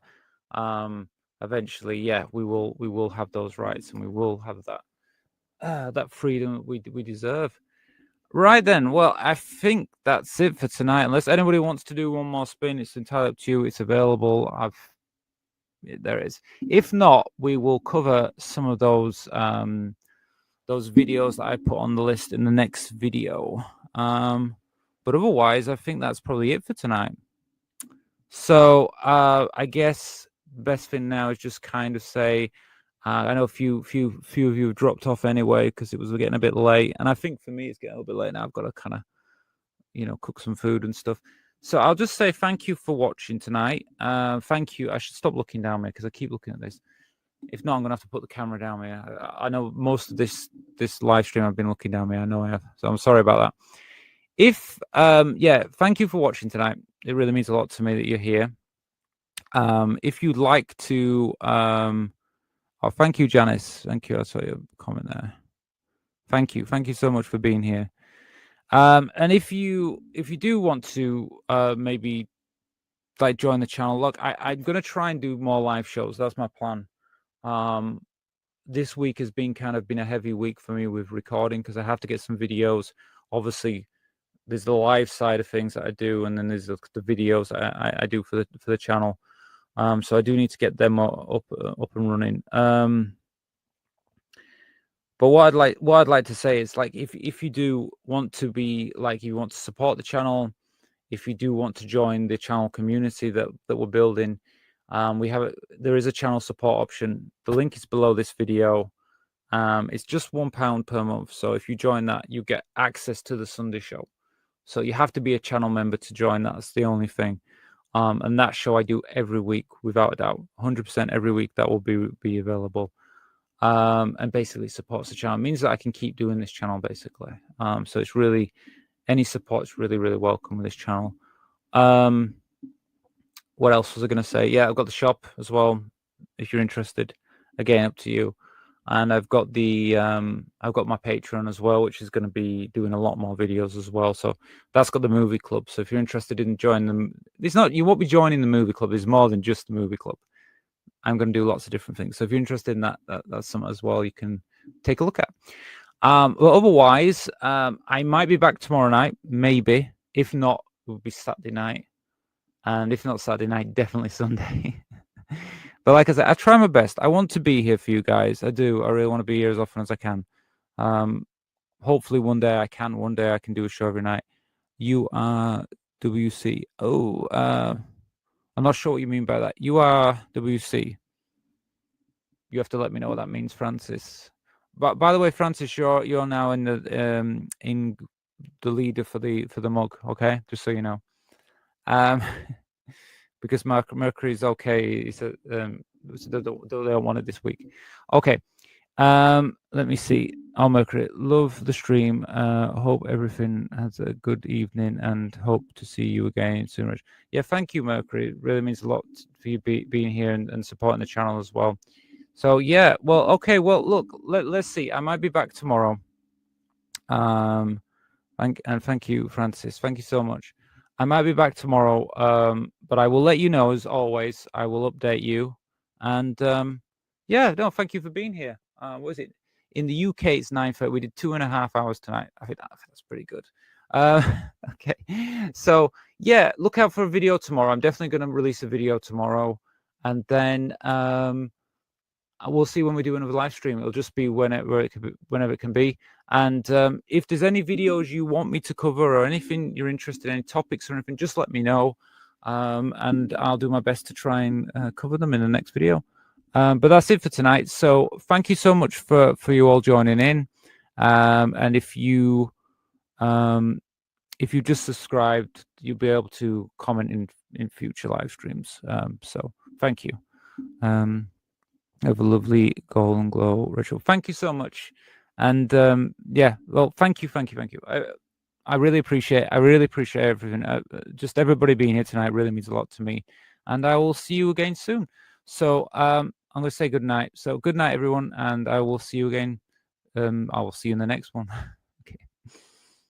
eventually, yeah, we will have those rights and we will have that freedom we deserve. Right then. Well, I think that's it for tonight. Unless anybody wants to do one more spin, it's entirely up to you. It's available. There is. If not, we will cover some of those videos that I put on the list in the next video. But otherwise, I think that's probably it for tonight. So I guess the best thing now is just kind of say, I know a few of you have dropped off anyway because it was getting a bit late, and I think for me it's getting a little bit late now. I've got to kind of, cook some food and stuff. So I'll just say thank you for watching tonight. Thank you. I should stop looking down there because I keep looking at this. If not, I'm gonna have to put the camera down here. I know most of this live stream I've been looking down here. I know I have, so I'm sorry about that. Thank you for watching tonight. It really means a lot to me that you're here. If you'd like to, thank you, Janice. Thank you. I saw your comment there. Thank you so much for being here. And if you do want to maybe like join the channel, look, I'm gonna try and do more live shows. That's my plan. This week has been a heavy week for me with recording because I have to get some videos. Obviously, there's the live side of things that I do, and then there's the videos I do for the channel. So I do need to get them up and running. But what I'd like to say is, like, if you do want to be, like, you want to support the channel, if you do want to join the channel community that we're building, there is a channel support option. The link is below this video. It's just £1 per month. So if you join that, you get access to the Sunday show. So you have to be a channel member to join. That's the only thing. And that show I do every week, without a doubt, 100% every week. That will be available. And basically supports the channel. It means that I can keep doing this channel, basically. So it's really, any support is really, really welcome with this channel. What else was I going to say? Yeah, I've got the shop as well, if you're interested. Again, up to you. And I've got my Patreon as well, which is going to be doing a lot more videos as well. So that's got the movie club. So if you're interested in joining them, you won't be joining the movie club. There's more than just the movie club. I'm going to do lots of different things. So if you're interested in that, that's something as well you can take a look at. Well, otherwise, I might be back tomorrow night, maybe. If not, it will be Saturday night. And if not Saturday night, definitely Sunday. But like I said, I try my best. I want to be here for you guys. I do. I really want to be here as often as I can. Hopefully one day I can. One day I can do a show every night. You are WC. Oh, I'm not sure what you mean by that. You are WC. You have to let me know what that means, Francis. But by the way, Francis, you're now in the leader for the mug. Okay, just so you know. Because Mercury's okay. He said they don't want it this week. Okay. Let me see. Oh, Mercury, love the stream. Hope everything has a good evening and hope to see you again soon. Rich. Yeah, thank you, Mercury. It really means a lot for you being here and supporting the channel as well. So yeah, well, okay, well, look, let's see. I might be back tomorrow. Thank you, Francis. Thank you so much. I might be back tomorrow, but I will let you know as always. I will update you. And yeah, no, thank you for being here. What is it? In the UK, it's 9:30. We did 2.5 hours tonight. I think that's pretty good. Okay, so yeah, look out for a video tomorrow. I'm definitely going to release a video tomorrow, and then we'll see when we do another live stream. It'll just be whenever it can be. And if there's any videos you want me to cover or anything you're interested in, any topics or anything, just let me know, and I'll do my best to try and cover them in the next video. But that's it for tonight. So thank you so much for you all joining in. And if you just subscribed, you'll be able to comment in future live streams. So thank you. Have a lovely golden glow ritual. Thank you so much. And yeah, well, thank you. I really appreciate everything. Just everybody being here tonight really means a lot to me. And I will see you again soon. So I'm going to say good night. So good night, everyone, and I will see you again. I will see you in the next one.